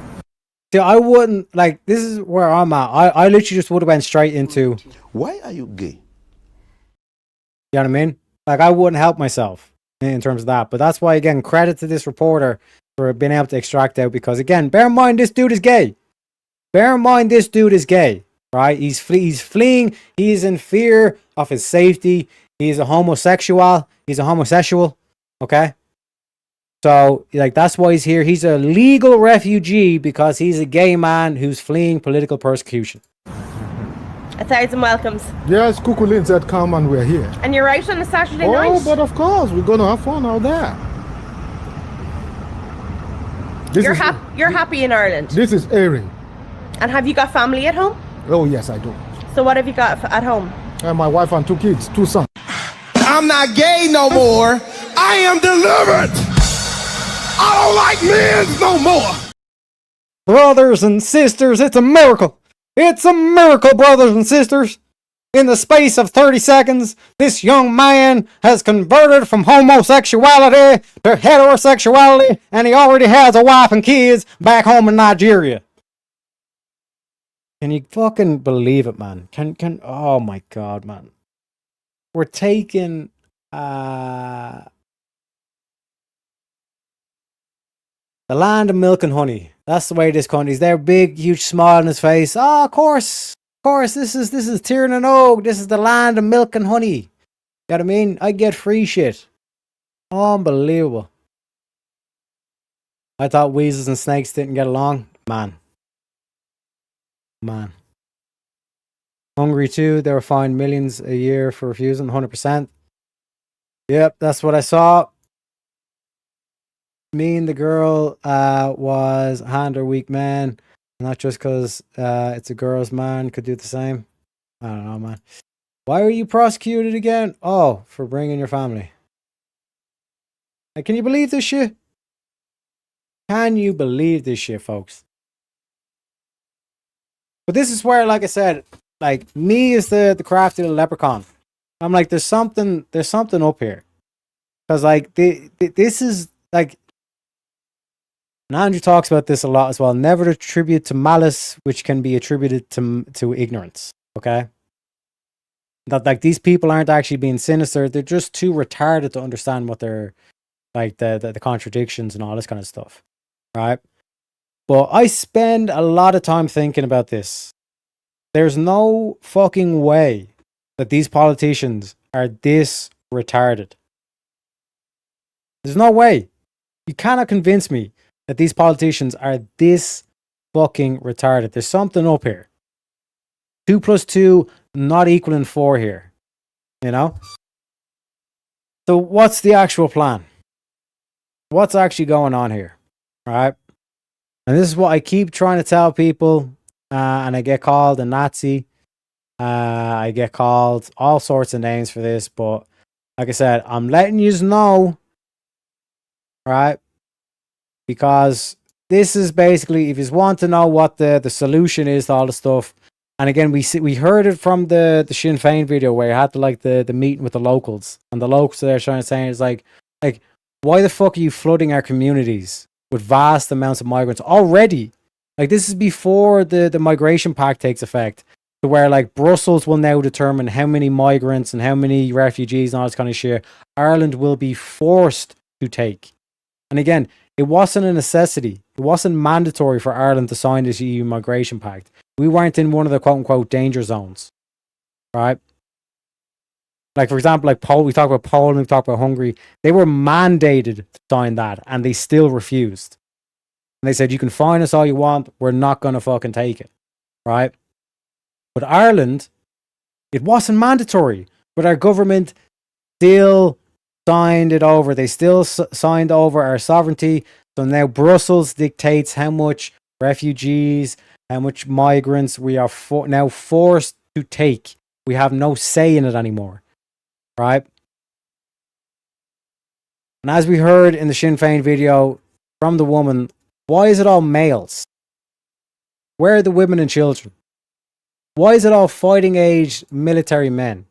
See, I wouldn't, like, this is where I'm at. I literally just would have went straight into, Why are you gay? you know what I mean? Like, I wouldn't help myself in terms of that. But that's why, again, credit to this reporter for being able to extract out. Because, again, bear in mind, this dude is gay. Right? He's fleeing. He's in fear of his safety. He's a homosexual. Okay? So, like, that's why he's here. He's a legal refugee because he's a gay man who's fleeing political persecution. 1,000 welcomes. Yes, Kukulin said come and we're here. And you're out on a Saturday night? Oh, but of course, we're going to have fun out there. You're happy in Ireland? This is airing. And have you got family at home? Oh, yes, I do. So what have you got at home? My wife and 2 kids, 2 sons. I'm not gay no more. I am delivered. I don't like men no more. Brothers and sisters, it's a miracle. It's a miracle, brothers and sisters. In the space of 30 seconds, this young man has converted from homosexuality to heterosexuality, and he already has a wife and kids back home in Nigeria. Can you fucking believe it, man? Oh my God, man. We're taking the land of milk and honey. That's the way this country's. There, big, huge smile on his face. Oh, of course. course, this is Tiernan Og. This is the land of milk and honey. You know what I mean? I get free shit. Unbelievable. I thought weasels and snakes didn't get along. Man. Hungry too. They were fined millions a year for refusing. 100%. Yep, that's what I saw. Me and the girl was a hand or weak man. Not just because it's a girl's man could do the same. I don't know, man. Why were you prosecuted again? Oh, for bringing your family. Like, can you believe this shit? Can you believe this shit, folks? But this is where, like I said, like me is the crafty little leprechaun. I'm like, there's something up here. Because like this is like, and Andrew talks about this a lot as well. Never attribute to malice, which can be attributed to ignorance. Okay. That like these people aren't actually being sinister. They're just too retarded to understand what they're like the contradictions and all this kind of stuff. Right. But I spend a lot of time thinking about this. There's no fucking way that these politicians are this retarded. There's no way. You cannot convince me that these politicians are this fucking retarded. There's something up here. 2 + 2 not equaling 4 here. You know? So what's the actual plan? What's actually going on here? Right? And this is what I keep trying to tell people. And I get called a Nazi. I get called all sorts of names for this. But like I said, I'm letting you know. Right? Because this is basically, if you want to know what the solution is to all the stuff. And again, we heard it from the Sinn Féin video where you had to like the meeting with the locals. And the locals are trying to say is like, why the fuck are you flooding our communities with vast amounts of migrants already? Like, this is before the migration pact takes effect. To where like Brussels will now determine how many migrants and how many refugees and all this kind of shit Ireland will be forced to take. And again, it wasn't a necessity. It wasn't mandatory for Ireland to sign this EU migration pact. We weren't in one of the quote-unquote danger zones. Right? Like, for example, like we talk about Poland, we talk about Hungary. They were mandated to sign that, and they still refused. And they said, you can fine us all you want, we're not going to fucking take it. Right? But Ireland, it wasn't mandatory. But our government still signed it over. They still signed over our sovereignty. So now Brussels dictates how much refugees, how much migrants we are now forced to take. We have no say in it anymore. Right? And as we heard in the Sinn Féin video from the woman, why is it all males? Where are the women and children? Why is it all fighting age military men?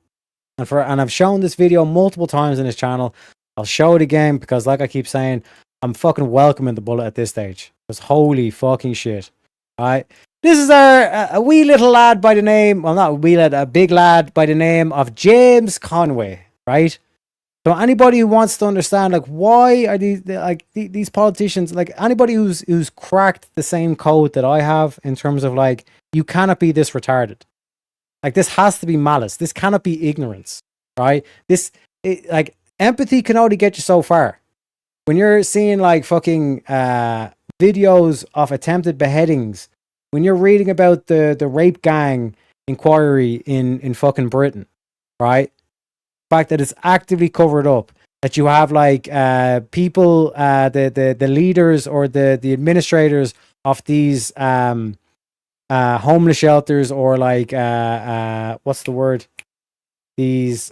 And I've shown this video multiple times in this channel. I'll show it again because, like I keep saying, I'm fucking welcoming the bullet at this stage. Because holy fucking shit. Alright. This is a wee little lad by the name, well, not a wee lad, a big lad by the name of James Conway. Right? So anybody who wants to understand, like, why are these politicians, like anybody who's cracked the same code that I have in terms of like, you cannot be this retarded. Like, this has to be malice. This cannot be ignorance, right? Like, empathy can only get you so far. When you're seeing like fucking videos of attempted beheadings, when you're reading about the rape gang inquiry in fucking Britain, right? The fact that it's actively covered up, that you have like people, the leaders or the administrators of these homeless shelters, or like what's the word? These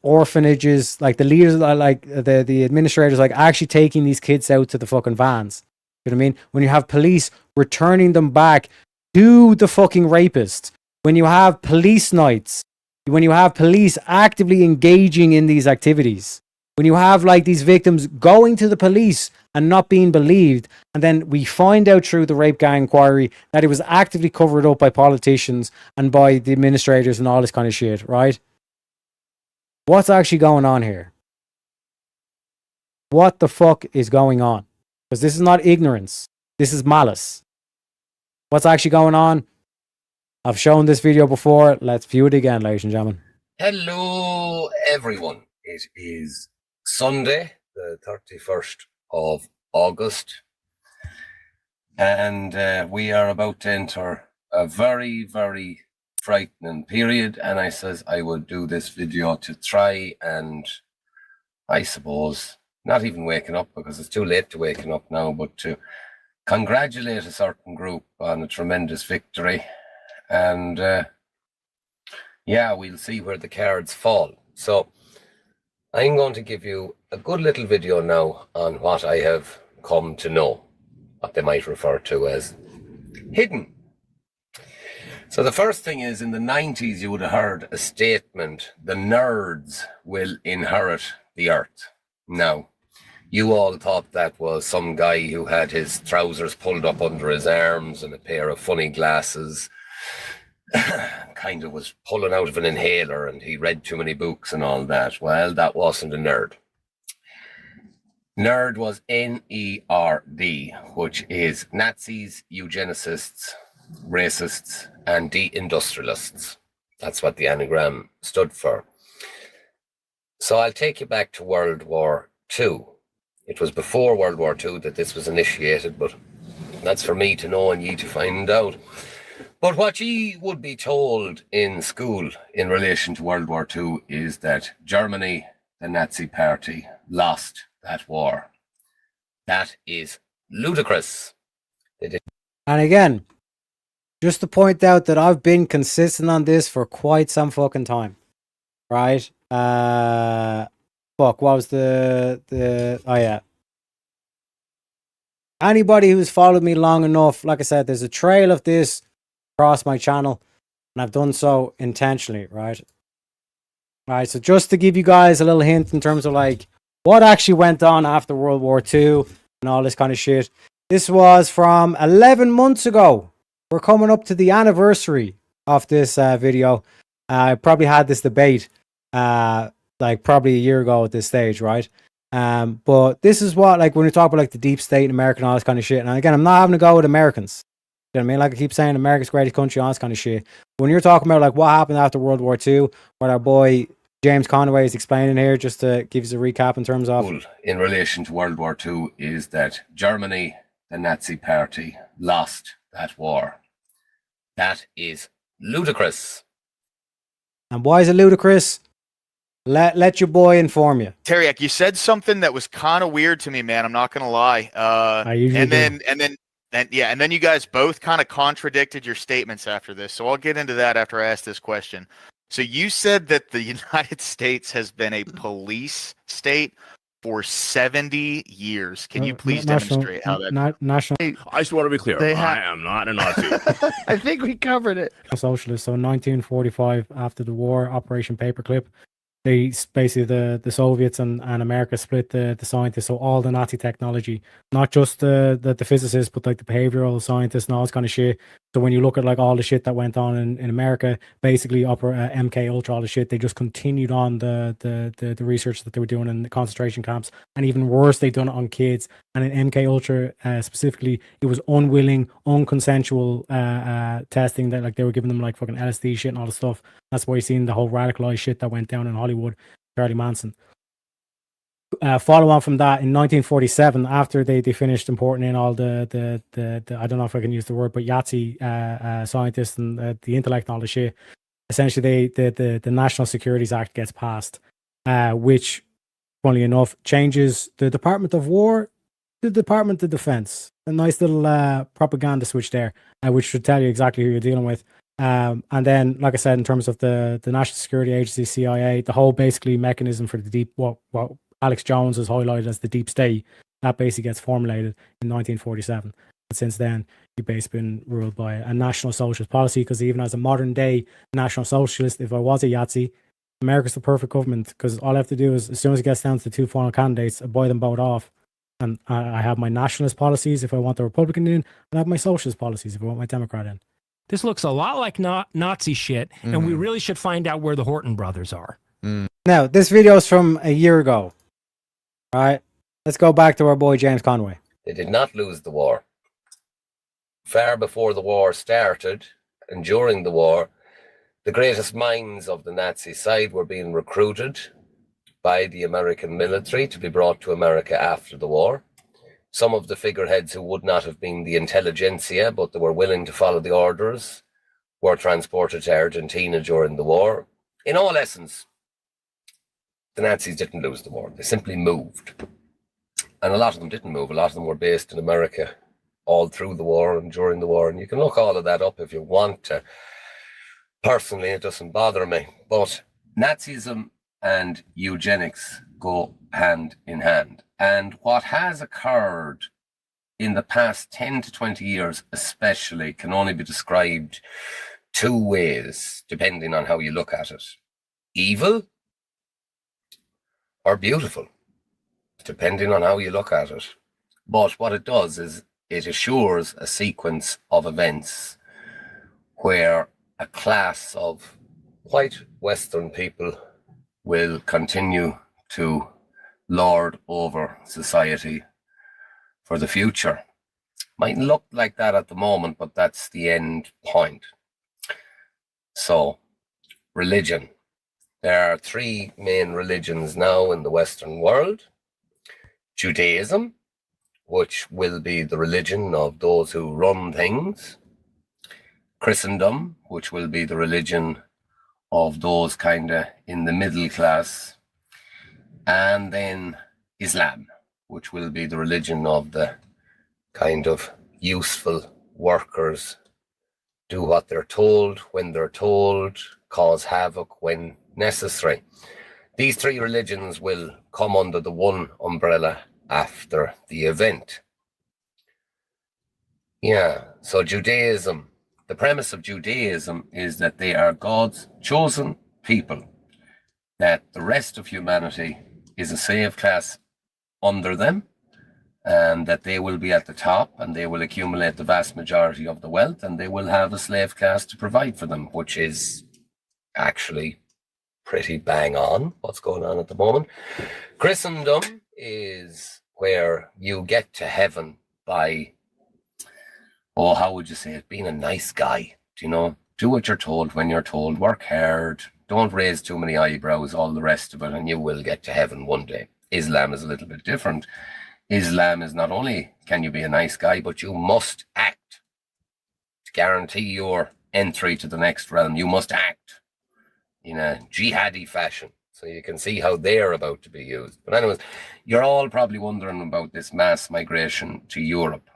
orphanages, like the leaders, like the administrators, like actually taking these kids out to the fucking vans. You know what I mean? When you have police returning them back to the fucking rapists, when you have police nights, when you have police actively engaging in these activities, when you have like these victims going to the police and not being believed, and then we find out through the rape gang inquiry that it was actively covered up by politicians and by the administrators and all this kind of shit, right? What's actually going on here? What the fuck is going on? Because this is not ignorance. This is malice. What's actually going on? I've shown this video before. Let's view it again, ladies and gentlemen. Hello, everyone. It is Sunday, the 31st of August, and we are about to enter a very, very frightening period. And I says I would do this video to try and, I suppose, not even waking up because it's too late to waking up now, but to congratulate a certain group on a tremendous victory. And yeah, we'll see where the cards fall. So I'm going to give you a good little video now on what I have come to know, what they might refer to as hidden. So the first thing is, in the 90s, you would have heard a statement, the nerds will inherit the earth. Now, you all thought that was some guy who had his trousers pulled up under his arms and a pair of funny glasses, kind of was pulling out of an inhaler, and he read too many books and all that. Well, that wasn't a nerd. Nerd was N-E-R-D, which is Nazis, eugenicists, racists, and deindustrialists. That's what the anagram stood for. So I'll take you back to World War II. It was before World War II that this was initiated, but that's for me to know and ye to find out. But what ye would be told in school in relation to World War II is that Germany, the Nazi party, lost that war. That is ludicrous. And again, just to point out that I've been consistent on this for quite some fucking time. Right? Fuck, what was the oh yeah. Anybody who's followed me long enough, like I said, there's a trail of this across my channel, and I've done so intentionally, right? Right, so just to give you guys a little hint in terms of like what actually went on after World War II and all this kind of shit. This was from 11 months ago. We're coming up to the anniversary of this video. I probably had this debate like probably a year ago at this stage, right? But this is what, like, when we talk about like the deep state in America and all this kind of shit. And again, I'm not having to go with Americans. You know what I mean? Like I keep saying, America's greatest country, all this kind of shit. But when you're talking about like what happened after World War II, what our boy James Conway is explaining here, just to give us a recap in terms of in relation to World War II, is that Germany, the Nazi party, lost that war. That is ludicrous. And why is it ludicrous? Let your boy inform you. Teriak, you said something that was kind of weird to me, man. I'm not gonna lie. And then you guys both kind of contradicted your statements after this. So I'll get into that after I ask this question. So you said that the United States has been a police state for 70 years. Can you please demonstrate how that? National. I just want to be clear. I am not a Nazi. I think we covered it. Socialist. So 1945, after the war, Operation Paperclip, they basically the Soviets and America split the scientists. So all the Nazi technology, not just the physicists, but like the behavioral scientists and all this kind of shit. So when you look at like all the shit that went on in America, basically MK Ultra, all the shit, they just continued on the research that they were doing in the concentration camps, and even worse, they done it on kids. And in MK Ultra specifically, it was unwilling, unconsensual testing that like they were giving them like fucking LSD shit and all the stuff. That's why you're seeing the whole radicalized shit that went down in Hollywood, Charlie Manson. Follow on from that, in 1947, after they finished importing in all the I don't know if I can use the word, but Yahtzee scientists and the intellect and all the shit, essentially the National Securities Act gets passed, which, funnily enough, changes the Department of War to the Department of Defense. A nice little propaganda switch there, which should tell you exactly who you're dealing with. And then, like I said, in terms of the National Security Agency, CIA, the whole basically mechanism for the deep, what Alex Jones has highlighted as the deep state, that basically gets formulated in 1947. And since then, you've basically been ruled by a national socialist policy, because even as a modern day national socialist, if I was a Yahtzee, America's the perfect government, because all I have to do is, as soon as it gets down to the two final candidates, I buy them both off. And I have my nationalist policies if I want the Republican in, and I have my socialist policies if I want my Democrat in. This looks a lot like Nazi shit, and we really should find out where the Horton brothers are. Now, this video is from a year ago. All right, let's go back to our boy James Conway. They did not lose the war. Far before the war started, and during the war, the greatest minds of the Nazi side were being recruited by the American military to be brought to America after the war. Some of the figureheads who would not have been the intelligentsia, but they were willing to follow the orders, were transported to Argentina during the war. In all essence, the Nazis didn't lose the war. They simply moved. And a lot of them didn't move. A lot of them were based in America all through the war and during the war. And you can look all of that up if you want to. Personally, it doesn't bother me. But Nazism and eugenics go hand in hand. And what has occurred in the past 10 to 20 years especially can only be described two ways, depending on how you look at it. Evil or beautiful, depending on how you look at it. But what it does is it assures a sequence of events where a class of white Western people will continue to lord over society for the future. Mightn't look like that at the moment, but that's the end point. So, religion. There are three main religions now in the Western world. Judaism, which will be the religion of those who run things. Christendom, which will be the religion of those kind of in the middle class. And then Islam, which will be the religion of the kind of useful workers, do what they're told when they're told, cause havoc when necessary. These three religions will come under the one umbrella after the event. Yeah, so Judaism, the premise of Judaism is that they are God's chosen people, that the rest of humanity is a slave class under them, and that they will be at the top and they will accumulate the vast majority of the wealth, and they will have a slave class to provide for them, which is actually pretty bang on what's going on at the moment. Christendom is where you get to heaven by, oh, how would you say it, being a nice guy, you know, do what you're told when you're told, work hard, don't raise too many eyebrows, all the rest of it, and you will get to heaven one day. Islam is a little bit different. Islam is not only can you be a nice guy, but you must act to guarantee your entry to the next realm. You must act in a jihadi fashion. So you can see how they're about to be used. But anyways, you're all probably wondering about this mass migration to Europe.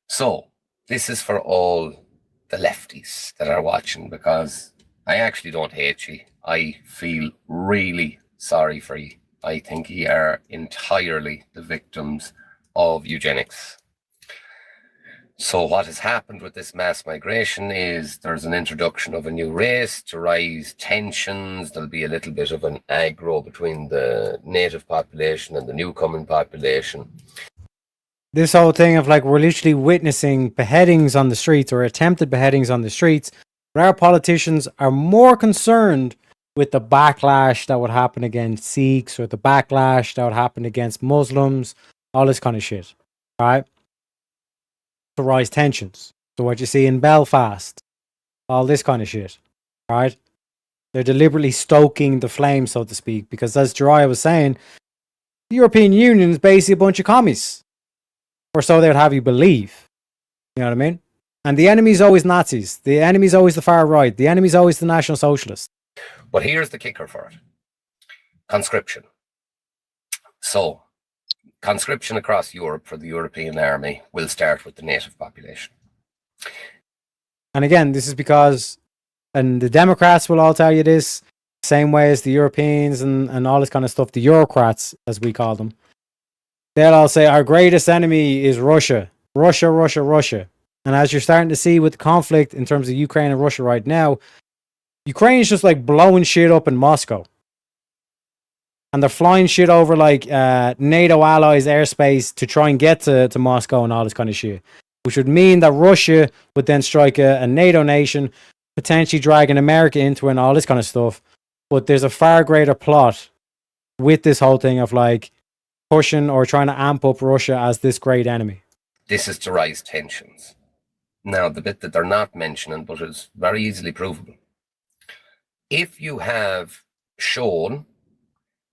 So this is for all the lefties that are watching, because I actually don't hate you. I feel really sorry for you. I think you are entirely the victims of eugenics. So what has happened with this mass migration is there's an introduction of a new race to raise tensions. There'll be a little bit of an aggro between the native population and the newcoming population. This whole thing of like, we're literally witnessing beheadings on the streets or attempted beheadings on the streets, but our politicians are more concerned with the backlash that would happen against Sikhs, or the backlash that would happen against Muslims, all this kind of shit, right? To rise tensions. So what you see in Belfast, all this kind of shit, right? They're deliberately stoking the flame, so to speak, because as Jiraiya was saying, the European Union is basically a bunch of commies. Or so they would have you believe. You know what I mean? And the enemy is always Nazis. The enemy is always the far right. The enemy is always the National Socialists. But here's the kicker for it. Conscription. So, conscription across Europe for the European army will start with the native population. And again, this is because, and the Democrats will all tell you this, same way as the Europeans and all this kind of stuff, the Eurocrats, as we call them. They'll all say, our greatest enemy is Russia. Russia, Russia, Russia. And as you're starting to see with the conflict in terms of Ukraine and Russia right now, Ukraine's just like blowing shit up in Moscow. And they're flying shit over like NATO allies' airspace to try and get to Moscow and all this kind of shit. Which would mean that Russia would then strike a NATO nation, potentially dragging America into it and all this kind of stuff. But there's a far greater plot with this whole thing of like pushing or trying to amp up Russia as this great enemy. This is to rise tensions. Now, the bit that they're not mentioning, but is very easily provable. If you have shown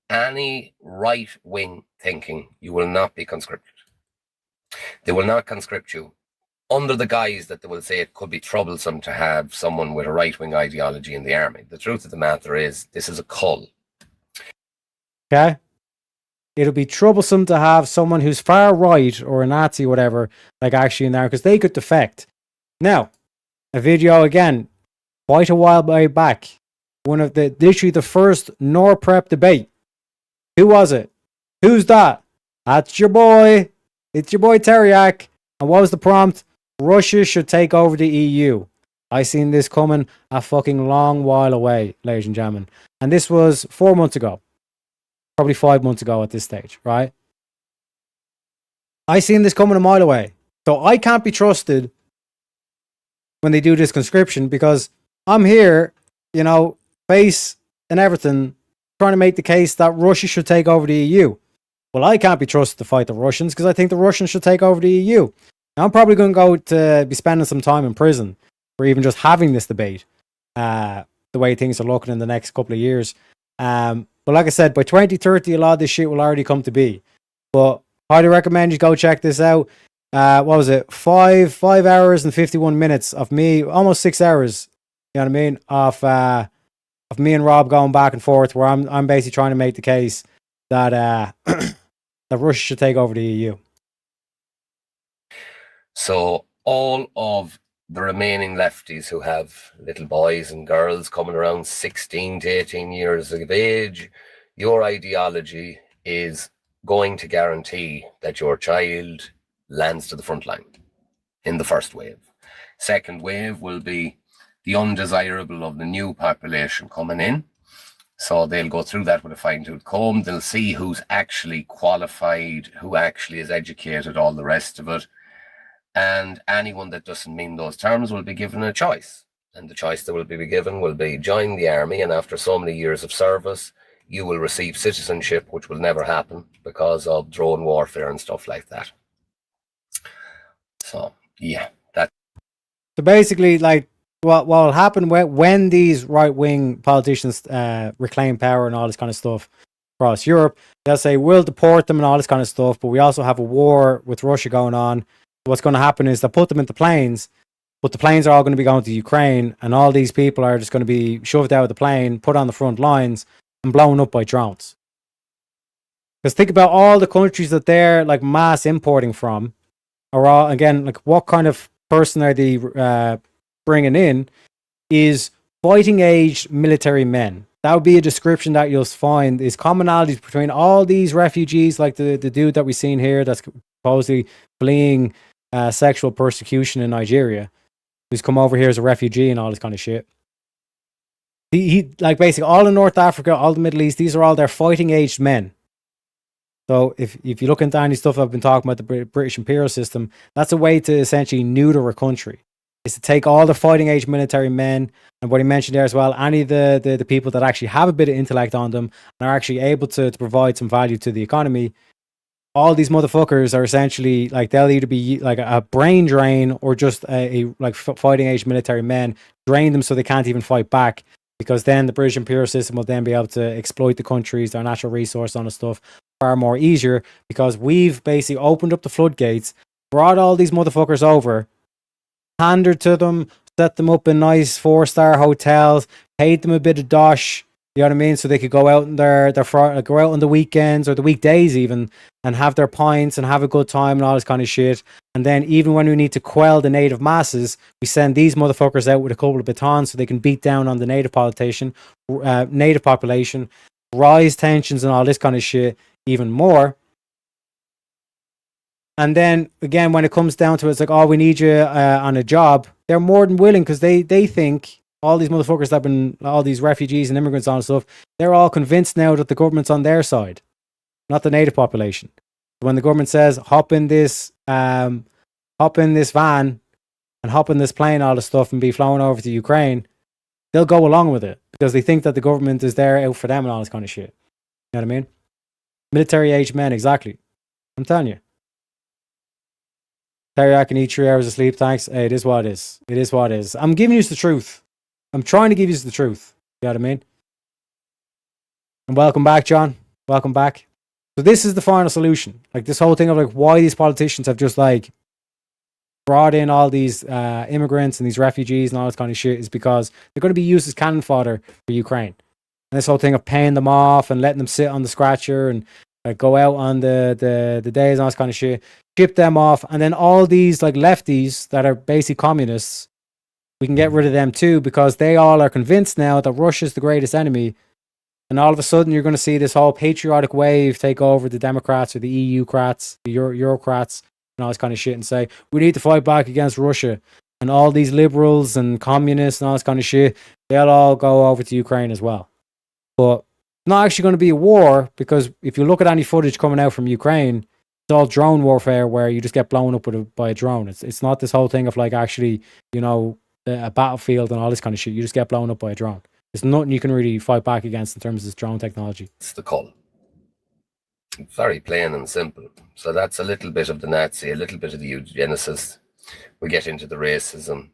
any right-wing thinking, you will not be conscripted. They will not conscript you under the guise that they will say it could be troublesome to have someone with a right-wing ideology in the army. The truth of the matter is, this is a cull. Okay? It'll be troublesome to have someone who's far right or a Nazi or whatever, like actually in there, because they could defect. Now, a video again, quite a while back, one of literally the first NorPrep debate. Who was it? Who's that? That's your boy. It's your boy Teriak. And what was the prompt? Russia should take over the EU. I seen this coming a fucking long while away, ladies and gentlemen. And this was 4 months ago. Probably 5 months ago at this stage, right? I seen this coming a mile away. So I can't be trusted when they do this conscription, because I'm here, you know, face and everything, trying to make the case that Russia should take over the EU. Well, I can't be trusted to fight the Russians because I think the Russians should take over the EU. Now, I'm probably going to go to be spending some time in prison for even just having this debate, the way things are looking in the next couple of years. But like I said, by 2030, a lot of this shit will already come to be. But highly recommend you go check this out. What was it? 5 hours and 51 minutes of me, almost 6 hours, you know what I mean? Of me and Rob going back and forth, where I'm basically trying to make the case that that Russia should take over the EU. So all of the remaining lefties who have little boys and girls coming around 16 to 18 years of age, your ideology is going to guarantee that your child lands to the front line in the first wave. Second wave will be the undesirable of the new population coming in. So they'll go through that with a fine-tooth comb. They'll see who's actually qualified, who actually is educated, all the rest of it. And anyone that doesn't mean those terms will be given a choice. And the choice that will be given will be join the army, and after so many years of service, you will receive citizenship, which will never happen because of drone warfare and stuff like that. So, yeah. So basically, like, what will happen when these right-wing politicians reclaim power and all this kind of stuff across Europe, they'll say, we'll deport them and all this kind of stuff, but we also have a war with Russia going on. What's going to happen is they'll put them into planes, but the planes are all going to be going to Ukraine, and all these people are just going to be shoved out of the plane, put on the front lines, and blown up by drones. Because think about all the countries that they're like mass importing from, are all, again, like, what kind of person are they bringing in is fighting age military men. That would be a description that you'll find is commonalities between all these refugees, like the dude that we've seen here that's supposedly fleeing sexual persecution in Nigeria, who's come over here as a refugee and all this kind of shit. He like basically all in North Africa, all the Middle East, these are all their fighting aged men. So if you look into any stuff I've been talking about, the British imperial system, that's a way to essentially neuter a country, is to take all the fighting age military men, and what he mentioned there as well, any of the people that actually have a bit of intellect on them and are actually able to provide some value to the economy. All these motherfuckers are essentially like, they'll either be like a brain drain or just a fighting age military men, drain them so they can't even fight back, because then the British imperial system will then be able to exploit the countries, their natural resource on the stuff far more easier, because we've basically opened up the floodgates, brought all these motherfuckers over, pandered to them, set them up in nice 4-star hotels, paid them a bit of dosh, you know what I mean, so they could go out in go out on the weekends or the weekdays even, and have their pints and have a good time and all this kind of shit. And then even when we need to quell the native masses, we send these motherfuckers out with a couple of batons so they can beat down on the native population, rise tensions and all this kind of shit even more. And then again, when it comes down to it, it's like, oh, we need you on a job. They're more than willing, because they think all these motherfuckers that have been, all these refugees and immigrants and stuff, they're all convinced now that the government's on their side, not the native population. When the government says, hop in this van and hop in this plane, all this stuff, and be flown over to Ukraine, they'll go along with it because they think that the government is there out for them and all this kind of shit. You know what I mean? Military age men, exactly. I'm telling you. Teriyaki can eat 3 hours of sleep, thanks. Hey, it is what it is. It is what it is. I'm giving you the truth. I'm trying to give you the truth. You know what I mean? And welcome back, John. Welcome back. So this is the final solution. Like this whole thing of like why these politicians have just like brought in all these immigrants and these refugees and all this kind of shit is because they're going to be used as cannon fodder for Ukraine. And this whole thing of paying them off and letting them sit on the scratcher and like go out on the days and all this kind of shit, ship them off, and then all these like lefties that are basically communists, we can get rid of them too because they all are convinced now that Russia's the greatest enemy. And all of a sudden, you're going to see this whole patriotic wave take over the Democrats or the EU-crats, the Eurocrats, and all this kind of shit and say, we need to fight back against Russia. And all these liberals and communists and all this kind of shit, they'll all go over to Ukraine as well. But it's not actually going to be a war because if you look at any footage coming out from Ukraine, it's all drone warfare where you just get blown up by a drone. It's not this whole thing of like actually, you know, a battlefield and all this kind of shit. You just get blown up by a drone. There's nothing you can really fight back against in terms of this drone technology. It's the call. Very plain and simple. So that's a little bit of the Nazi, a little bit of the eugenicist. We get into the racism.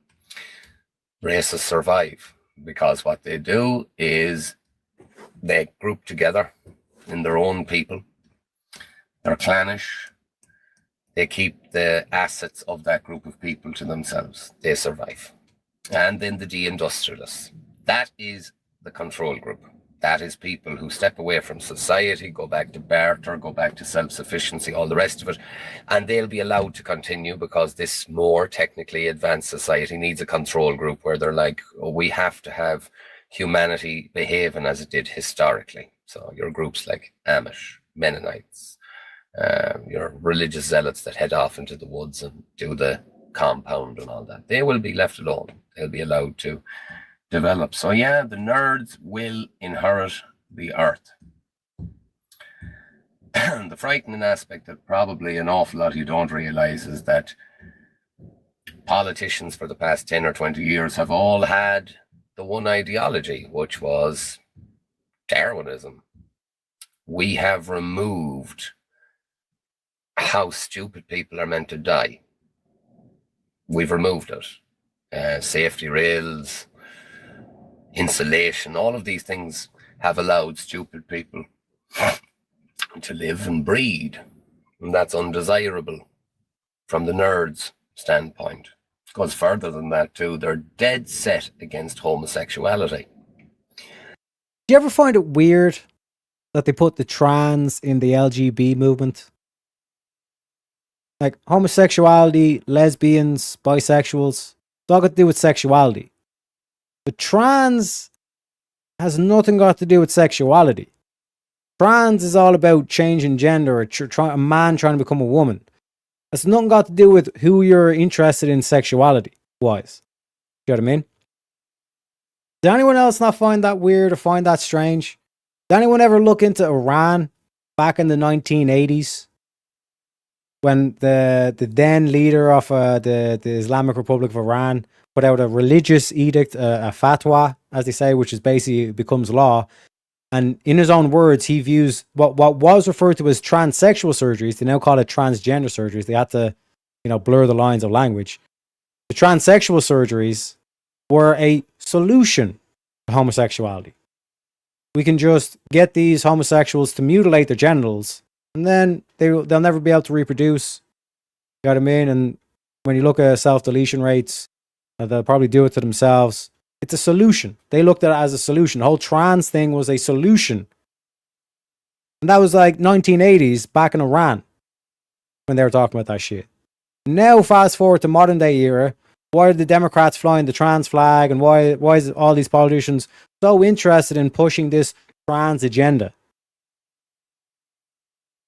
Racists survive because what they do is they group together in their own people. They're clannish. They keep the assets of that group of people to themselves. They survive. And then the deindustrialists. That is the control group. That is people who step away from society, go back to barter, go back to self-sufficiency, all the rest of it. And they'll be allowed to continue because this more technically advanced society needs a control group where they're like, oh, we have to have humanity behaving as it did historically. So your groups like Amish, Mennonites, your religious zealots that head off into the woods and do the compound and all that, they will be left alone. They'll be allowed to develop. So yeah, the nerds will inherit the earth. The frightening aspect that probably an awful lot of you don't realize is that politicians for the past 10 or 20 years have all had the one ideology, which was Darwinism. We have removed how stupid people are meant to die. We've removed it. Safety rails, insulation, all of these things have allowed stupid people to live and breed. And that's undesirable from the nerds' standpoint. It goes further than that too. They're dead set against homosexuality. Do you ever find it weird that they put the trans in the LGBT movement? Like homosexuality, lesbians, bisexuals, it's all got to do with sexuality. But trans has nothing got to do with sexuality. Trans is all about changing gender, or a man trying to become a woman. It's nothing got to do with who you're interested in sexuality-wise. You know what I mean? Does anyone else not find that weird or find that strange? Did anyone ever look into Iran back in the 1980s? When the then leader of the Islamic Republic of Iran put out a religious edict, a fatwa, as they say, which is basically becomes law. And in his own words, he views what was referred to as transsexual surgeries. They now call it transgender surgeries. They had to, blur the lines of language. The transsexual surgeries were a solution to homosexuality. We can just get these homosexuals to mutilate their genitals, and then they'll never be able to reproduce. You know what I mean? And when you look at self-deletion rates, they'll probably do it to themselves. It's a solution. They looked at it as a solution. The whole trans thing was a solution. And that was like 1980s back in Iran when they were talking about that shit. Now fast forward to modern day era. Why are the Democrats flying the trans flag? And why is all these politicians so interested in pushing this trans agenda?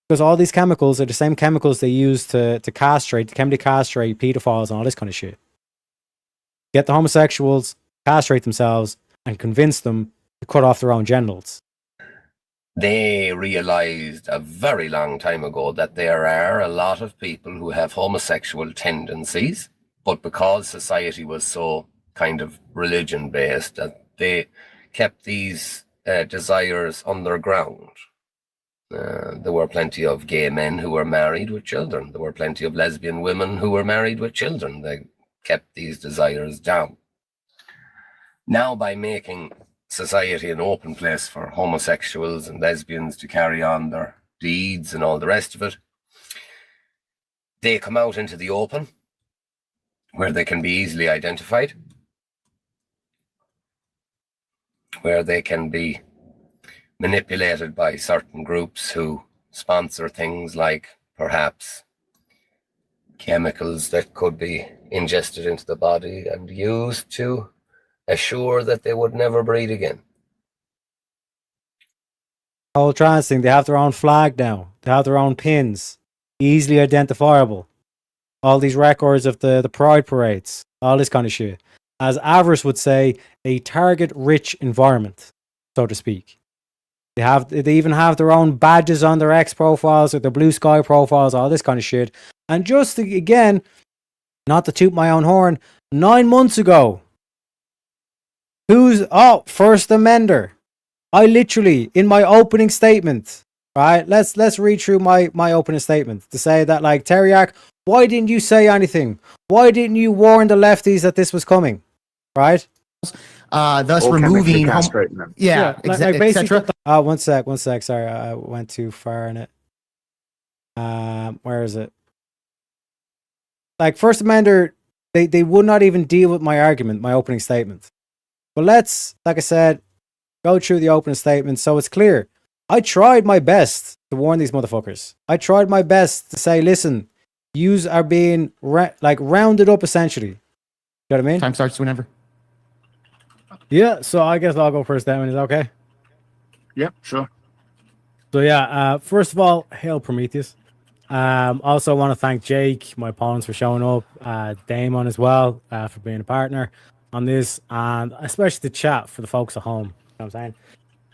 Because all these chemicals are the same chemicals they use to chemically castrate pedophiles and all this kind of shit. Get the homosexuals, castrate themselves, and convince them to cut off their own genitals. They realized a very long time ago that there are a lot of people who have homosexual tendencies, but because society was so kind of religion-based, that they kept these desires underground. There were plenty of gay men who were married with children. There were plenty of lesbian women who were married with children. They kept these desires down. Now, by making society an open place for homosexuals and lesbians to carry on their deeds and all the rest of it, they come out into the open where they can be easily identified, where they can be manipulated by certain groups who sponsor things like perhaps chemicals that could be ingested into the body and used to assure that they would never breed again. Whole trans thing, they have their own flag now. They have their own pins, easily identifiable. All these records of the pride parades, all this kind of shit. As Avarice would say, a target-rich environment, so to speak. They even have their own badges on their X profiles or their Blue Sky profiles, all this kind of shit. And just again, not to toot my own horn, 9 months ago, First Amender. I literally, in my opening statement, right? Let's read through my opening statement to say that, like, Teriak, why didn't you say anything? Why didn't you warn the lefties that this was coming? Right? Thus removing etc. One sec. Sorry, I went too far in it. Where is it? Like, First Amender, they would not even deal with my argument, my opening statement. But let's, like I said, go through the opening statement so it's clear. I tried my best to warn these motherfuckers. I tried my best to say, listen, yous are being rounded up essentially. You know what I mean? Time starts whenever. Yeah, so I guess I'll go first then. Is that okay? Yep, sure. So yeah, first of all, hail Prometheus. Also want to thank Jake, my opponents, for showing up. Damon as well, for being a partner on this, and especially the chat for the folks at home. You know what I'm saying?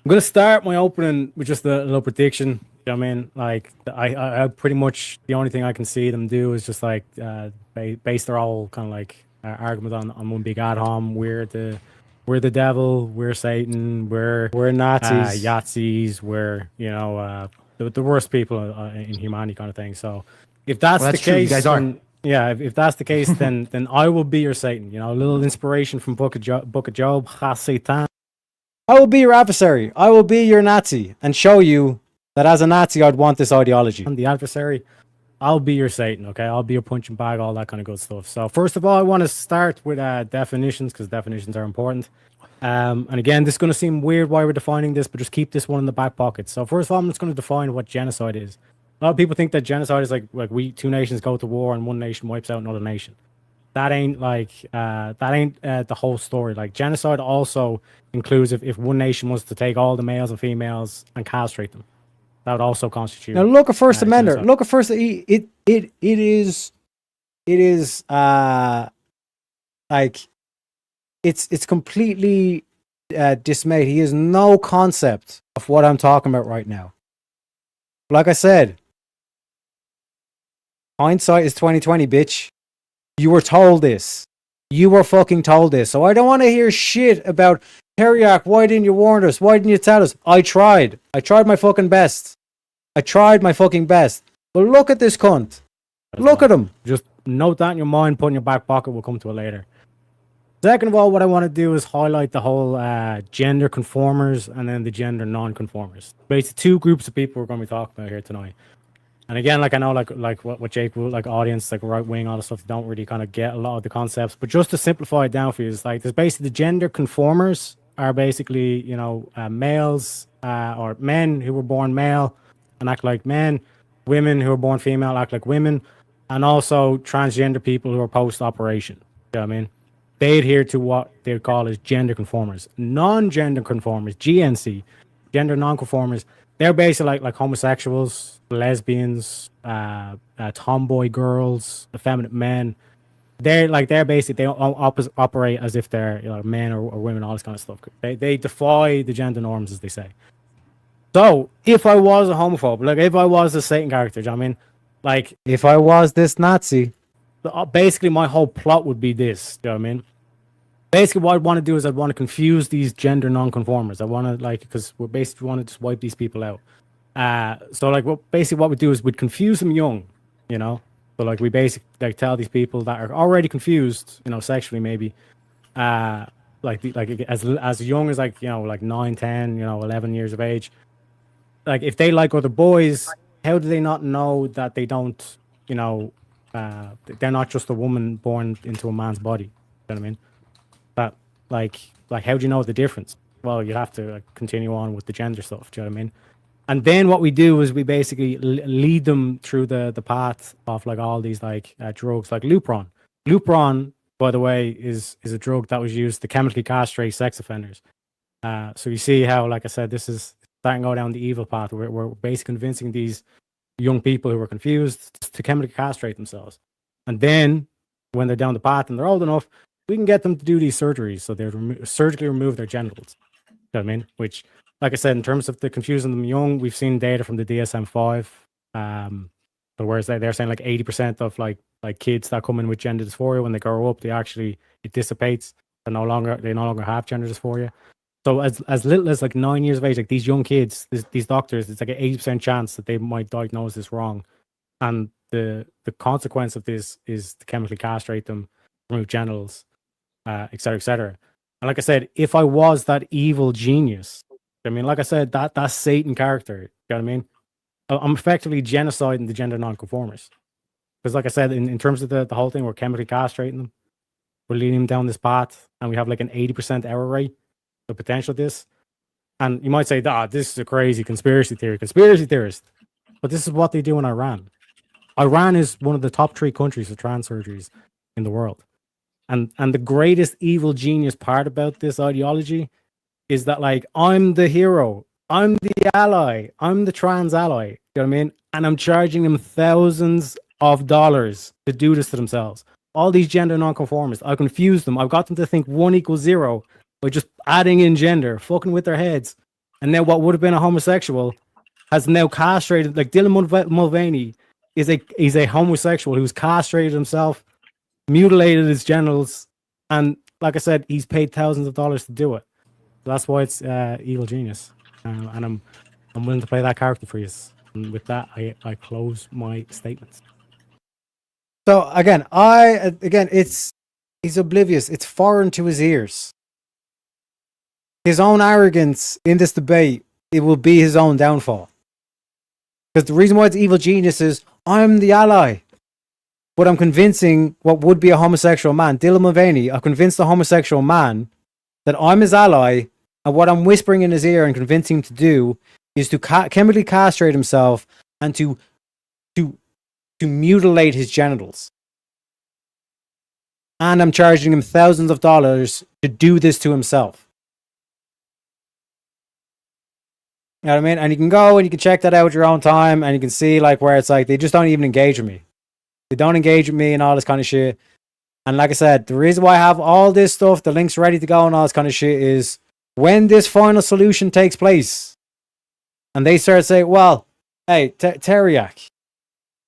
I'm gonna start my opening with just a little prediction. You know what I mean? Like, I pretty much the only thing I can see them do is just like base their whole kind of like argument on one big ad hom. We're the devil, we're Satan, we're Nazis, Yahtzees, we're the worst people in humanity, kind of thing. So if that's the case, you guys are. Yeah, if that's the case, then I will be your Satan. You know, a little inspiration from Book of Job. Ha Satan. I will be your adversary. I will be your Nazi and show you that as a Nazi, I'd want this ideology. I'm the adversary. I'll be your Satan, okay? I'll be your punching bag, all that kind of good stuff. So first of all, I want to start with definitions, because definitions are important. And again, this is going to seem weird why we're defining this, but just keep this one in the back pocket. So first of all, I'm just going to define what genocide is. A lot of people think that genocide is like two nations go to war and one nation wipes out another nation. That ain't the whole story. Like, genocide also includes if one nation was to take all the males and females and castrate them. That would also constitute. Now look at First Amendment. Genocide. Look at First. It is like it's completely dismayed. He has no concept of what I'm talking about right now. Like I said, hindsight is 20/20, bitch. You were told this. You were fucking told this. So I don't want to hear shit about Teriak. Why didn't you warn us? Why didn't you tell us? I tried. I tried my fucking best. But look at this cunt. Look at him. Just note that in your mind, put in your back pocket. We'll come to it later. Second of all, what I want to do is highlight the whole gender conformers and then the gender non-conformers. Basically, two groups of people we're going to be talking about here tonight. And again, like I know, like what Jake will, like audience, like right wing, all the stuff, don't really kind of get a lot of the concepts. But just to simplify it down for you, is like there's basically the gender conformers are basically males or men who were born male and act like men, women who are born female act like women, and also transgender people who are post-operation. You know what I mean? They adhere to what they call as gender conformers. Non-gender conformers, GNC, gender non-conformers, they're basically like homosexuals, lesbians, tomboy girls, effeminate men. They operate as if they're men or women, all this kind of stuff. They defy the gender norms, as they say. So if I was a homophobe, like if I was a Satan character, you know what I mean? Like if I was this Nazi, basically my whole plot would be this. You know what I mean? Basically, what I'd want to do is I'd want to confuse these gender non-conformers. I want to because we basically want to just wipe these people out. So like what we do is we'd confuse them young, you know. So like we basically like tell these people that are already confused, you know, sexually maybe, like as young as like, you know, like 9, 10, you know, 11 years of age. Like if they like other boys, how do they not know that they don't, you know, they're not just a woman born into a man's body? You know what I mean? That like how do you know the difference? Well, you have to like, continue on with the gender stuff. Do you know what I mean? And then what we do is we basically lead them through the path of like all these like drugs, like Lupron. Lupron, by the way, is a drug that was used to chemically castrate sex offenders. So you see how, like I said, this is starting to go down the evil path. We're basically convincing these young people who are confused to chemically castrate themselves. And then when they're down the path and they're old enough, we can get them to do these surgeries. So they surgically remove their genitals. You know what I mean? Which, like I said, in terms of the confusing them young, we've seen data from the DSM-5. But whereas they're saying like 80% of like kids that come in with gender dysphoria, when they grow up, it dissipates. They no longer have gender dysphoria. So as little as like 9 years of age, like these young kids, these doctors, it's like an 80% chance that they might diagnose this wrong. And the consequence of this is to chemically castrate them, remove genitals, et cetera, et cetera. And like I said, if I was that evil genius, I mean, like I said, that's Satan character. You know what I mean? I'm effectively genociding the gender nonconformists. Because like I said, in terms of the whole thing, we're chemically castrating them. We're leading them down this path, and we have like an 80% error rate, the potential of this. And you might say, this is a crazy conspiracy theorist. But this is what they do in Iran. Iran is one of the top 3 countries for trans surgeries in the world. And the greatest evil genius part about this ideology is that, like, I'm the hero, I'm the ally, I'm the trans ally. You know what I mean? And I'm charging them thousands of dollars to do this to themselves. All these gender nonconformists, I confused them. I've got them to think 1 equals 0 by just adding in gender, fucking with their heads. And now what would have been a homosexual has now castrated. Like Dylan Mulvaney is a homosexual who's castrated himself, mutilated his genitals, and like I said, he's paid thousands of dollars to do it. So that's why it's evil genius, and I'm willing to play that character for you. And with that, I close my statements. So again, he's oblivious. It's foreign to his ears. His own arrogance in this debate, it will be his own downfall. Because the reason why it's evil genius is I'm the ally. But I'm convincing what would be a homosexual man, Dylan Mulvaney, I've convinced the homosexual man that I'm his ally, and what I'm whispering in his ear and convincing him to do is to chemically castrate himself and to mutilate his genitals. And I'm charging him thousands of dollars to do this to himself. You know what I mean? And you can go and you can check that out at your own time, and you can see like where it's like they just don't even engage with me. They don't engage with me and all this kind of shit. And like I said, the reason why I have all this stuff, the links ready to go and all this kind of shit is when this final solution takes place and they start saying, well, hey, Teriak,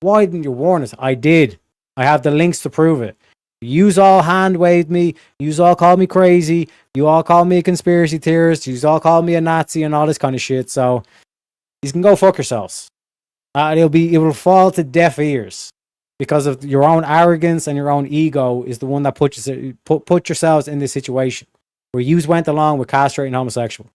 why didn't you warn us? I did. I have the links to prove it. Yous all hand waved me. Yous all called me crazy. You all called me a conspiracy theorist. Yous all called me a Nazi and all this kind of shit. So you can go fuck yourselves. It will fall to deaf ears. Because of your own arrogance and your own ego is the one that put yourselves in this situation where you went along with castrating homosexual.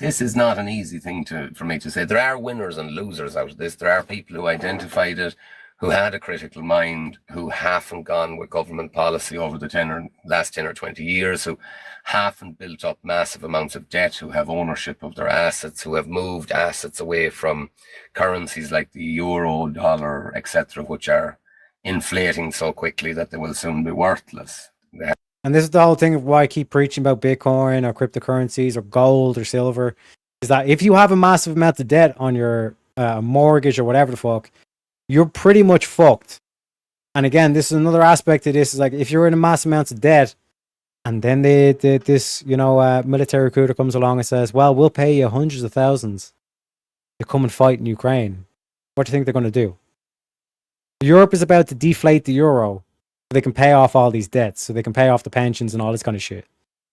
This is not an easy thing for me to say. There are winners and losers out of this. There are people who identified it, who had a critical mind, who haven't gone with government policy over the last 10 or 20 years, who haven't built up massive amounts of debt, who have ownership of their assets, who have moved assets away from currencies like the euro, dollar, etc., which are inflating so quickly that they will soon be worthless. And this is the whole thing of why I keep preaching about Bitcoin or cryptocurrencies or gold or silver, is that if you have a massive amount of debt on your mortgage or whatever the fuck, you're pretty much fucked. And again, this is another aspect of this, is like if you're in a massive amounts of debt and then this military recruiter comes along and says, well, we'll pay you hundreds of thousands to come and fight in Ukraine. What do you think they're going to do? Europe is about to deflate the euro so they can pay off all these debts, so they can pay off the pensions and all this kind of shit.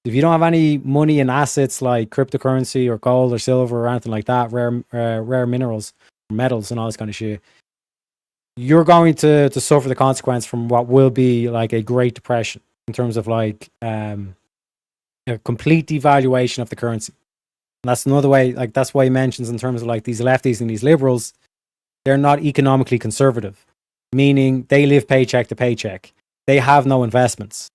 If you don't have any money in assets like cryptocurrency or gold or silver or anything like that, rare minerals, metals, and all this kind of shit, you're going to suffer the consequence from what will be like a Great Depression in terms of like a complete devaluation of the currency. And that's another way, like that's why he mentions in terms of like these lefties and these liberals, they're not economically conservative, meaning they live paycheck to paycheck. They have no investments,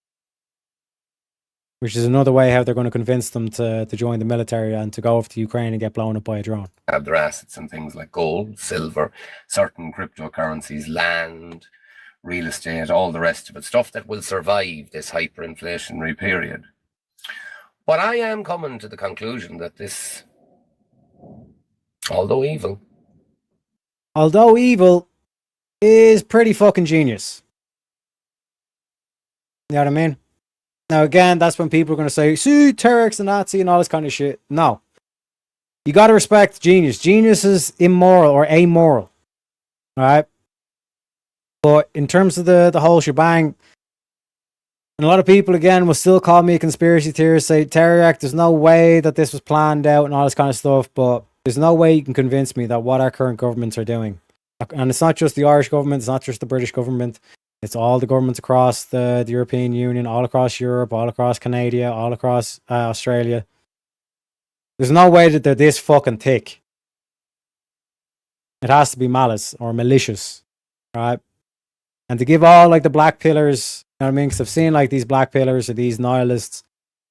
which is another way how they're going to convince them to join the military and to go over to Ukraine and get blown up by a drone. Have their assets in things like gold, silver, certain cryptocurrencies, land, real estate, all the rest of it, stuff that will survive this hyperinflationary period. But I am coming to the conclusion that this, although evil, is pretty fucking genius. You know what I mean? Now, again, that's when people are going to say, see, Terek's a Nazi and all this kind of shit. No. You got to respect genius. Genius is immoral or amoral. All right? But in terms of the whole shebang, and a lot of people, again, will still call me a conspiracy theorist, say, Terek, there's no way that this was planned out and all this kind of stuff, but there's no way you can convince me that what our current governments are doing, and it's not just the Irish government, it's not just the British government, it's all the governments across the European Union, all across Europe, all across Canada, all across Australia. There's no way that they're this fucking thick. It has to be malice or malicious, right? And to give all like the black pillars, you know what I mean? Because I've seen like these black pillars or these nihilists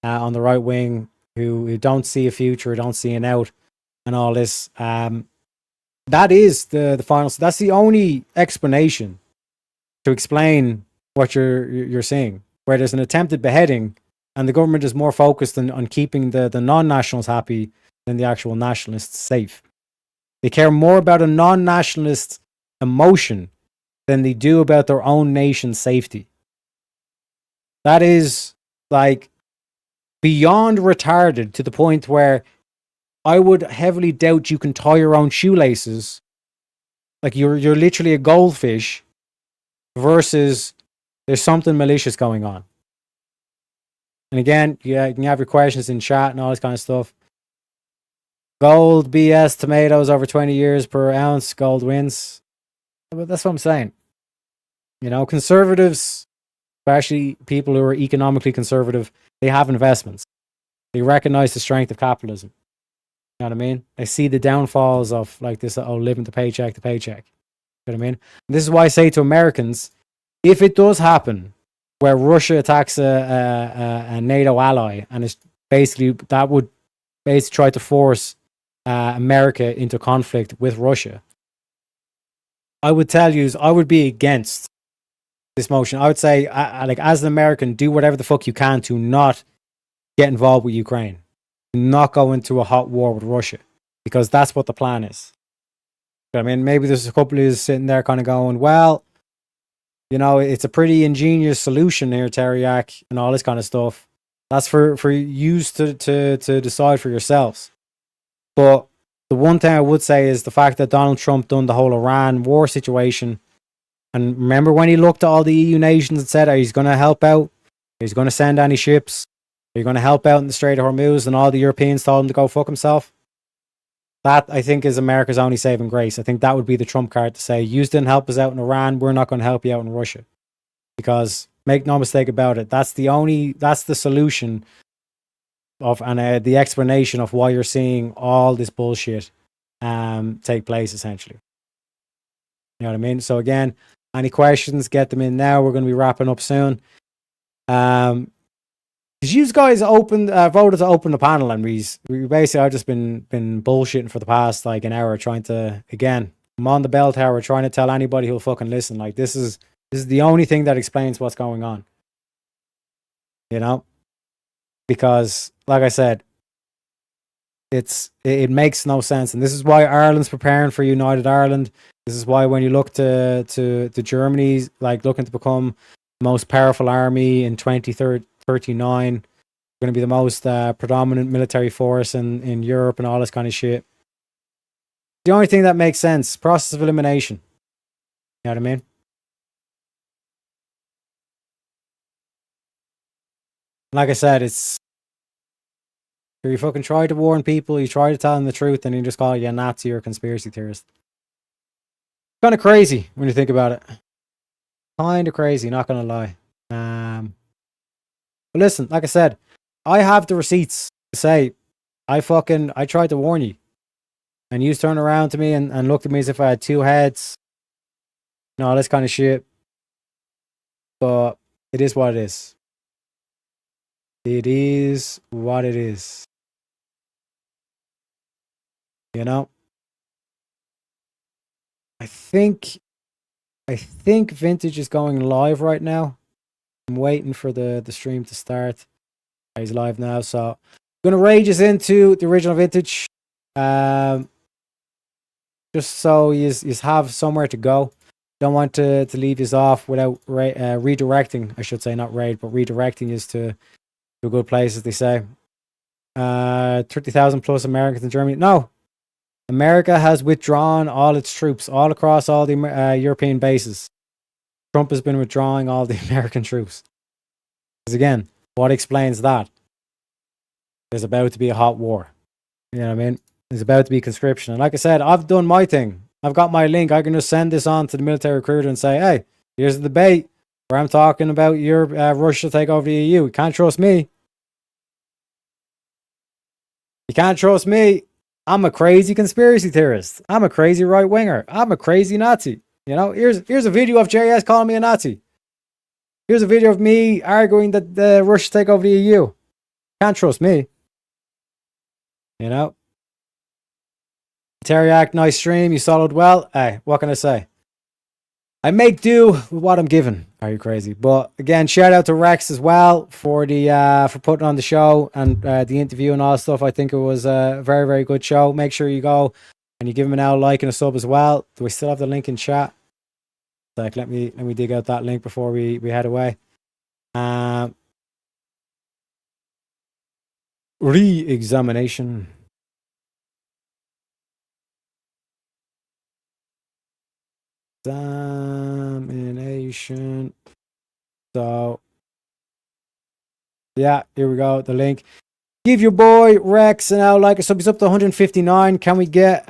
on the right wing who don't see a future, don't see an out, and all this. That is the final. That's the only explanation to explain what you're seeing. Where there's an attempted beheading, and the government is more focused on keeping the non-nationals happy than the actual nationalists safe. They care more about a non-nationalist emotion than they do about their own nation's safety. That is like beyond retarded to the point where I would heavily doubt you can tie your own shoelaces. Like you're literally a goldfish versus there's something malicious going on. And again, yeah, you can have your questions in chat and all this kind of stuff. Gold, BS, tomatoes over 20 years per ounce, gold wins. But that's what I'm saying. You know, conservatives, especially people who are economically conservative, they have investments. They recognize the strength of capitalism. You know what I mean? They see the downfalls of like this, living to paycheck to paycheck. You know what I mean? And this is why I say to Americans, if it does happen where Russia attacks a NATO ally, and it's basically, that would basically try to force America into conflict with Russia, I would tell you, I would be against this motion. I would say, like, as an American, do whatever the fuck you can to not get involved with Ukraine, not go into a hot war with Russia, because that's what the plan is. I mean, maybe there's a couple of you sitting there kind of going, well, you know, it's a pretty ingenious solution here, Teriak, and all this kind of stuff. That's for you to decide for yourselves. But the one thing I would say is the fact that Donald Trump done the whole Iran war situation. And remember when he looked at all the EU nations and said, he's going to help out, he's going to send any ships, you're going to help out in the Strait of Hormuz, and all the Europeans told him to go fuck himself. That, I think, is America's only saving grace. I think that would be the trump card to say, you didn't help us out in Iran, we're not going to help you out in Russia. Because, make no mistake about it, that's the solution of, and the explanation of why you're seeing all this bullshit take place, essentially. You know what I mean? So again, any questions, get them in now. We're going to be wrapping up soon. You guys voted to open the panel, and we basically, I've just been bullshitting for the past like an hour, trying to, again, I'm on the bell tower trying to tell anybody who'll fucking listen, like this is the only thing that explains what's going on. You know? Because, like I said, it makes no sense, and this is why Ireland's preparing for United Ireland. This is why when you look to Germany, like looking to become the most powerful army in 2039, going to be the most predominant military force in Europe and all this kind of shit. The only thing that makes sense, process of elimination. You know what I mean? Like I said, it's So you fucking try to warn people, you try to tell them the truth, and you just call you a Nazi or a conspiracy theorist. Kind of crazy when you think about it. Kind of crazy, not gonna lie. But listen, like I said, I have the receipts to say I tried to warn you. And you turned around to me and looked at me as if I had two heads. And all this kind of shit. But it is what it is. It is what it is. You know? I think Vintage is going live right now. I'm waiting for the stream to start. He's live now, so I'm gonna rage us into the original Vintage. Just so you have somewhere to go. Don't want to leave you off without redirecting, I should say, not raid, but redirecting you to a good place, as they say. 30,000 plus Americans in Germany. No. America has withdrawn all its troops all across all the European bases. Trump has been withdrawing all the American troops. Because again, what explains that? There's about to be a hot war. You know what I mean? There's about to be conscription. And like I said, I've done my thing. I've got my link. I can just send this on to the military recruiter and say, hey, here's the debate where I'm talking about your Russia take over the EU. You can't trust me. You can't trust me. I'm a crazy conspiracy theorist. I'm a crazy right-winger. I'm a crazy Nazi. You know, here's a video of JS calling me a Nazi. Here's a video of me arguing that Russia take over the EU. Can't trust me. You know? Teriak, nice stream. You followed well. Hey, what can I say? I make do with what I'm given. Are you crazy? But again, shout out to Rex as well for for putting on the show and the interview and all that stuff. I think it was a very, very good show. Make sure you go and you give him an like and a sub as well. Do we still have the link in chat? Like, let me dig out that link before we head away. Re-examination. Examination. So, yeah, here we go. The link. Give your boy Rex an out like a sub. He's up to 159. Can we get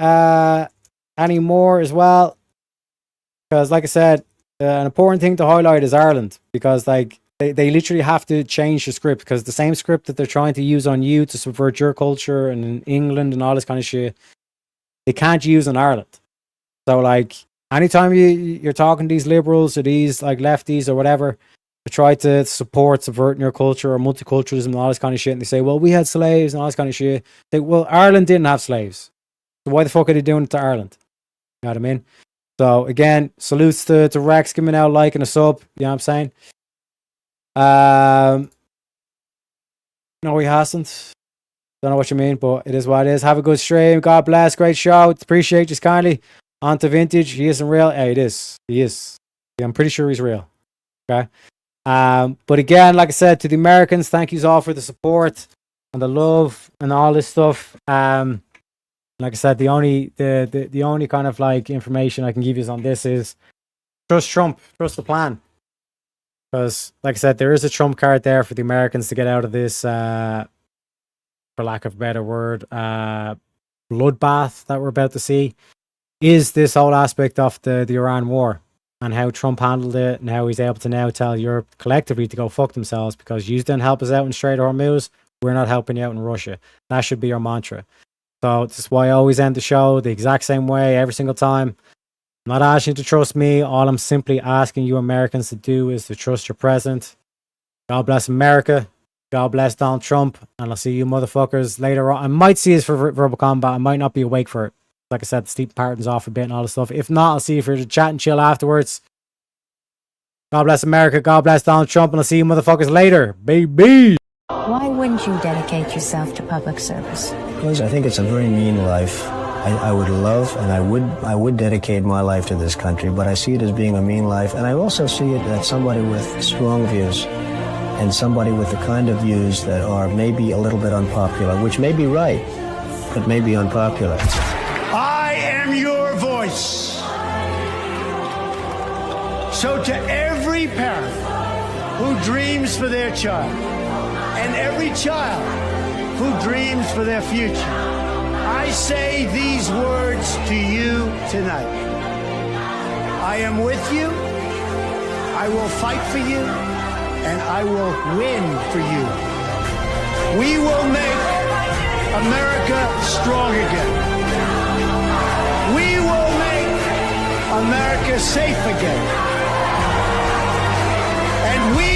any more as well? Because, like I said, an important thing to highlight is Ireland. Because, like, they literally have to change the script. Because the same script that they're trying to use on you to subvert your culture and in England and all this kind of shit, they can't use in Ireland. So, like, anytime you're talking to these liberals or these like lefties or whatever, to try to support subverting your culture or multiculturalism and all this kind of shit, and they say, well, we had slaves and all this kind of shit. They, well, Ireland didn't have slaves. So why the fuck are they doing it to Ireland? You know what I mean? So again, salutes to Rex, giving out a like and a sub. You know what I'm saying? No, he hasn't. Don't know what you mean, but it is what it is. Have a good stream. God bless. Great show. Appreciate you kindly. On to Vintage. He isn't real. Hey, it is. He is. Yeah, I'm pretty sure he's real. Okay. But again, like I said, to the Americans, thank you all for the support and the love and all this stuff. Like I said, the only kind of like information I can give you on this is trust Trump, trust the plan. Because, like I said, there is a Trump card there for the Americans to get out of this, for lack of a better word, bloodbath that we're about to see. Is this whole aspect of the Iran war and how Trump handled it and how he's able to now tell Europe collectively to go fuck themselves because you didn't help us out in Strait of Hormuz, we're not helping you out in Russia. That should be our mantra. So this is why I always end the show the exact same way every single time. I'm not asking you to trust me. All I'm simply asking you Americans to do is to trust your president. God bless America. God bless Donald Trump. And I'll see you motherfuckers later on. I might see us for verbal combat. I might not be awake for it. Like I said, Steve Parton's off a bit and all this stuff. If not, I'll see you for the chat and chill afterwards. God bless America. God bless Donald Trump. And I'll see you motherfuckers later. Baby. Why wouldn't you dedicate yourself to public service? Because I think it's a very mean life. I would love and I would dedicate my life to this country, but I see it as being a mean life. And I also see it as somebody with strong views and somebody with the kind of views that are maybe a little bit unpopular, which may be right, but may be unpopular. I am your voice. So to every parent who dreams for their child, and every child who dreams for their future. I say these words to you tonight. I am with you, I will fight for you, and I will win for you. We will make America strong again. We will make America safe again. And we